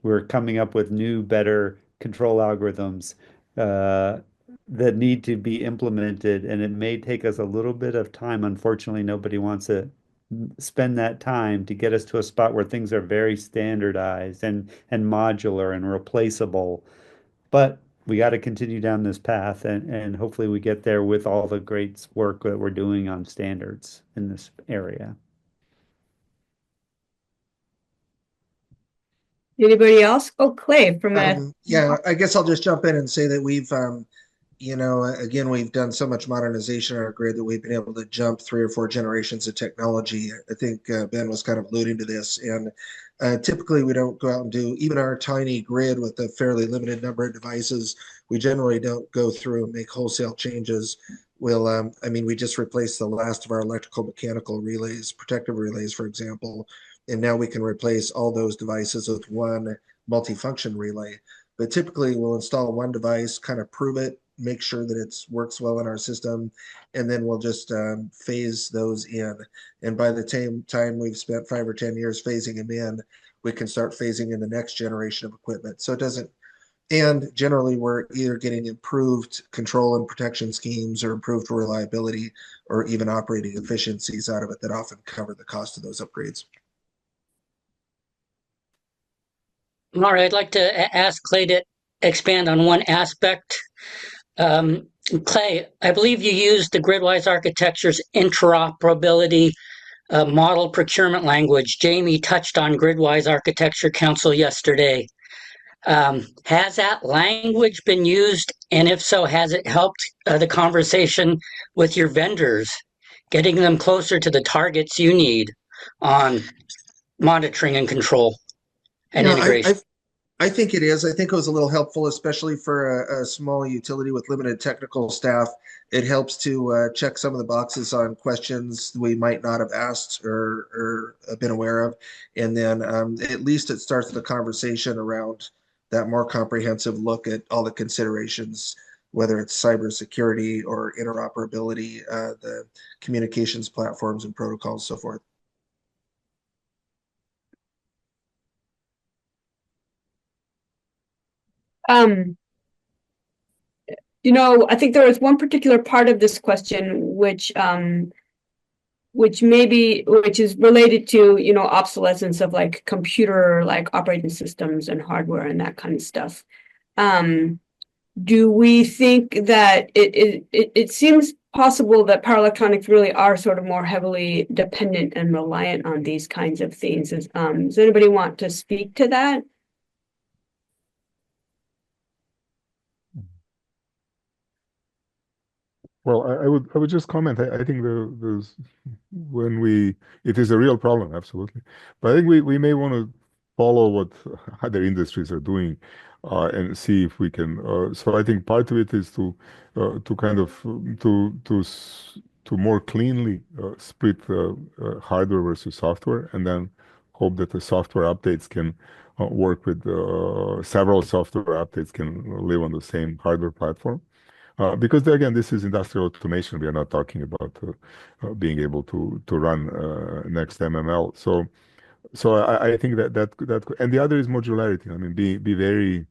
we're coming up with new, better control algorithms that need to be implemented, and it may take us a little bit of time. Unfortunately, nobody wants to spend that time to get us to a spot where things are very standardized and modular and replaceable. But we got to continue down this path and hopefully we get there with all the great work that we're doing on standards in this area. Anybody else? Oh, Clay from yeah, I guess I'll just jump in and say that we've again, we've done so much modernization in our grid that we've been able to jump 3 or 4 generations of technology. I think Ben was kind of alluding to this. And typically we don't go out and do, even our tiny grid with a fairly limited number of devices, we generally don't go through and make wholesale changes. We'll, we just replaced the last of our electrical mechanical relays, protective relays, for example. And now we can replace all those devices with one multifunction relay. But typically we'll install one device, kind of prove it, make sure that it works well in our system, and then we'll just phase those in. And by the time we've spent 5 or 10 years phasing them in, we can start phasing in the next generation of equipment. So it doesn't, and generally we're either getting improved control and protection schemes or improved reliability or even operating efficiencies out of it that often cover the cost of those upgrades. Mara, I'd like to ask Clay to expand on one aspect. Clay, I believe you used the Gridwise Architecture's interoperability model procurement language. Jamie touched on Gridwise Architecture Council yesterday. Has that language been used? And if so, has it helped the conversation with your vendors, getting them closer to the targets you need on monitoring and control and integration? I think it is. I think it was a little helpful, especially for a small utility with limited technical staff. It helps to check some of the boxes on questions we might not have asked or been aware of. And then at least it starts the conversation around that more comprehensive look at all the considerations, whether it's cybersecurity or interoperability, the communications platforms and protocols, so forth. I think there was one particular part of this question which is related to, obsolescence of like computer, like operating systems and hardware and that kind of stuff. do we think that it seems possible that power electronics really are sort of more heavily dependent and reliant on these kinds of things? Does anybody want to speak to that? Well, I would just comment. I think there's when we it is a real problem, absolutely. But I think we may want to follow what other industries are doing and see if we can. So I think part of it is to kind of to more cleanly split hardware versus software, and then hope that the software updates can work with several software updates can live on the same hardware platform. Because again, this is industrial automation. We are not talking about being able to run next MML. So I think that and the other is modularity. I mean, be very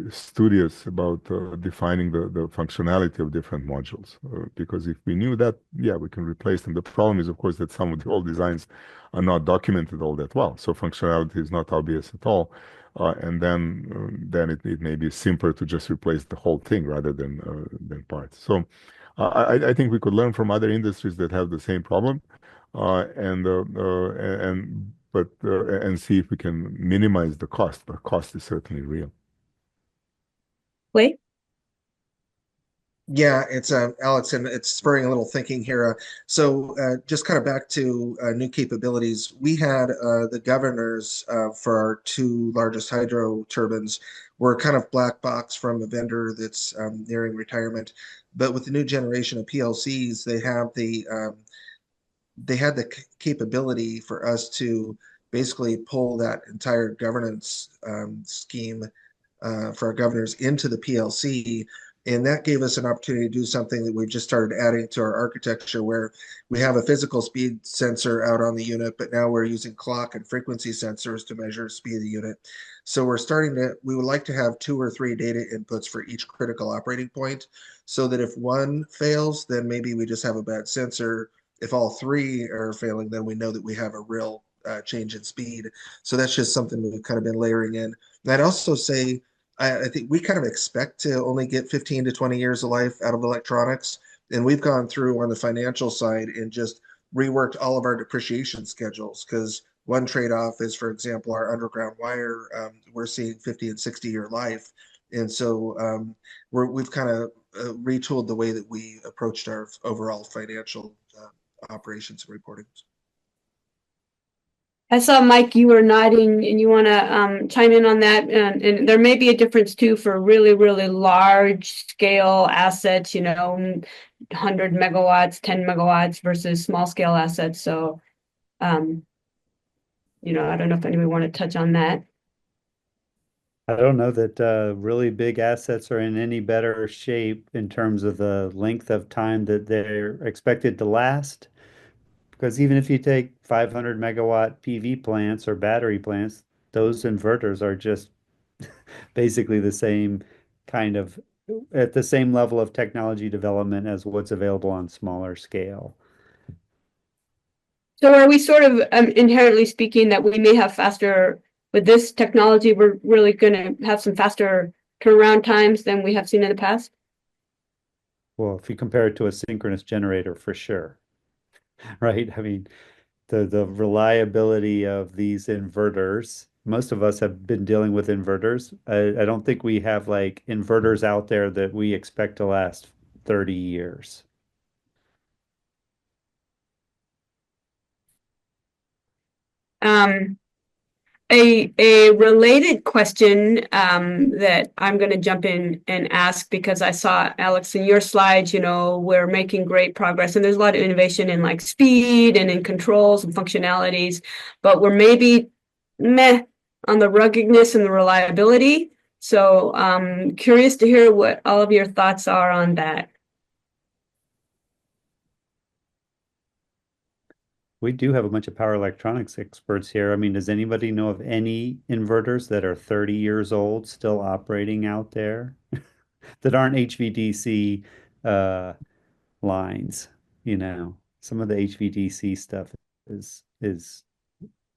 studious about defining the functionality of different modules. Because if we knew that, yeah, we can replace them. The problem is, of course, that some of the old designs are not documented all that well. So functionality is not obvious at all. And then it may be simpler to just replace the whole thing rather than parts. So I think we could learn from other industries that have the same problem, and see if we can minimize the cost. But cost is certainly real. Wait. Yeah, it's Alex, and it's spurring a little thinking here. Just kind of back to new capabilities. We had the governors for our two largest hydro turbines were kind of black box from a vendor that's nearing retirement. But with the new generation of PLCs, they had the capability for us to basically pull that entire governance scheme for our governors into the PLC. And that gave us an opportunity to do something that we've just started adding to our architecture, where we have a physical speed sensor out on the unit, but now we're using clock and frequency sensors to measure speed of the unit. So we would like to have 2 or 3 data inputs for each critical operating point, so that if one fails, then maybe we just have a bad sensor. If all 3 are failing, then we know that we have a real change in speed. So that's just something we've kind of been layering in. And I'd also say, I think we kind of expect to only get 15 to 20 years of life out of electronics. And we've gone through on the financial side and just reworked all of our depreciation schedules, because one trade-off is, for example, our underground wire, we're seeing 50 and 60-year life. And so we've kind of retooled the way that we approached our overall financial operations and reporting. I saw, Mike, you were nodding and you want to chime in on that. And there may be a difference too for really, really large scale assets, 100 megawatts, 10 megawatts versus small scale assets. So, I don't know if anybody want to touch on that. I don't know that really big assets are in any better shape in terms of the length of time that they're expected to last. Because even if you take 500 megawatt PV plants or battery plants, those inverters are just basically the same kind of at the same level of technology development as what's available on smaller scale. So are we sort of inherently speaking that we may have faster with this technology, we're really going to have some faster turnaround times than we have seen in the past? Well, if you compare it to a synchronous generator, for sure, right? I mean, the reliability of these inverters, most of us have been dealing with inverters. I don't think we have like inverters out there that we expect to last 30 years. A related question that I'm going to jump in and ask, because I saw, Alex, in your slides, we're making great progress and there's a lot of innovation in like speed and in controls and functionalities, but we're maybe meh on the ruggedness and the reliability. So curious to hear what all of your thoughts are on that. We do have a bunch of power electronics experts here. I mean, does anybody know of any inverters that are 30 years old still operating out there that aren't HVDC lines? Some of the HVDC stuff is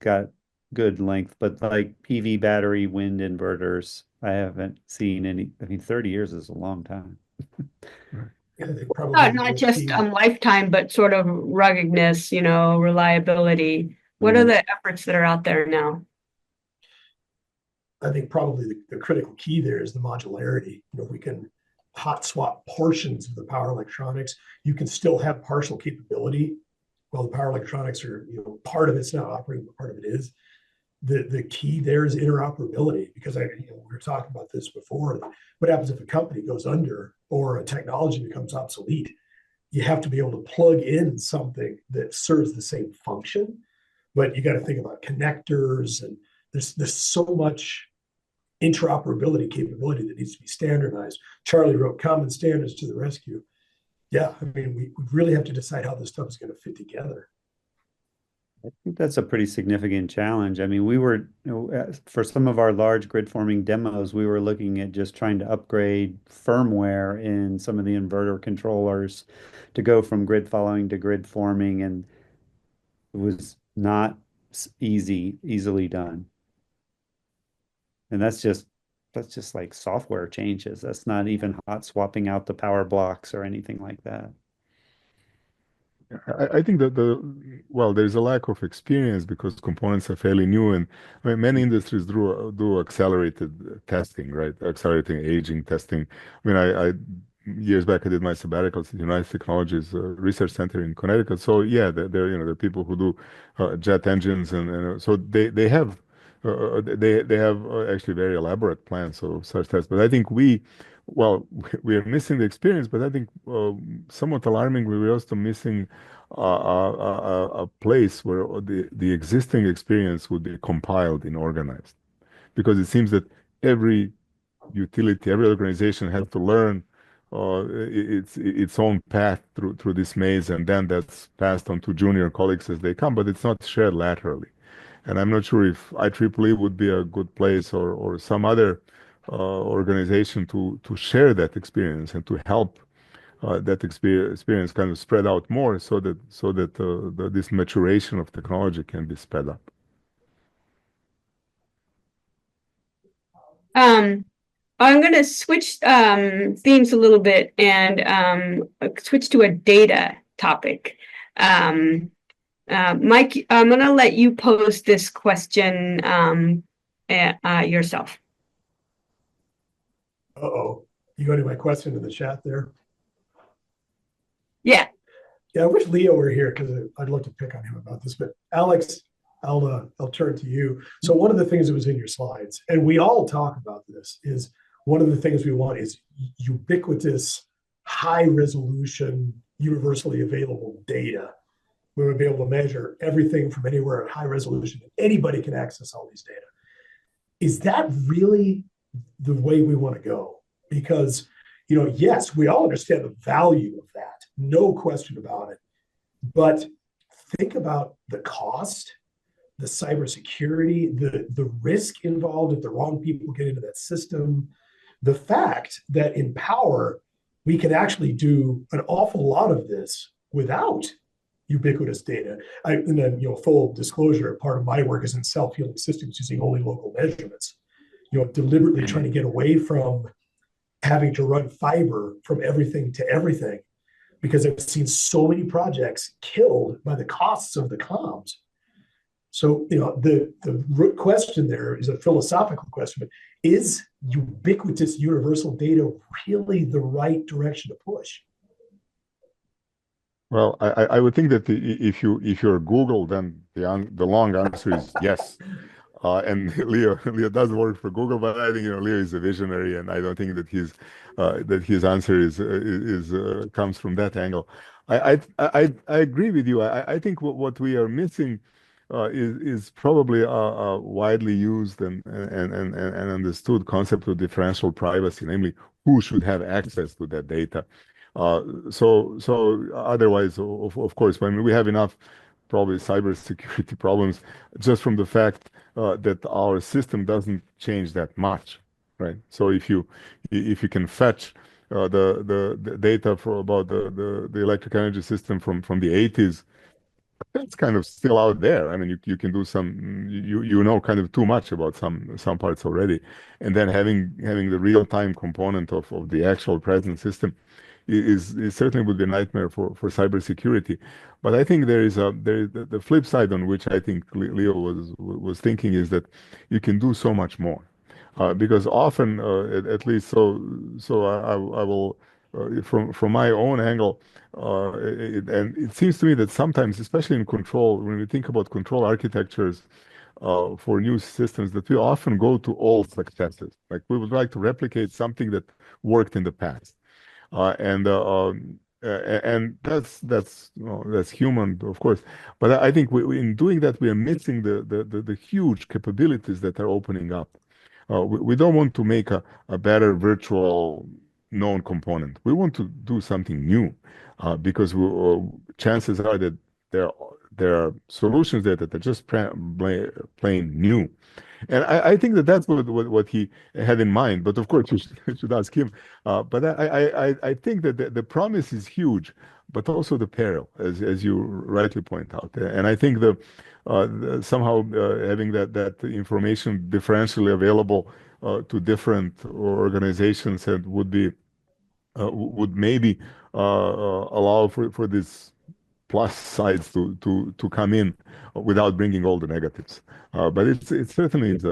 got good length, but like PV battery, wind inverters, I haven't seen any. I mean, 30 years is a long time. Yeah, they probably Not will just be. lifetime, but sort of ruggedness, reliability. What are Mhm. the efforts that are out there now? I think probably the critical key there is the modularity. If we can hot swap portions of the power electronics, you can still have partial capability. While the power electronics are, part of it's not operating, but part of it is. The key there is interoperability, because we were talking about this before. What happens if a company goes under or a technology becomes obsolete? You have to be able to plug in something that serves the same function, but you got to think about connectors, and there's so much interoperability capability that needs to be standardized. Charlie wrote common standards to the rescue. Yeah, I mean, we really have to decide how this stuff is going to fit together. I think that's a pretty significant challenge. I mean, we were, for some of our large grid forming demos, we were looking at just trying to upgrade firmware in some of the inverter controllers to go from grid following to grid forming, and it was not easily done. And that's just like software changes. That's not even hot swapping out the power blocks or anything like that. I think that well, there's a lack of experience because components are fairly new, and I mean, many industries do accelerated testing, right? Accelerating aging testing. I mean, I years back I did my sabbatical at the United Technologies Research Center in Connecticut. So yeah, there there are people who do jet engines, and so they have they have actually very elaborate plans of such tests. But I think well, we are missing the experience, but I think somewhat alarmingly, we're also missing a place where the existing experience would be compiled and organized. Because it seems that every utility, every organization has to learn its own path through this maze, and then that's passed on to junior colleagues as they come, but it's not shared laterally. And I'm not sure if IEEE would be a good place, or some other organization to share that experience and to help that experience kind of spread out more, so that this maturation of technology can be sped up. Um, I'm going to switch themes a little bit and switch to a data topic. Mike, I'm going to let you pose this question yourself. Uh-oh. You go to my question in the chat there. Yeah. Yeah, I wish Leo were here because I'd love to pick on him about this. But Alex, I'll turn to you. So one of the things that was in your slides, and we all talk about this, is one of the things we want is ubiquitous, high resolution, universally available data. We would be able to measure everything from anywhere at high resolution. Anybody can access all these data. Is that really the way we want to go? Because, yes, we all understand the value of that, no question about it. But think about the cost, the cybersecurity, the risk involved if the wrong people get into that system. The fact that in power, we can actually do an awful lot of this without ubiquitous data. And then, full disclosure, part of my work is in self-healing systems using only local measurements. Deliberately trying to get away from having to run fiber from everything to everything, because I've seen so many projects killed by the costs of the comms. So, the root question there is a philosophical question, but is ubiquitous universal data really the right direction to push? Well, I would think that if you're Google, then the long answer is yes. And Leo does work for Google, but I think Leo is a visionary, and I don't think that his answer is comes from that angle. I agree with you. I think what we are missing is probably a widely used and understood concept of differential privacy, namely who should have access to that data. So otherwise, of course, when we have enough probably cybersecurity problems just from the fact that our system doesn't change that much, right? So if you can fetch the data for about the electric energy system from the 80s, that's kind of still out there. I mean, you can do some, you know kind of too much about some parts already, and then having the real time component of the actual present system is certainly would be a nightmare for cybersecurity. But I think there is the flip side on which I think Leo was thinking is that you can do so much more. Because often, at least, I will, from my own angle, and it seems to me that sometimes, especially in control, when we think about control architectures for new systems, that we often go to old successes. Like we would like to replicate something that worked in the past. And that's that's human, of course. But I think in doing that, we are missing the huge capabilities that are opening up. We don't want to make a better virtual known component. We want to do something new, because chances are that there there are solutions there that are just plain new. And I think that that's what he had in mind. But of course, you should ask him. But I think that the promise is huge, but also the peril, as you rightly point out. And I think somehow having that information differentially available to different organizations and would maybe allow for this plus sides to come in without bringing all the negatives. But it certainly is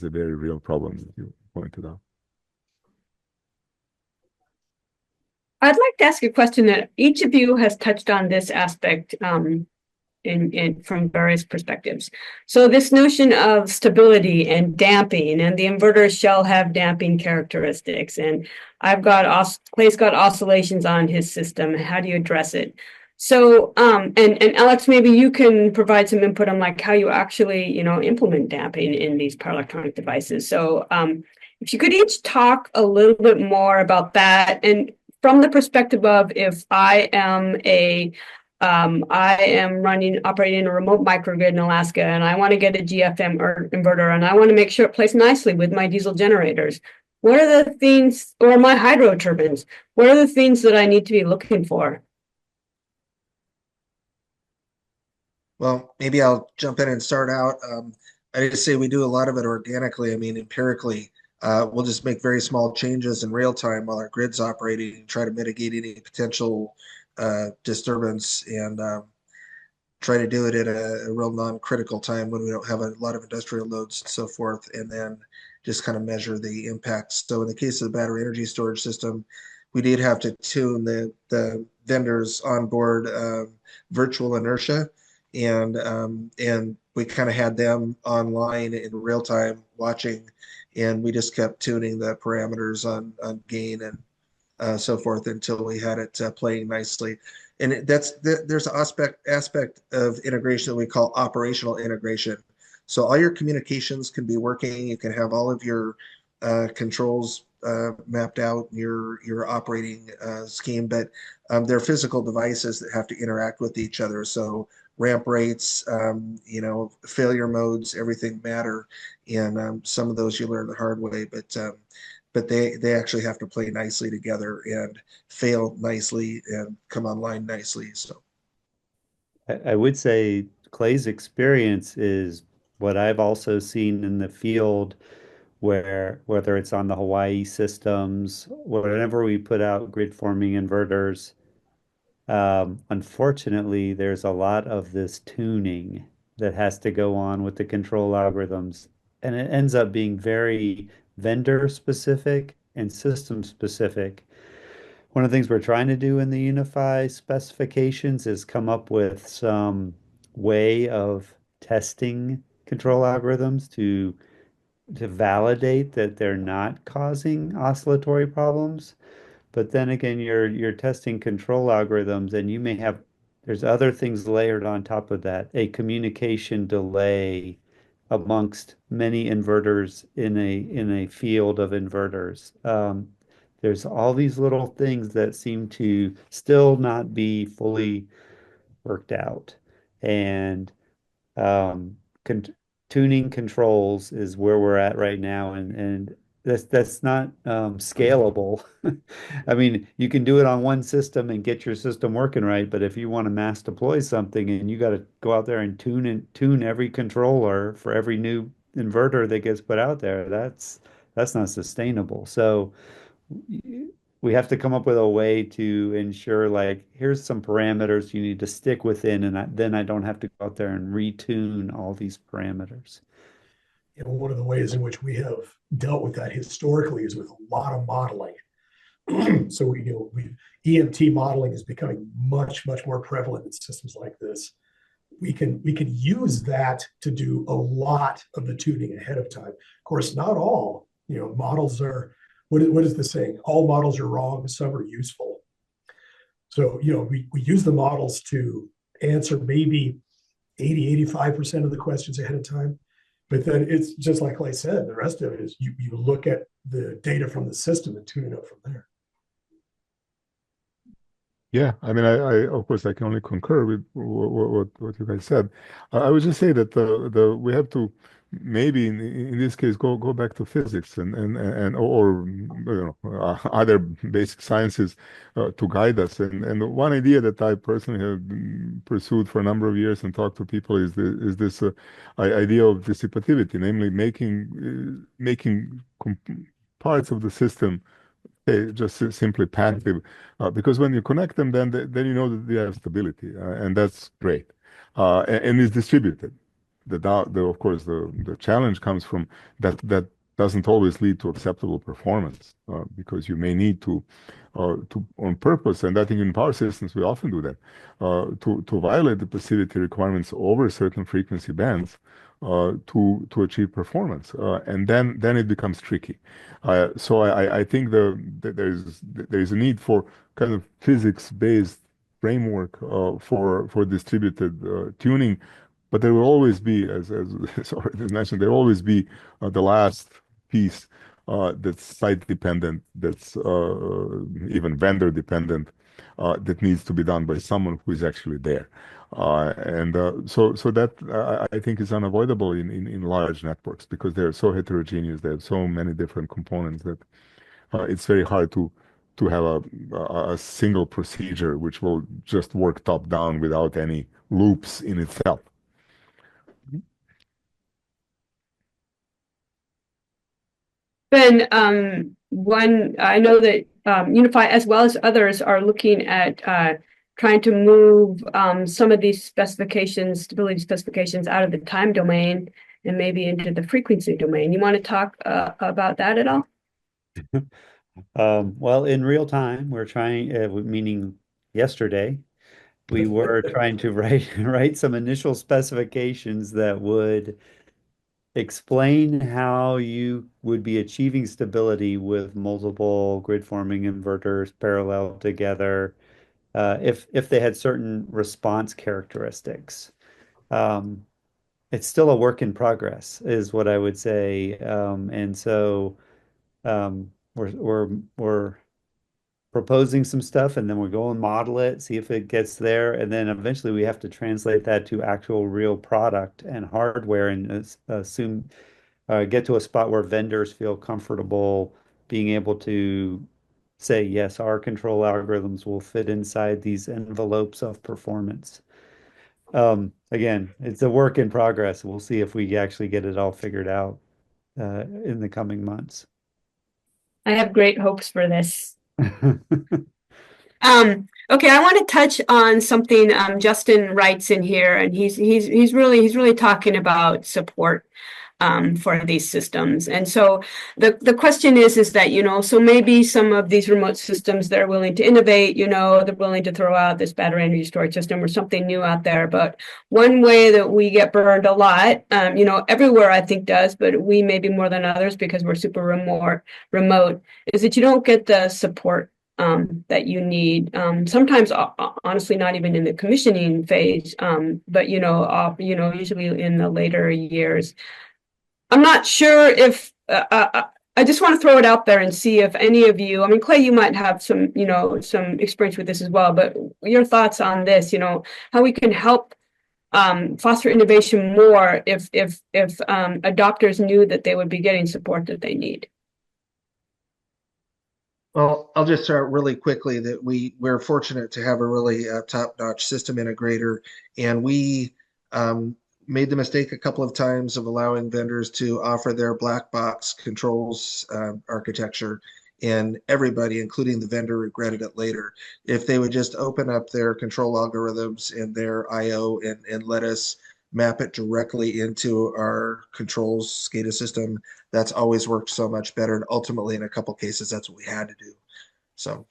a very real problem that you pointed out. I'd like to ask a question that each of you has touched on this aspect in from various perspectives. So this notion of stability and damping, and the inverter shall have damping characteristics. And Clay's got oscillations on his system. How do you address it? So, and Alex, maybe you can provide some input on like how you actually, implement damping in these power electronic devices. So, if you could each talk a little bit more about that, and from the perspective of if I am operating a remote microgrid in Alaska, and I want to get a GFM or inverter, and I want to make sure it plays nicely with my diesel generators. What are the things, or my hydro turbines? What are the things that I need to be looking for? Well, maybe I'll jump in and start out. I just say we do a lot of it organically. I mean, empirically, we'll just make very small changes in real time while our grid's operating and try to mitigate any potential disturbance and try to do it at a real non-critical time when we don't have a lot of industrial loads and so forth, and then just kind of measure the impacts. So in the case of the battery energy storage system, we did have to tune the vendors onboard virtual inertia, and we kind of had them online in real time watching, and we just kept tuning the parameters on gain and so forth until we had it playing nicely. And there's an aspect of integration that we call operational integration. So all your communications can be working. You can have all of your controls mapped out in your operating scheme, but they're physical devices that have to interact with each other. So ramp rates, failure modes, everything matter. And some of those you learn the hard way, but they actually have to play nicely together and fail nicely and come online nicely. So I would say Clay's experience is what I've also seen in the field where whether it's on the Hawaii systems, whenever we put out grid forming inverters, unfortunately, there's a lot of this tuning that has to go on with the control algorithms, and it ends up being very vendor specific and system specific. One of the things we're trying to do in the Unify specifications is come up with some way of testing control algorithms to validate that they're not causing oscillatory problems. But then again, you're testing control algorithms, and you may have there's other things layered on top of that, a communication delay amongst many inverters in a field of inverters. There's all these little things that seem to still not be fully worked out, and um, con tuning controls is where we're at right now, and that's not scalable. I mean, you can do it on one system and get your system working right, but if you want to mass deploy something and you got to go out there and tune every controller for every new inverter that gets put out there, that's not sustainable. So we have to come up with a way to ensure, like, here's some parameters you need to stick within, and then I don't have to go out there and retune all these parameters. You know, one of the ways in which we have dealt with that historically is with a lot of modeling. So EMT modeling is becoming much, much more prevalent in systems like this. We can use that to do a lot of the tuning ahead of time. Of course, not all, models are, what is the saying? All models are wrong, some are useful. So, we use the models to answer maybe 85% of the questions ahead of time. But then it's just like I said, the rest of it is you look at the data from the system and tune it up from there. Yeah, I mean, I of course I can only concur with what you guys said. I would just say that the we have to maybe in this case go back to physics and or other basic sciences to guide us. And one idea that I personally have pursued for a number of years and talked to people is this idea of dissipativity, namely making parts of the system just simply passive, because when you connect them, then you know that they have stability, and that's great, and it's distributed. Of course, the challenge comes from that doesn't always lead to acceptable performance, because you may need to on purpose, and I think in power systems we often do that, to violate the passivity requirements over certain frequency bands, to achieve performance, and then it becomes tricky. So I think there's a need for kind of physics-based framework for distributed tuning, but there will always be, as already mentioned, there will always be the last piece that's site dependent, that's even vendor dependent, that needs to be done by someone who is actually there. So that I think is unavoidable in large networks because they're so heterogeneous. They have so many different components that it's very hard to have a single procedure which will just work top down without any loops in itself. Ben, I know that Unify, as well as others, are looking at trying to move some of these stability specifications out of the time domain and maybe into the frequency domain. You want to talk about that at all? Well, in real time, we're trying, meaning yesterday, we were trying to write some initial specifications that would explain how you would be achieving stability with multiple grid forming inverters parallel together, if they had certain response characteristics. It's still a work in progress, is what I would say. And so we're proposing some stuff, and then we're going to model it, see if it gets there, and then eventually we have to translate that to actual real product and hardware, and assume get to a spot where vendors feel comfortable being able to say, yes, our control algorithms will fit inside these envelopes of performance. Again, it's a work in progress. We'll see if we actually get it all figured out in the coming months. I have great hopes for this. Okay, I want to touch on something Justin writes in here, and he's really talking about support for these systems. And so the question is that, so maybe some of these remote systems, they're willing to innovate, they're willing to throw out this battery energy storage system or something new out there. But one way that we get burned a lot, everywhere I think does, but we maybe more than others because we're super remote, is that you don't get the support that you need. Sometimes, honestly, not even in the commissioning phase, but usually in the later years. I'm not sure if I just want to throw it out there and see if any of you, I mean, Clay, you might have some experience with this as well, but your thoughts on this, how we can help foster innovation more if adopters knew that they would be getting support that they need. Well, I'll just start really quickly that we're fortunate to have a really top-notch system integrator, and we made the mistake a couple of times of allowing vendors to offer their black box controls architecture, and everybody, including the vendor, regretted it later. If they would just open up their control algorithms and their I/O and let us map it directly into our controls SCADA system, that's always worked so much better. And ultimately, in a couple cases, that's what we had to do. So,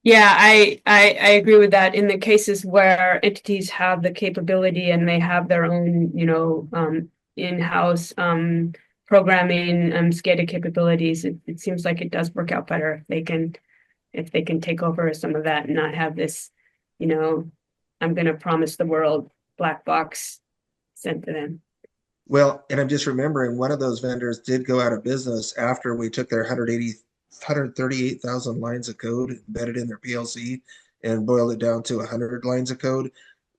Yeah, I agree with that. In the cases where entities have the capability and they have their own, in-house programming SCADA capabilities, it seems like it does work out better if they can take over some of that and not have this, I'm going to promise the world black box sent to them. well, and I'm just remembering one of those vendors did go out of business after we took their 138,000 lines of code embedded in their PLC and boiled it down to 100 lines of code.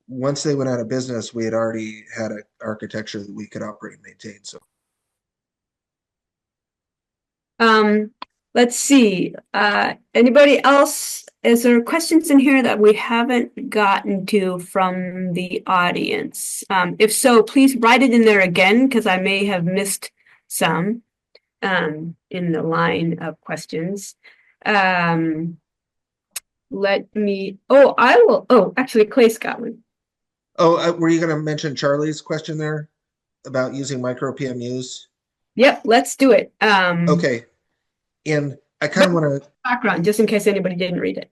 Once they went out of business, we had already had an architecture that we could operate and maintain. So, Let's see. Anybody else? Is there questions in here that we haven't gotten to from the audience? If so, please write it in there again because I may have missed some in the line of questions. Let me. Oh, I will. Oh, actually, Clay's got one. oh, were you going to mention Charlie's question there about using micro PMUs? Yep, let's do it. Okay, and I kind of want to Background, just in case anybody didn't read it.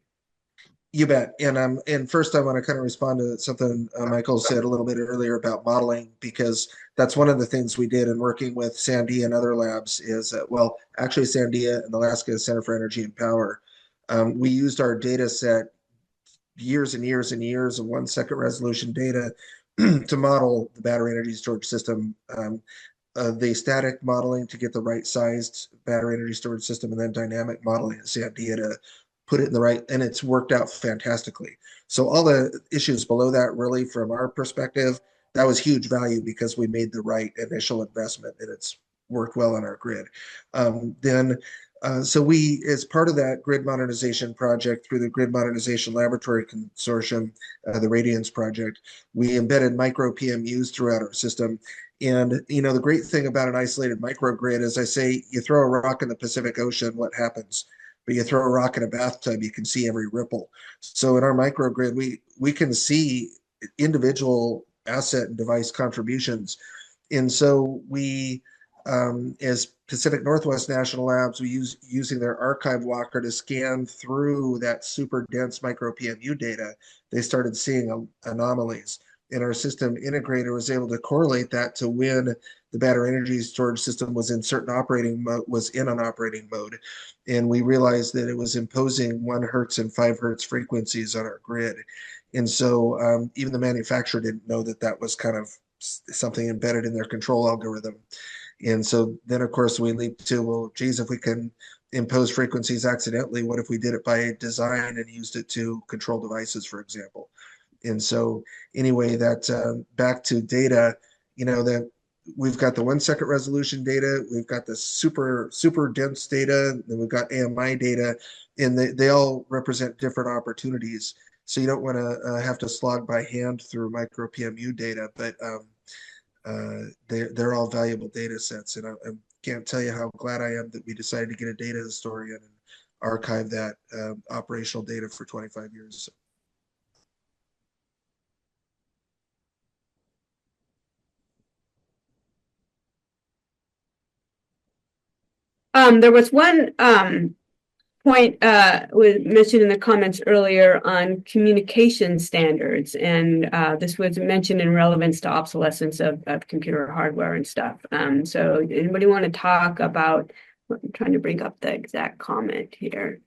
You bet. And first, I want to kind of respond to something Michael said a little bit earlier about modeling, because that's one of the things we did in working with Sandia and other labs is well, actually Sandia and the Alaska Center for Energy and Power. We used our data set, years and years and years of 1 second resolution data to model the battery energy storage system. The static modeling to get the right sized battery energy storage system, and then dynamic modeling at Sandia to put it in the right, and it's worked out fantastically. So all the issues below that, really, from our perspective, that was huge value because we made the right initial investment and it's worked well on our grid. So we, as part of that grid modernization project through the Grid Modernization Laboratory Consortium, the Radiance project, we embedded micro PMUs throughout our system. And the great thing about an isolated microgrid is, I say, you throw a rock in the Pacific Ocean, what happens? But you throw a rock in a bathtub, you can see every ripple. So in our microgrid, we can see individual asset and device contributions. And so we, as Pacific Northwest National Labs, we using their archive walker to scan through that super dense micro PMU data. They started seeing anomalies, and our system integrator was able to correlate that to when the battery energy storage system was in certain operating mode, was in an operating mode. And we realized that it was imposing 1 hertz and 5 hertz frequencies on our grid. And so even the manufacturer didn't know that that was kind of something embedded in their control algorithm. And so then, of course, we leap to, well, geez, if we can impose frequencies accidentally, what if we did it by design and used it to control devices, for example? And so anyway, that back to data, that we've got the 1 second resolution data, we've got the super dense data, then we've got AMI data, and they all represent different opportunities. So you don't want to have to slog by hand through micro PMU data, but they're all valuable data sets. And I can't tell you how glad I am that we decided to get a data historian and archive that operational data for 25 years. So. There was one point was mentioned in the comments earlier on communication standards, and this was mentioned in relevance to obsolescence of computer hardware and stuff. So anybody want to talk about, I'm trying to bring up the exact comment here.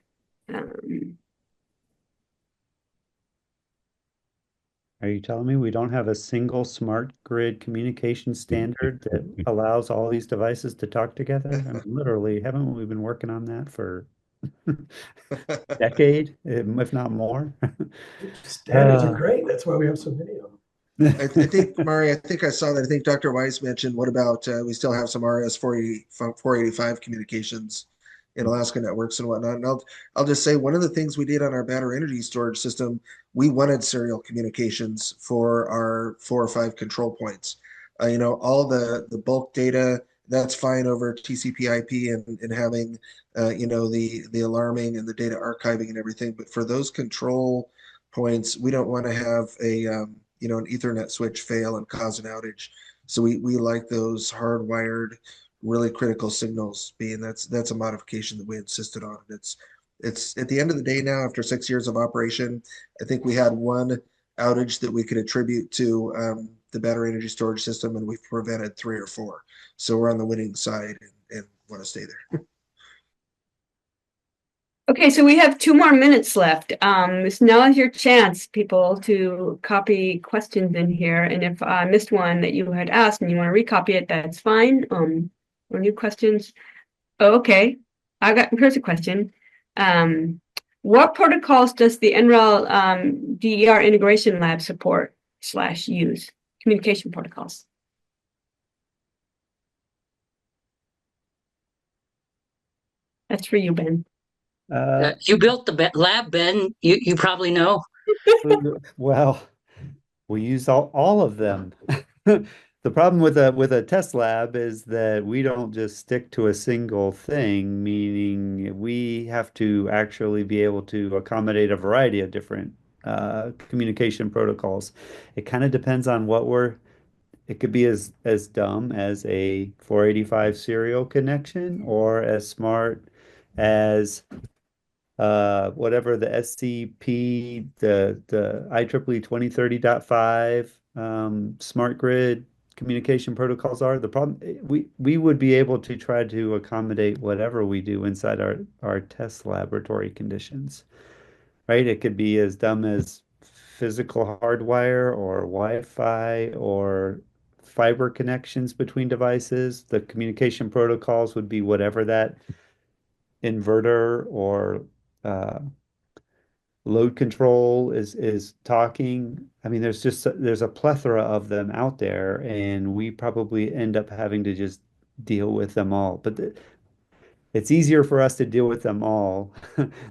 Are you telling me we don't have a single smart grid communication standard that allows all these devices to talk together? I mean, literally, haven't we been working on that for a decade, if not more? Standards are great. That's why we have so many of them. I think, Mari, I think I saw that. I think Dr. Weiss mentioned, what about we still have some RS 485 communications in Alaska networks and whatnot. And I'll just say one of the things we did on our battery energy storage system, we wanted serial communications for our 4 or 5 control points. All the bulk data, that's fine over TCP/IP and having the alarming and the data archiving and everything. But for those control points, we don't want to have an Ethernet switch fail and cause an outage. So we like those hardwired, really critical signals being that's a modification that we insisted on. It's at the end of the day now, after 6 years of operation, I think we had one outage that we could attribute to the battery energy storage system, and we've prevented 3 or 4. So we're on the winning side and want to stay there. Okay, so we have 2 more minutes left. Now is your chance, people, to copy questions in here. And if I missed one that you had asked and you want to recopy it, that's fine. Or new questions. Oh, okay. Here's a question. What protocols does the NREL DER Integration Lab support/use? Communication protocols. That's for you, Ben. You built the lab, Ben. You probably know. Well, we use all of them. The problem with a test lab is that we don't just stick to a single thing, meaning we have to actually be able to accommodate a variety of different communication protocols. It kind of depends on it could be as dumb as a 485 serial connection or as smart as whatever the SCP, the IEEE 2030.5 smart grid communication protocols are. The problem, we would be able to try to accommodate whatever we do inside our test laboratory conditions, right? It could be as dumb as physical hardwire or Wi-Fi or fiber connections between devices. The communication protocols would be whatever that inverter or uh, load control is talking. I mean, there's a plethora of them out there, and we probably end up having to just deal with them all. But it's easier for us to deal with them all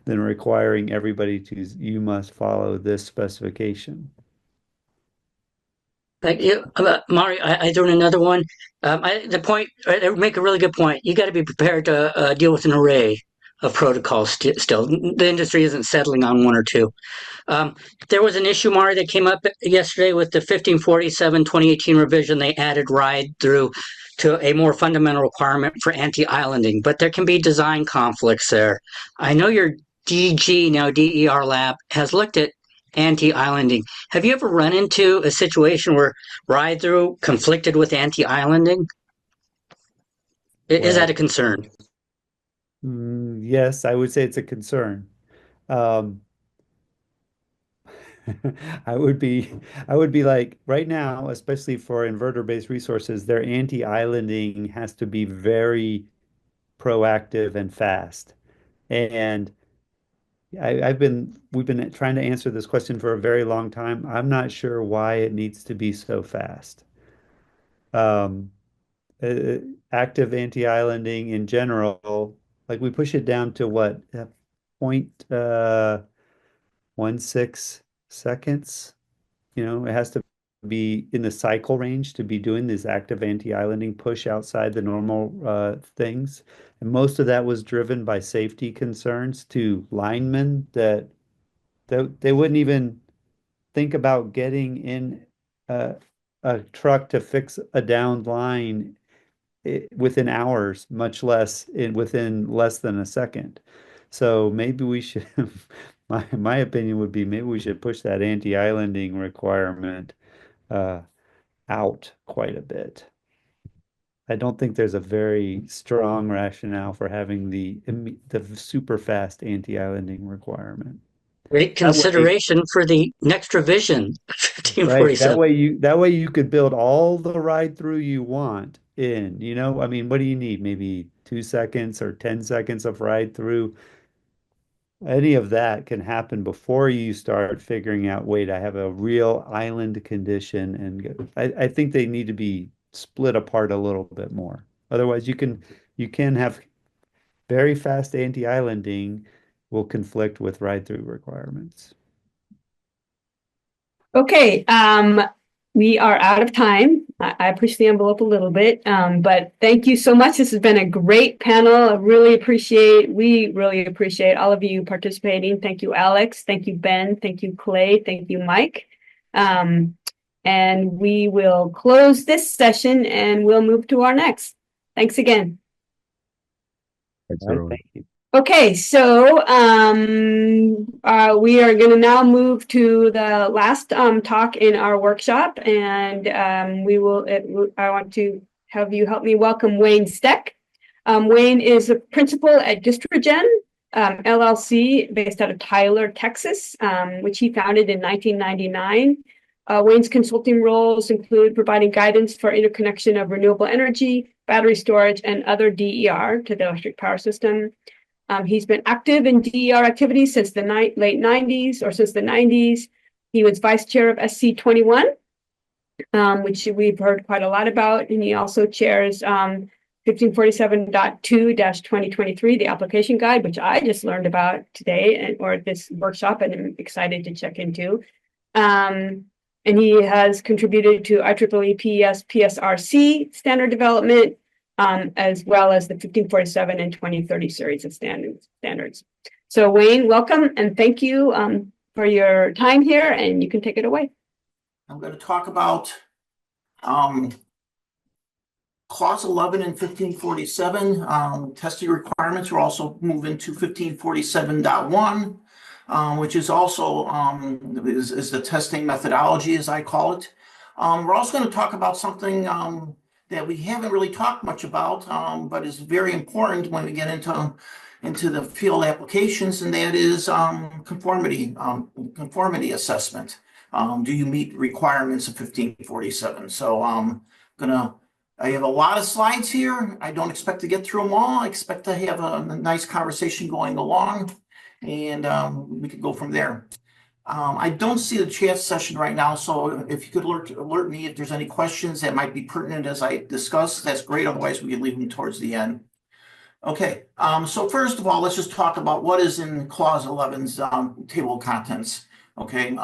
than requiring everybody you must follow this specification. Like Mari, I threw in another one. I make a really good point. You got to be prepared to deal with an array of protocols still. The industry isn't settling on one or two. Um, there was an issue, Mari, that came up yesterday with the 1547 2018 revision. They added ride through to a more fundamental requirement for anti-islanding, but there can be design conflicts there. I know your DG, now DER lab, has looked at anti-islanding. Have you ever run into a situation where ride through conflicted with anti-islanding? Is that a Well, concern? yes, I would say it's a concern. Um, I would be I would be like right now, especially for inverter-based resources, their anti-islanding has to be very proactive and fast. And we've been trying to answer this question for a very long time. I'm not sure why it needs to be so fast. Um, uh, Active anti-islanding in general, like we push it down to what, point 0.16 seconds. It has to be in the cycle range to be doing this active anti-islanding push outside the normal things. And most of that was driven by safety concerns to linemen that they wouldn't even think about getting in a, a truck to fix a downed line within hours, much less within less than a second. So maybe we should, my opinion would be maybe we should push that anti-islanding requirement uh, out quite a bit. I don't think there's a very strong rationale for having the super fast anti-islanding requirement. Great That way, consideration for the next revision, right? 1547. That way you could build all the ride through you want in, I mean, what do you need? Maybe 2 seconds or 10 seconds of ride through. Any of that can happen before you start figuring out, wait, I have a real island condition, and I think they need to be split apart a little bit more. Otherwise, you can have very fast anti-islanding will conflict with ride-through requirements. Okay, we are out of time. I pushed the envelope a little bit, but thank you so much. This has been a great panel. We really appreciate all of you participating. Thank you, Alex. Thank you, Ben. Thank you, Clay. Thank you, Mike. And we will close this session and we'll move to our next. Thanks again. Thanks, All right, everyone. thank you. Okay, so we are going to now move to the last talk in our workshop, and I want to have you help me welcome Wayne Steck. Wayne is a principal at Distrogen LLC, based out of Tyler, Texas, which he founded in 1999. Wayne's consulting roles include providing guidance for interconnection of renewable energy, battery storage, and other DER to the electric power system. He's been active in DER activities since the late 90s or since the 90s. He was vice chair of SC21, which we've heard quite a lot about. And he also chairs 1547.2-2023, the application guide, which I just learned about today or at this workshop, and I'm excited to check into. And he has contributed to IEEE PSRC standard development, as well as the 1547 and 2030 series of standards. So Wayne, welcome and thank you for your time here, and you can take it away. I'm going to talk about Clause 11 and 1547 testing requirements. We'll also move into 1547.1, which is also is the testing methodology, as I call it. We're also going to talk about something that we haven't really talked much about, but is very important when we get into the field applications, and that is conformity assessment. Do you meet requirements of 1547? So I have a lot of slides here. I don't expect to get through them all. I expect to have a nice conversation going along, and we could go from there. I don't see the chat session right now, so if you could alert me if there's any questions that might be pertinent as I discuss, that's great. Otherwise, we can leave them towards the end. Okay, so first of all, let's just talk about what is in Clause 11's table of contents. Okay,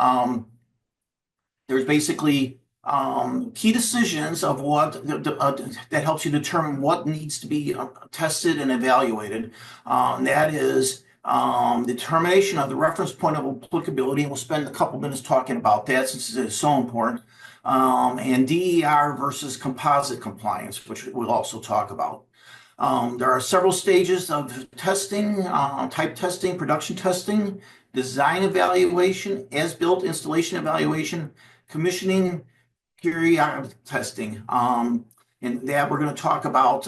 there's basically key decisions of what that helps you determine what needs to be tested and evaluated. That is determination of the reference point of applicability, and we'll spend a couple minutes talking about that since it is so important, and DER versus composite compliance, which we'll also talk about. There are several stages of testing: type testing, production testing, design evaluation, as-built installation evaluation, commissioning, periodic testing. And that we're going to talk about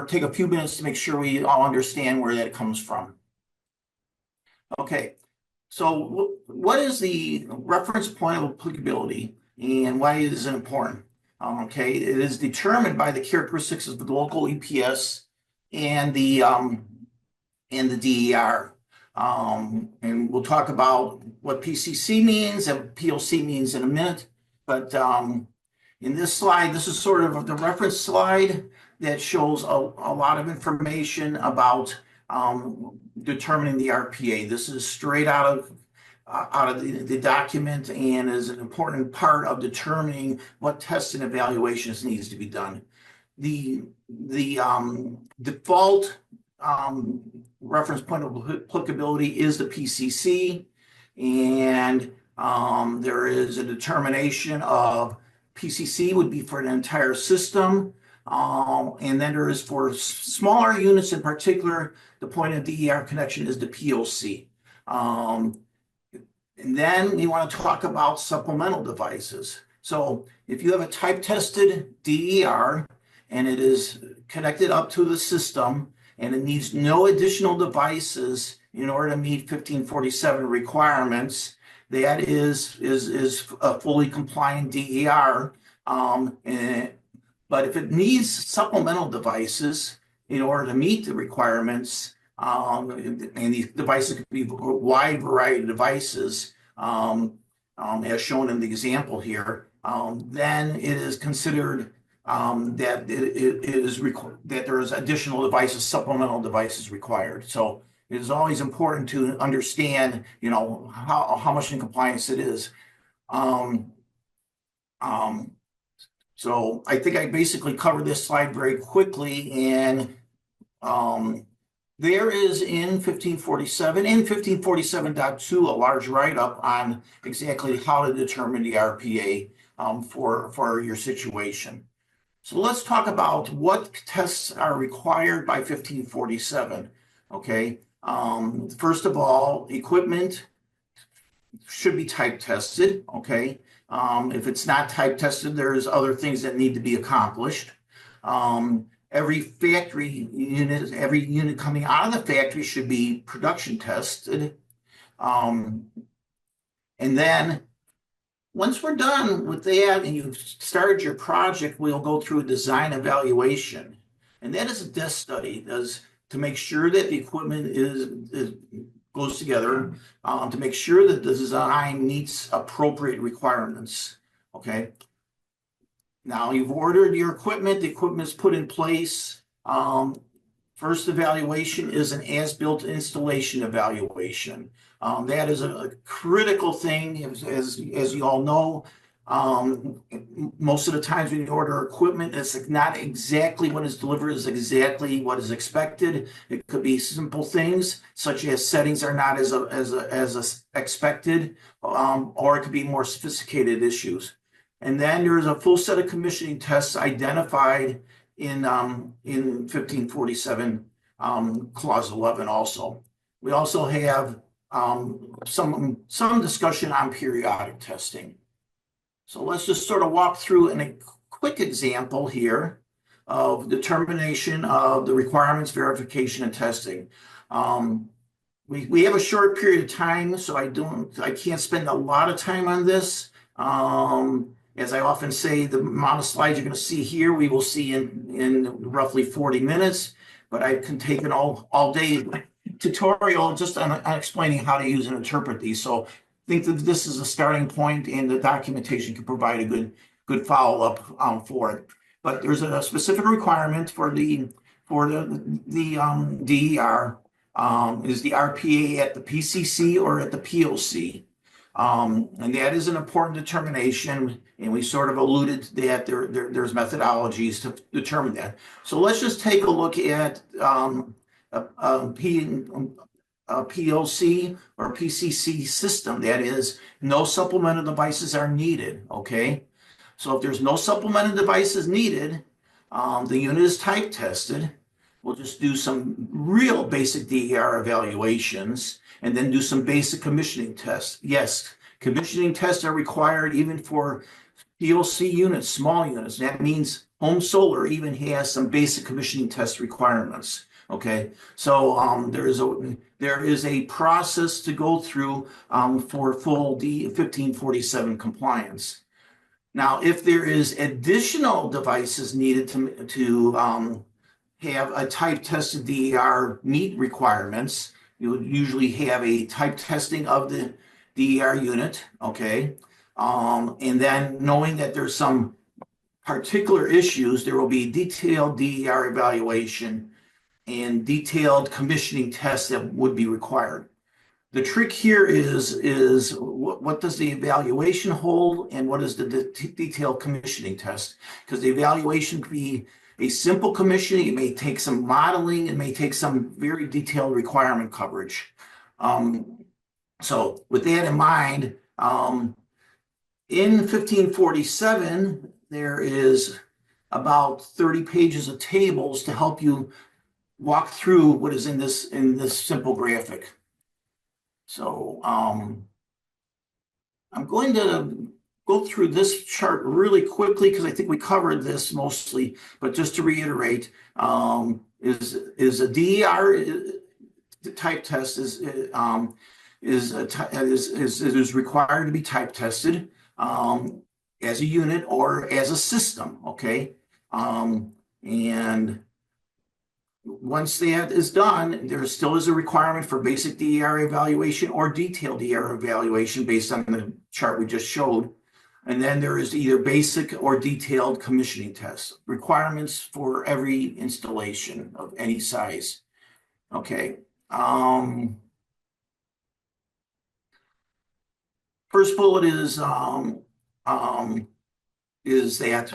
take a few minutes to make sure we all understand where that comes from. Okay, so what is the reference point of applicability and why is it important? Okay, it is determined by the characteristics of the local EPS and the DER. And we'll talk about what PCC means and POC means in a minute. But in this slide, this is sort of the reference slide that shows a lot of information about determining the RPA. This is straight out of the document and is an important part of determining what tests and evaluations needs to be done. The default reference point of applicability is the PCC, and there is a determination of PCC would be for an entire system, and then there is for smaller units in particular, the point of DER connection is the POC. And then we want to talk about supplemental devices. So if you have a type tested DER and it is connected up to the system and it needs no additional devices in order to meet 1547 requirements, that is a fully compliant DER. But if it needs supplemental devices in order to meet the requirements, and these devices could be a wide variety of devices, as shown in the example here, then it is considered that it is that there is additional devices, supplemental devices required. So it is always important to understand, how much in compliance it is. Um, um, so I think I basically covered this slide very quickly, and there is in 1547 and 1547.2 a large write-up on exactly how to determine the RPA for your situation. So let's talk about what tests are required by 1547. Okay. First of all, equipment should be type tested. Okay. If it's not type tested, there's other things that need to be accomplished. Every unit coming out of the factory should be production tested. And then once we're done with that and you've started your project, we'll go through a design evaluation. And that is a desk study to make sure that the equipment goes together, to make sure that the design meets appropriate requirements. Okay. Now you've ordered your equipment, the equipment is put in place. First evaluation is an as-built installation evaluation. That is a critical thing, as you all know. Most of the times when you order equipment, it's not exactly what is delivered is exactly what is expected. It could be simple things such as settings are not as expected, or it could be more sophisticated issues. And then there's a full set of commissioning tests identified in 1547 clause 11 also. We also have some discussion on periodic testing. So let's just sort of walk through a quick example here of determination of the requirements, verification, and testing. We have a short period of time, so I can't spend a lot of time on this. As I often say, the amount of slides you're going to see here, we will see in roughly 40 minutes, but I can take an all day tutorial just on explaining how to use and interpret these. So I think that this is a starting point, and the documentation can provide a good follow-up for it. But there's a specific requirement for the DER, is the RPA at the PCC or at the POC. And that is an important determination, and we sort of alluded to that there's methodologies to determine that. So let's just take a look at a POC or PCC system. That is, no supplemental devices are needed. Okay, so if there's no supplemental devices needed, the unit is type tested. We'll just do some real basic DER evaluations and then do some basic commissioning tests. Yes, commissioning tests are required even for PLC units, small units. That means home solar even has some basic commissioning test requirements. Okay, so there is a process to go through for full 1547 compliance. Now, if there is additional devices needed to have a type tested DER meet requirements, you would usually have a type testing of the DER unit, okay? And then knowing that there's some particular issues, there will be detailed DER evaluation and detailed commissioning tests that would be required. The trick here is what does the evaluation hold and what is the detailed commissioning test? Because the evaluation could be a simple commissioning, it may take some modeling, it may take some very detailed requirement coverage. So with that in mind, in 1547, there is about 30 pages of tables to help you walk through what is in this simple graphic. So I'm going to go through this chart really quickly because I think we covered this mostly, but just to reiterate, is a DER type test is required to be type tested as a unit or as a system, okay? And once that is done, there still is a requirement for basic DER evaluation or detailed DER evaluation based on the chart we just showed. And then there is either basic or detailed commissioning tests, requirements for every installation of any size. Okay. First bullet is that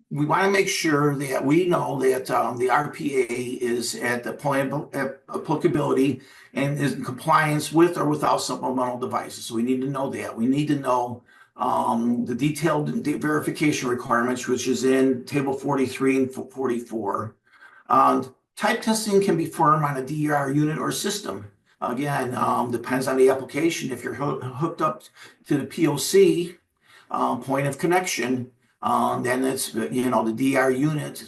we want to make sure that we know that the RPA is at the point of applicability and is in compliance with or without supplemental devices. So we need to know that. We need to know the detailed verification requirements, which is in table 43 and 44. Type testing can be performed on a DER unit or system. Again, depends on the application. If you're hooked up to the POC, point of connection, then it's, the DR unit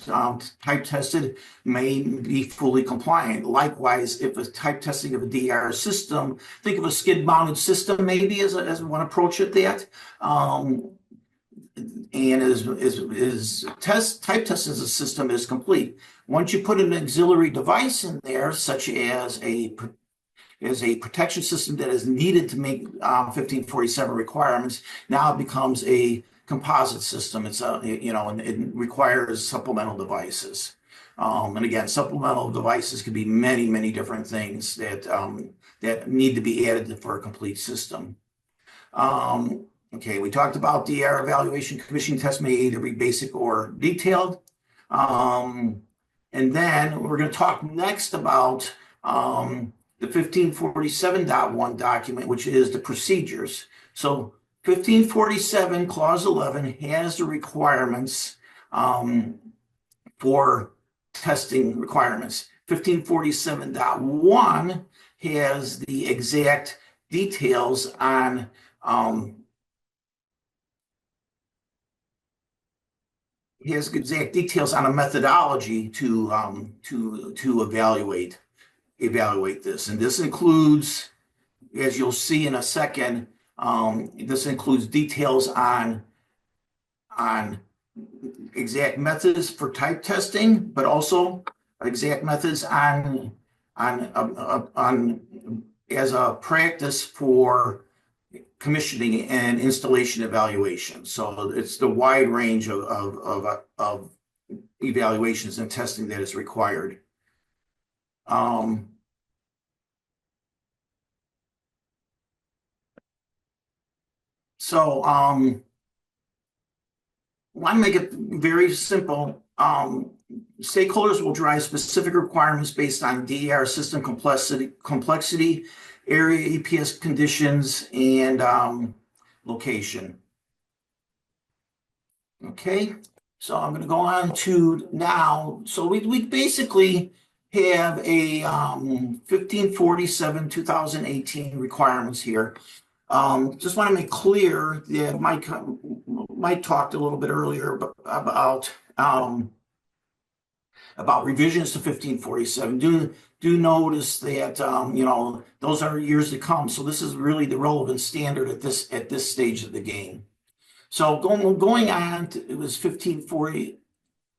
type tested may be fully compliant. Likewise, if it's type testing of a DR system, think of a skid mounted system maybe as one approach at that. And type test as a system is complete. Once you put an auxiliary device in there, such as a protection system that is needed to make 1547 requirements, now it becomes a composite system. It's and it requires supplemental devices. And again, supplemental devices could be many, many different things that need to be added for a complete system. Okay, we talked about DR evaluation commissioning test may either be basic or detailed. And then we're going to talk next about the 1547.1 document, which is the procedures. So 1547 clause 11 has the requirements for testing requirements. 1547.1 has the exact details on a methodology to evaluate this. And this includes, as you'll see in a second, this includes details on exact methods for type testing, but also exact methods on as a practice for commissioning and installation evaluation. So it's the wide range of evaluations and testing that is required. So want to make it very simple. Stakeholders will drive specific requirements based on DER system complexity, area EPS conditions, and location. Okay, so I'm going to go on to now. So we basically have a 1547 2018 requirements here. Just want to make clear that Mike talked a little bit earlier about revisions to 1547. Do notice that those are years to come. So this is really the relevant standard at this stage of the game. So going on to, it was 1540.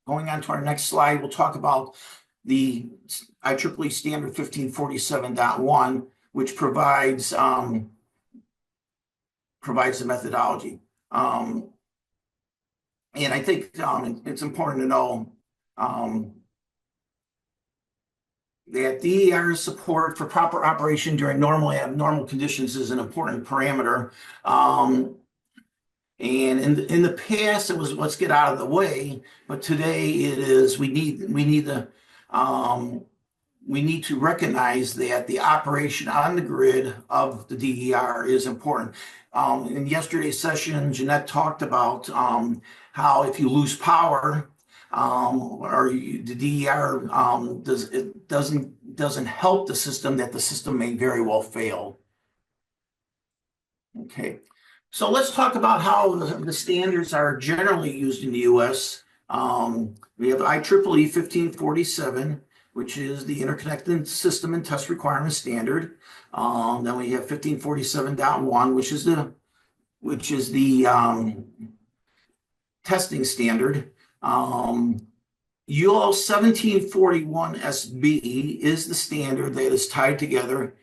Going on to our next slide, we'll talk about the IEEE standard 1547.1, which provides the methodology. And I think it's important to know that DER support for proper operation during normal and abnormal conditions is an important parameter. And in the past, it was let's get out of the way, but today it is we need to recognize that the operation on the grid of the DER is important. In yesterday's session, Jeanette talked about how if you lose power or the DER doesn't help the system, that the system may very well fail. Okay. So let's talk about how the standards are generally used in the U.S. We have IEEE 1547, which is the Interconnected System and Test Requirement Standard. Then we have 1547.1, which is the testing standard. And UL 1741 SB is the standard that is tied together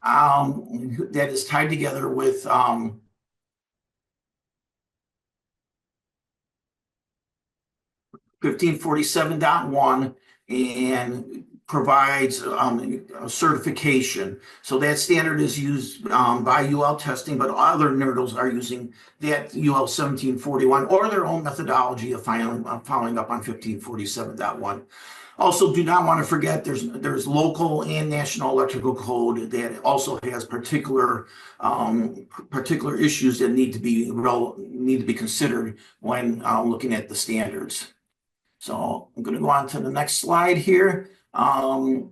with 1547.1 and provides a certification. So that standard is used by UL testing, but other NERDLs are using that UL 1741 or their own methodology of following up on 1547.1. Also, do not want to forget there's local and national electrical code that also has particular issues that need to be considered when looking at the standards. So I'm going to go on to the next slide here. I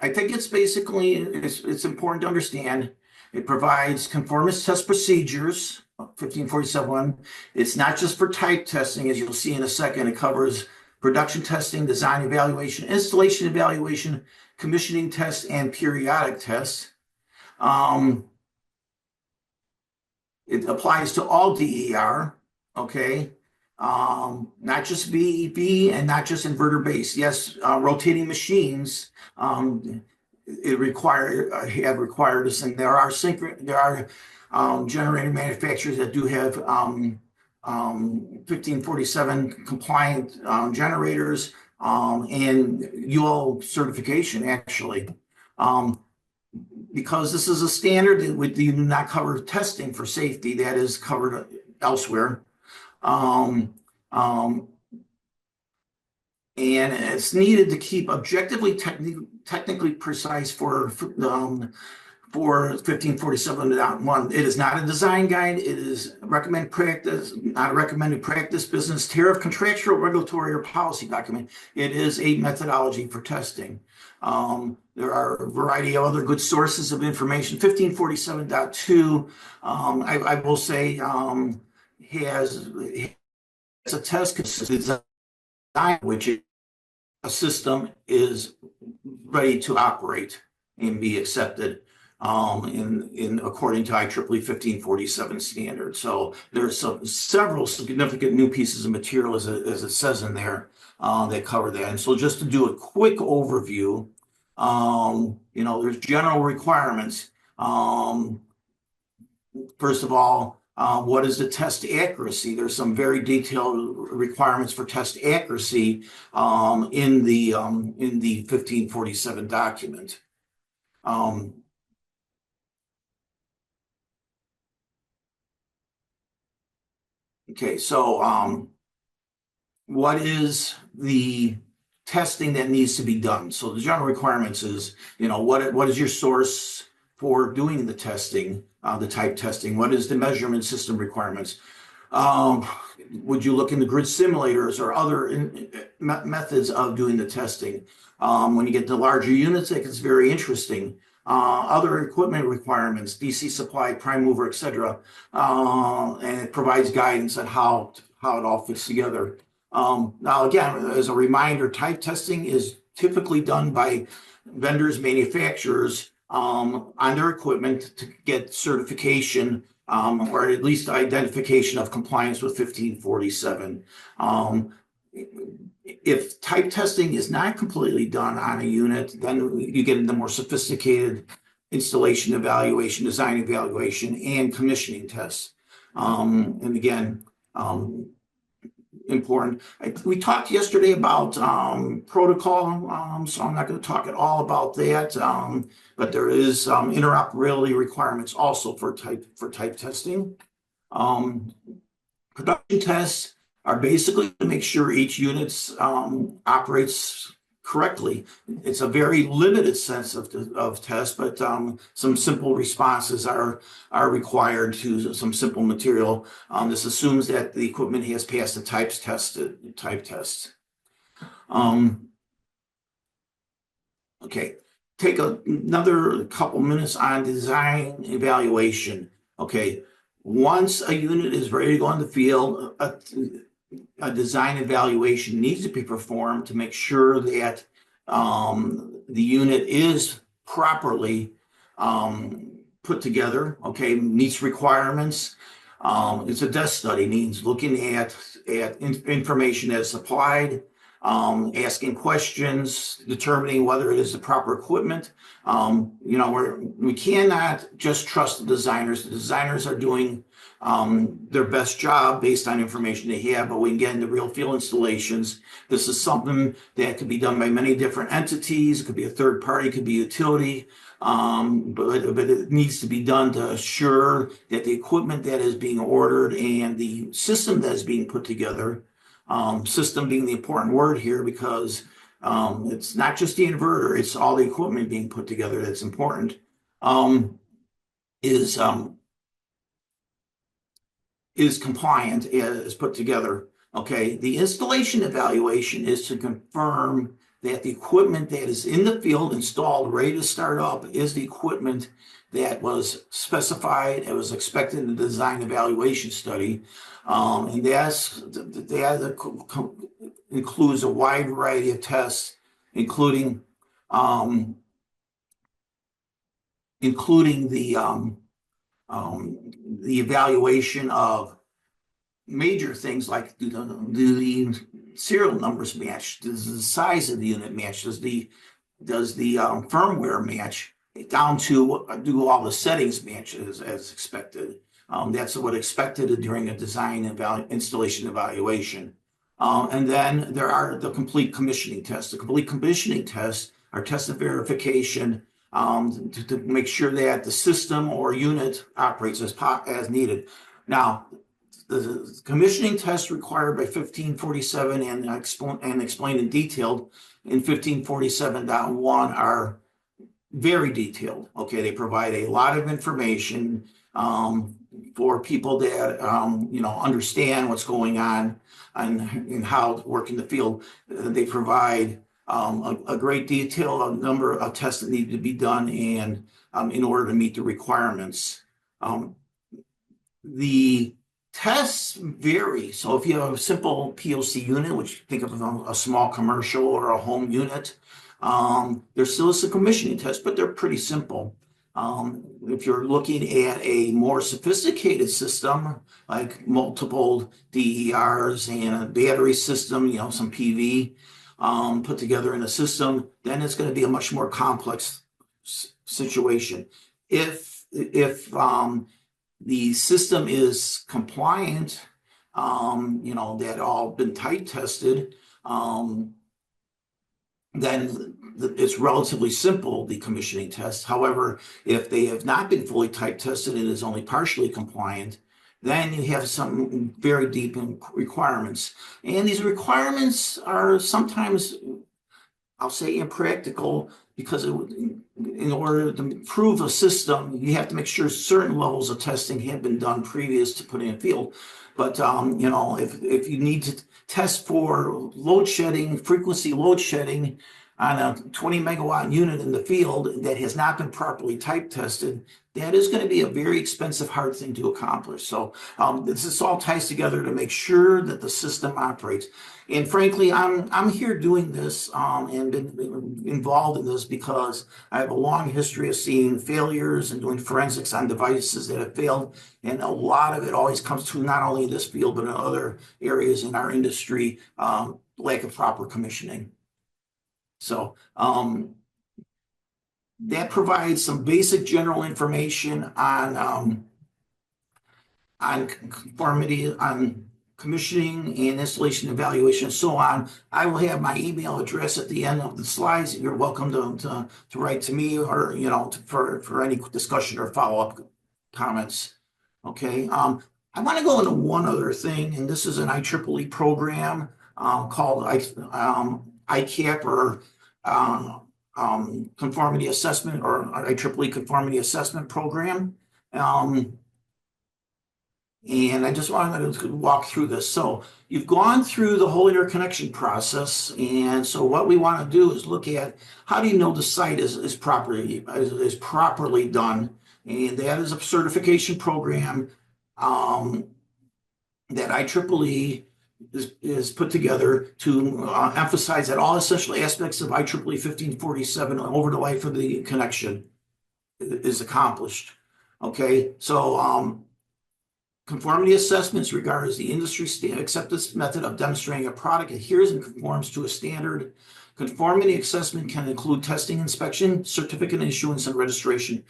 think it's basically, it's important to understand. It provides conformance test procedures, 1547. It's not just for type testing, as you'll see in a second. It covers production testing, design evaluation, installation evaluation, commissioning tests, and periodic tests. It applies to all DER, okay? Not just VEB and not just inverter base. Yes, rotating machines have required this, and there are generator manufacturers that do have 1547 compliant generators and UL certification actually. Because this is a standard that do not cover testing for safety, that is covered elsewhere. And it's needed to keep objectively technically precise for 1547.1. It is not a design guide. It is recommended practice, not a recommended practice, business, tariff, contractual, regulatory, or policy document. It is a methodology for testing. There are a variety of other good sources of information. 1547.2, I will say, has a test design, which a system is ready to operate and be accepted in according to IEEE 1547 standard. So there's several significant new pieces of material, as it says in there, that cover that. And so just to do a quick overview, there's general requirements. First of all, what is the test accuracy? There's some very detailed requirements for test accuracy in the 1547 document. Okay, so what is the testing that needs to be done? So the general requirements is, what is your source for doing the testing, the type testing? What is the measurement system requirements? Would you look into grid simulators or other methods of doing the testing? When you get to larger units, it gets very interesting. Other equipment requirements, DC supply, prime mover, etc. And it provides guidance on how it all fits together. Now, again, as a reminder, type testing is typically done by vendors, manufacturers on their equipment to get certification or at least identification of compliance with 1547. If type testing is not completely done on a unit, then you get into more sophisticated installation evaluation, design evaluation, and commissioning tests. And again, important. We talked yesterday about protocol, so I'm not going to talk at all about that. But there is interoperability requirements also for type testing. Production tests are basically to make sure each unit operates correctly. It's a very limited sense of test, but some simple responses are required to some simple material. This assumes that the equipment has passed the type test. Okay, take another couple minutes on design evaluation. Okay, once a unit is ready to go in the field, a design evaluation needs to be performed to make sure that the unit is properly put together, okay, meets requirements. It's a desk study, means looking at information that's supplied, asking questions, determining whether it is the proper equipment. We cannot just trust the designers. The designers are doing their best job based on information they have, but we can get into real field installations. This is something that could be done by many different entities. It could be a third party, it could be utility. But it needs to be done to assure that the equipment that is being ordered and the system that is being put together, system being the important word here, because it's not just the inverter, it's all the equipment being put together that's important, is compliant, is put together. Okay, the installation evaluation is to confirm that the equipment that is in the field installed, ready to start up, is the equipment that was specified and was expected in the design evaluation study. And that includes a wide variety of tests, including the evaluation of major things like do the serial numbers match? Does the size of the unit match? Does the firmware match? Down to do all the settings match as expected? That's what expected during a design installation evaluation. And then there are the complete commissioning tests. The complete commissioning tests are test of verification to make sure that the system or unit operates as needed. Now, the commissioning tests required by 1547 and explained in detail in 1547.1 are very detailed. Okay, they provide a lot of information for people that understand what's going on and how to work in the field. They provide a great detail, a number of tests that need to be done and in order to meet the requirements. The tests vary. So if you have a simple POC unit, which think of a small commercial or a home unit, there still is a commissioning test, but they're pretty simple. If you're looking at a more sophisticated system, like multiple DERs and a battery system, some PV put together in a system, then it's going to be a much more complex situation. If the system is compliant, that all been type tested, then it's relatively simple, the commissioning test. However, if they have not been fully type tested and is only partially compliant, then you have some very deep requirements. And these requirements are sometimes, I'll say, impractical, because in order to prove a system, you have to make sure certain levels of testing have been done previous to putting in field. But if you need to test for load shedding, frequency load shedding on a 20 megawatt unit in the field that has not been properly type tested, that is going to be a very expensive, hard thing to accomplish. So this all ties together to make sure that the system operates. And frankly, I'm here doing this and been involved in this because I have a long history of seeing failures and doing forensics on devices that have failed. And a lot of it always comes to not only this field, but in other areas in our industry, lack of proper commissioning. So that provides some basic general information on conformity, on commissioning and installation evaluation, and so on. I will have my email address at the end of the slides. You're welcome to write to me, or for any discussion or follow-up comments. Okay. I want to go into one other thing, and this is an IEEE program called ICAP, or conformity assessment, or IEEE conformity assessment program. And I just wanted to walk through this. So you've gone through the whole interconnection process. And so what we want to do is look at, how do you know the site is properly done? And that is a certification program that IEEE is put together to emphasize that all essential aspects of IEEE 1547 over the life of the connection is accomplished. Okay, so Conformity assessments regards the industry acceptance method of demonstrating a product adheres and conforms to a standard. Conformity assessment can include testing, inspection, certificate issuance, and registration.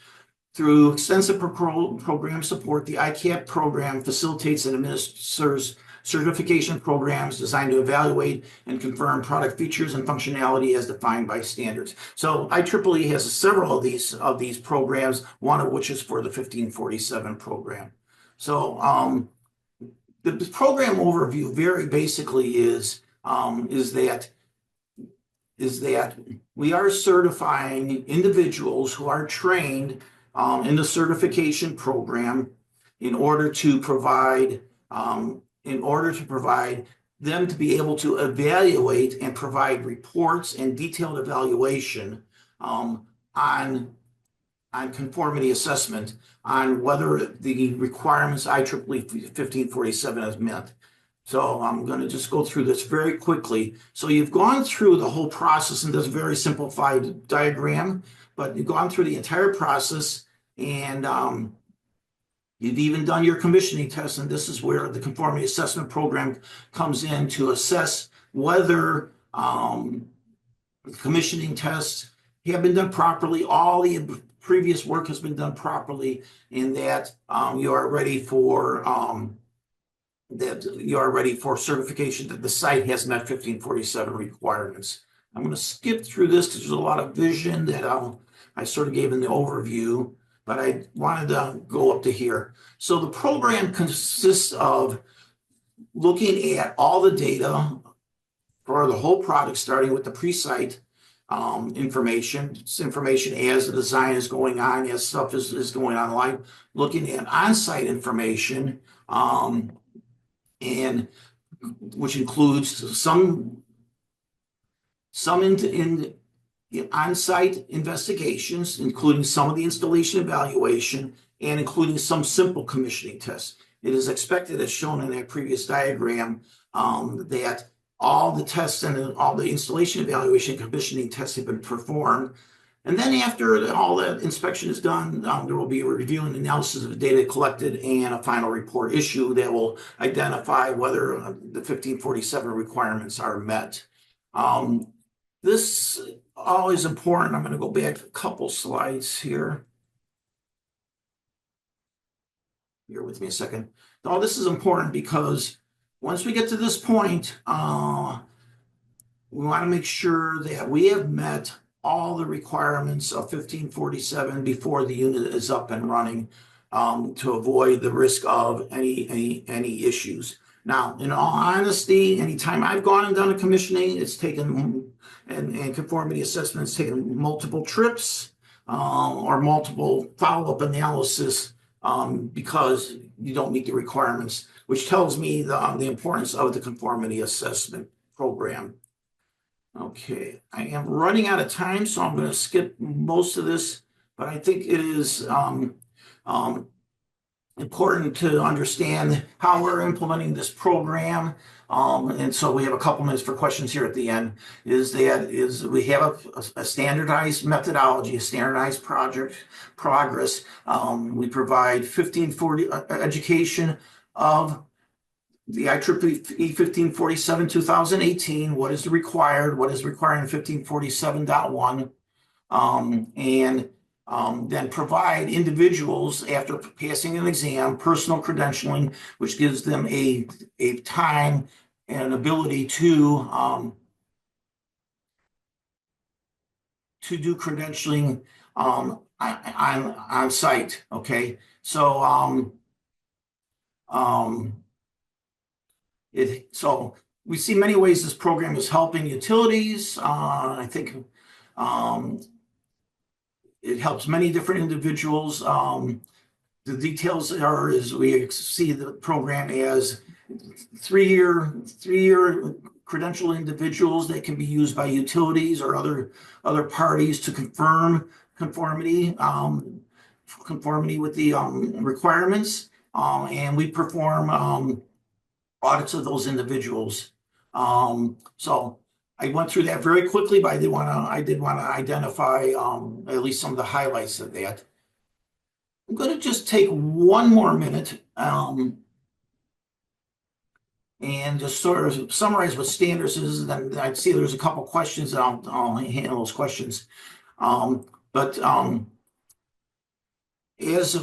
Through extensive program support, the ICAP program facilitates and administers certification programs designed to evaluate and confirm product features and functionality as defined by standards. So IEEE has several of these programs, one of which is for the 1547 program. So the program overview very basically is that we are certifying individuals who are trained in the certification program in order to provide them to be able to evaluate and provide reports and detailed evaluation on conformity assessment on whether the requirements IEEE 1547 is met. So I'm going to just go through this very quickly. So you've gone through the whole process in this very simplified diagram, but you've gone through the entire process, and you've even done your commissioning test, and this is where the conformity assessment program comes in to assess whether commissioning tests have been done properly, all the previous work has been done properly, and that you are ready for certification that the site has met 1547 requirements. I'm going to skip through this because there's a lot of vision that I sort of gave in the overview, but I wanted to go up to here. So the program consists of looking at all the data for the whole product, starting with the pre-site information. It's information as the design is going on, as stuff is going online, looking at on-site information, and which includes some on-site investigations, including some of the installation evaluation, and including some simple commissioning tests. It is expected, as shown in that previous diagram, that all the tests and all the installation evaluation and commissioning tests have been performed. And then after all that inspection is done, there will be a review and analysis of the data collected and a final report issue that will identify whether the 1547 requirements are met. This all is important. I'm going to go back a couple slides here. Bear with me a second. All this is important because once we get to this point, we want to make sure that we have met all the requirements of 1547 before the unit is up and running, to avoid the risk of any issues. Now, in all honesty, anytime I've gone and done a commissioning, it's taken, and conformity assessments taken multiple trips or multiple follow-up analysis because you don't meet the requirements, which tells me the importance of the conformity assessment program. Okay, I am running out of time, so I'm going to skip most of this, but I think it is important to understand how we're implementing this program. And so we have a couple minutes for questions here at the end. We have a standardized methodology, a standardized project progress. We provide 1540 education of the IEEE 1547 2018, what is required, what is required in 1547.1, and then provide individuals, after passing an exam, personal credentialing, which gives them a time and ability to do credentialing on site. Okay, so so we see many ways this program is helping utilities. I think it helps many different individuals. The details are, is we see the program as three-year credential individuals that can be used by utilities or other parties to confirm conformity with the requirements, and we perform audits of those individuals. So I went through that very quickly, but I did want to identify at least some of the highlights of that. I'm going to just take one more minute And just sort of summarize what standards is, and then I see there's a couple questions, and I'll handle those questions. But as a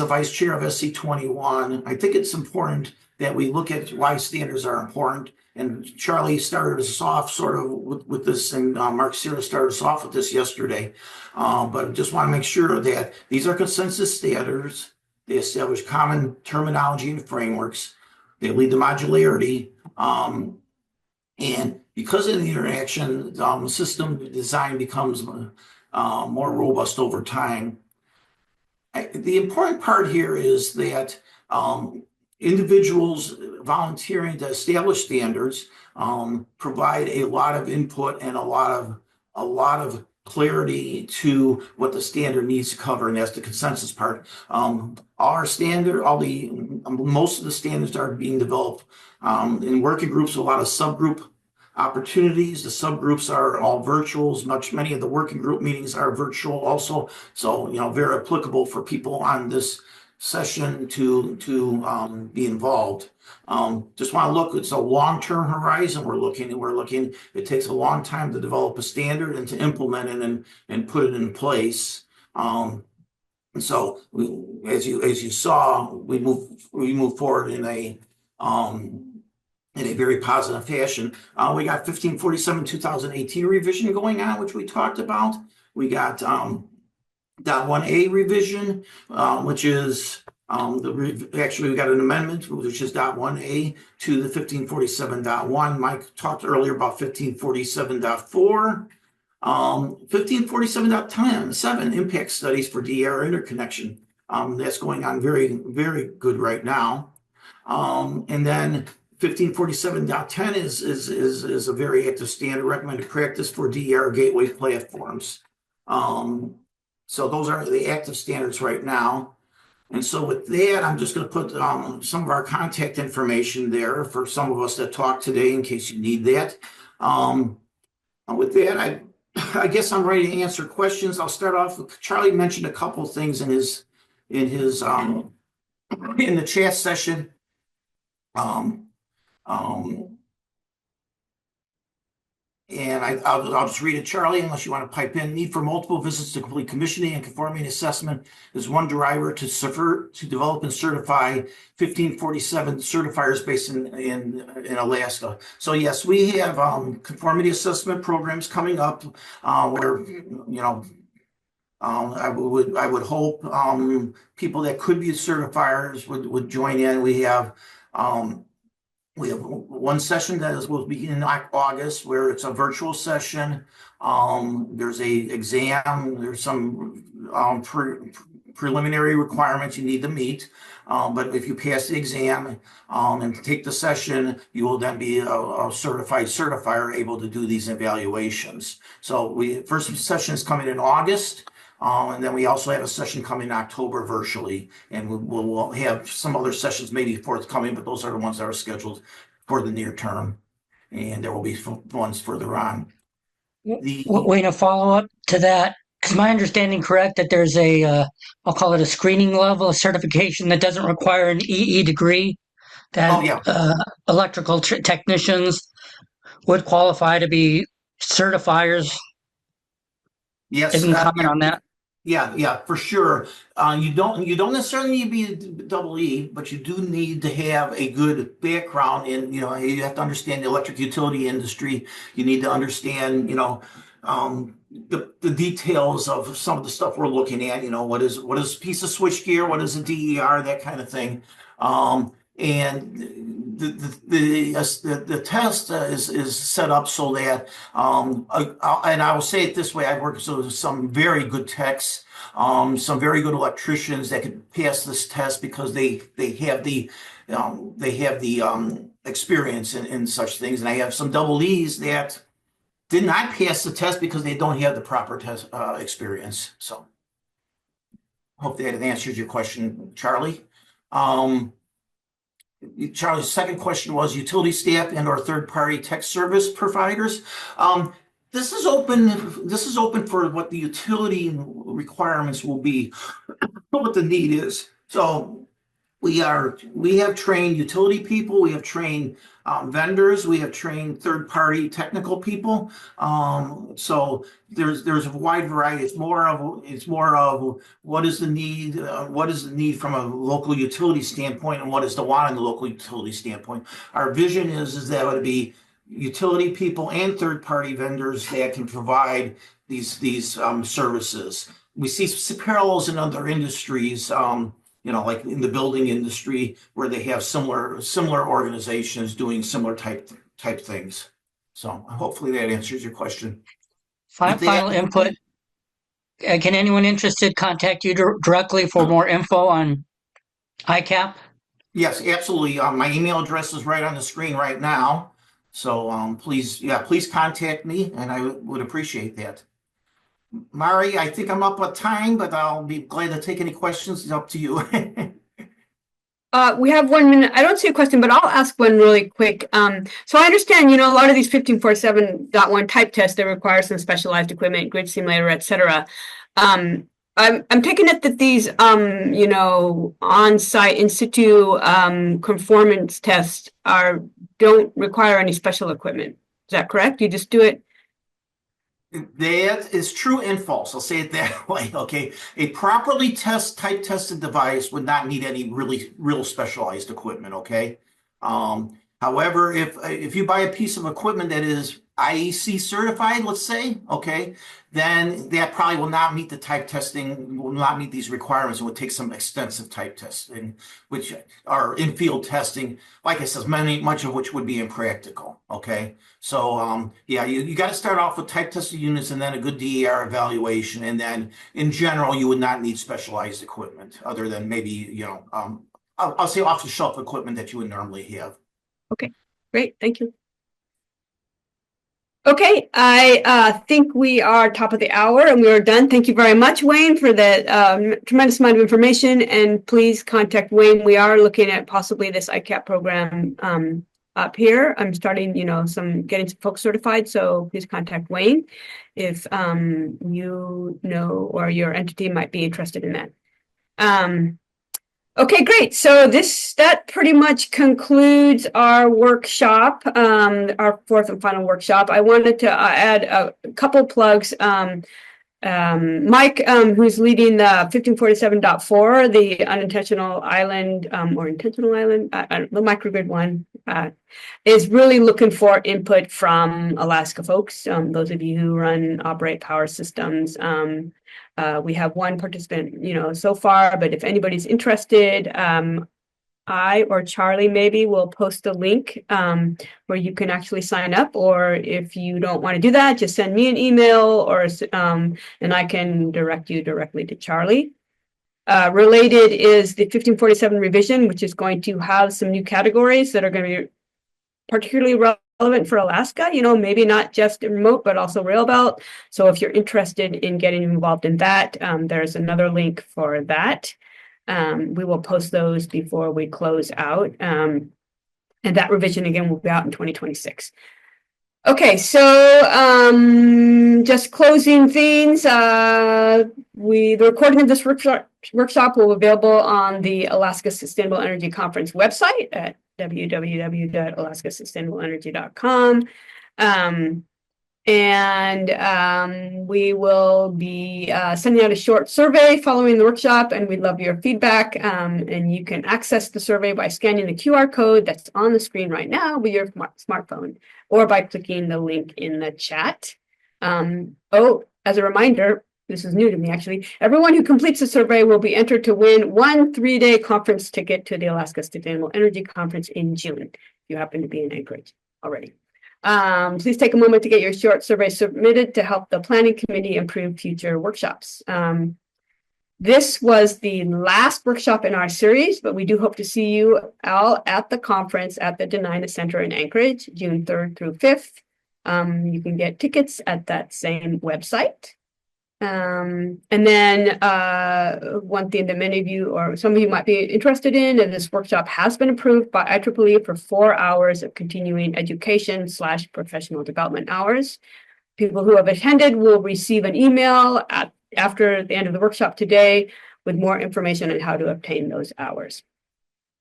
vice chair of SC21, I think it's important that we look at why standards are important. And Charlie started us off sort of with this, and Mark Sierra started us off with this yesterday. But just want to make sure that these are consensus standards. They establish common terminology and frameworks. They lead to modularity. And because of the interaction, system design becomes more robust over time. The important part here is that individuals volunteering to establish standards provide a lot of input and a lot of clarity to what the standard needs to cover, and that's the consensus part. Most of the standards are being developed in working groups, a lot of subgroup opportunities. The subgroups are all virtuals. Many of the working group meetings are virtual also. So, very applicable for people on this session to be involved. Just want to look, it's a long-term horizon we're looking. It takes a long time to develop a standard and to implement it and put it in place. And so as you saw, we move forward in a very positive fashion. We got 1547 2018 revision going on, which we talked about. We got .1a revision, which is actually we got an amendment, which is .1a to the 1547.1. Mike talked earlier about 1547.4. 1547.7 impact studies for DER interconnection. That's going on very, very good right now. And then 1547.10 is a very active standard recommended practice for DER gateway platforms. So those are the active standards right now. And so with that, I'm just going to put some of our contact information there for some of us that talk today in case you need that. With that, I guess I'm ready to answer questions. I'll start off with Charlie mentioned a couple of things in the chat session. And I'll just read it, Charlie, unless you want to pipe in. Need for multiple visits to complete commissioning and conformity assessment is one driver to develop and certify 1547 certifiers based in Alaska. So yes, we have conformity assessment programs coming up where I would hope people that could be certifiers would join in. We have one session that will begin in August where it's a virtual session. There's a exam. There's some preliminary requirements you need to meet. But if you pass the exam and take the session, you will then be a certified certifier able to do these evaluations. So first session is coming in August. And then we also have a session coming in October virtually, and we'll have some other sessions maybe forthcoming, but those are the ones that are scheduled for the near term, and there will be ones further on. Wait, a follow-up to that. Is my understanding correct that there's I'll call it a screening level, a certification that doesn't require an EE degree, that electrical technicians would qualify to be certifiers? Yes. You can comment on that. Yeah, for sure. You don't necessarily need to be a double E, but you do need to have a good background in, you have to understand the electric utility industry. You need to understand, the details of some of the stuff we're looking at. What is a piece of switchgear, what is a DER, that kind of thing. And the test is set up so that, and I will say it this way: I work with some very good techs, some very good electricians that could pass this test because they have the experience in such things, and I have some double E's that did not pass the test because they don't have the proper test experience. So, hope that answers your question, Charlie. Charlie's second question was utility staff and or third-party tech service providers. This is open for what the utility requirements will be, what the need is. So We have trained utility people, we have trained vendors, we have trained third-party technical people. So there's a wide variety. It's more of what is the need from a local utility standpoint, and what is the want in the local utility standpoint. Our vision is that it would be utility people and third-party vendors that can provide these services. We see parallels in other industries. Like in the building industry, where they have similar organizations doing similar type things. So hopefully that answers your question. Final input. Can anyone interested contact you directly for more info on ICAP? Yes, absolutely. My email address is right on the screen right now. So please contact me, and I would appreciate that. Mari, I think I'm up on time, but I'll be glad to take any questions. It's up to you. We have 1 minute. I don't see a question, but I'll ask one really quick. So I understand, a lot of these 1547.1 type tests, they require some specialized equipment, grid simulator, et cetera. I'm taking it that these, on-site in situ conformance tests don't require any special equipment. Is that correct? You just do it? That is true and false. I'll say it that way. Okay. A properly type tested device would not need any real specialized equipment. Okay. However, if you buy a piece of equipment that is IEC certified, let's say, okay, then that probably will not meet will not meet these requirements. It would take some extensive type testing, which are in-field testing, like I said, much of which would be impractical. Okay. So, you got to start off with type tested units and then a good DER evaluation. And then in general, you would not need specialized equipment other than maybe, I'll say off the shelf equipment that you would normally have. Okay, great. Thank you. Okay, I think we are top of the hour and we are done. Thank you very much, Wayne, for that tremendous amount of information. And please contact Wayne. We are looking at possibly this ICAP program up here. I'm starting, getting some folks certified. So please contact Wayne if you know or your entity might be interested in that. Okay, great. So that pretty much concludes our workshop, our fourth and final workshop. I wanted to add a couple plugs. Mike, who's leading the 1547.4, the unintentional island or intentional island, the microgrid one, is really looking for input from Alaska folks. Those of you who operate power systems. We have one participant, so far, but if anybody's interested, I or Charlie maybe will post a link where you can actually sign up, or if you don't want to do that, just send me an email and I can direct you directly to Charlie. Related is the 1547 revision, which is going to have some new categories that are going to be particularly relevant for Alaska, maybe not just remote, but also rail belt. So if you're interested in getting involved in that, there's another link for that. We will post those before we close out. And that revision again will be out in 2026. Okay, so just closing things. The recording of this workshop will be available on the Alaska Sustainable Energy Conference website at www.alaskasustainableenergy.com. And we will be sending out a short survey following the workshop, and we'd love your feedback. And you can access the survey by scanning the QR code that's on the screen right now with your smartphone, or by clicking the link in the chat. As a reminder, this is new to me actually, everyone who completes the survey will be entered to win 1 3-day conference ticket to the Alaska Sustainable Energy Conference in June, if you happen to be in Anchorage already. Please take a moment to get your short survey submitted to help the planning committee improve future workshops. This was the last workshop in our series, but we do hope to see you all at the conference at the Denina Center in Anchorage, June 3rd through 5th. You can get tickets at that same website. And then one thing that many of you or some of you might be interested in, and this workshop has been approved by IEEE for 4 hours of continuing education / professional development hours. People who have attended will receive an email after the end of the workshop today with more information on how to obtain those hours.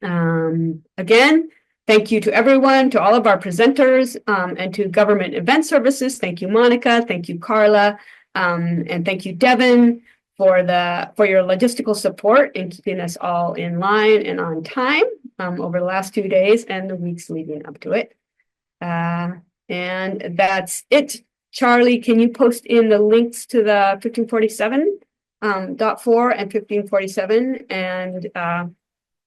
Again, thank you to everyone, to all of our presenters, and to Government Event Services. Thank you, Monica. Thank you, Carla. And thank you, Devin, for your logistical support in keeping us all in line and on time over the last 2 days and the weeks leading up to it. And that's it. Charlie, can you post in the links to the 1547.4 and 1547? And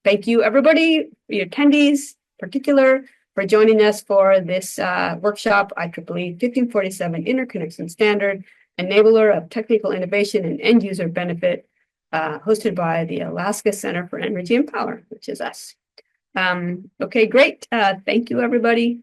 thank you, everybody, the attendees, particular, for joining us for this workshop, IEEE 1547 Interconnection Standard, Enabler of Technical Innovation and End User Benefit, hosted by the Alaska Center for Energy and Power, which is us. Okay, great. Thank you, everybody.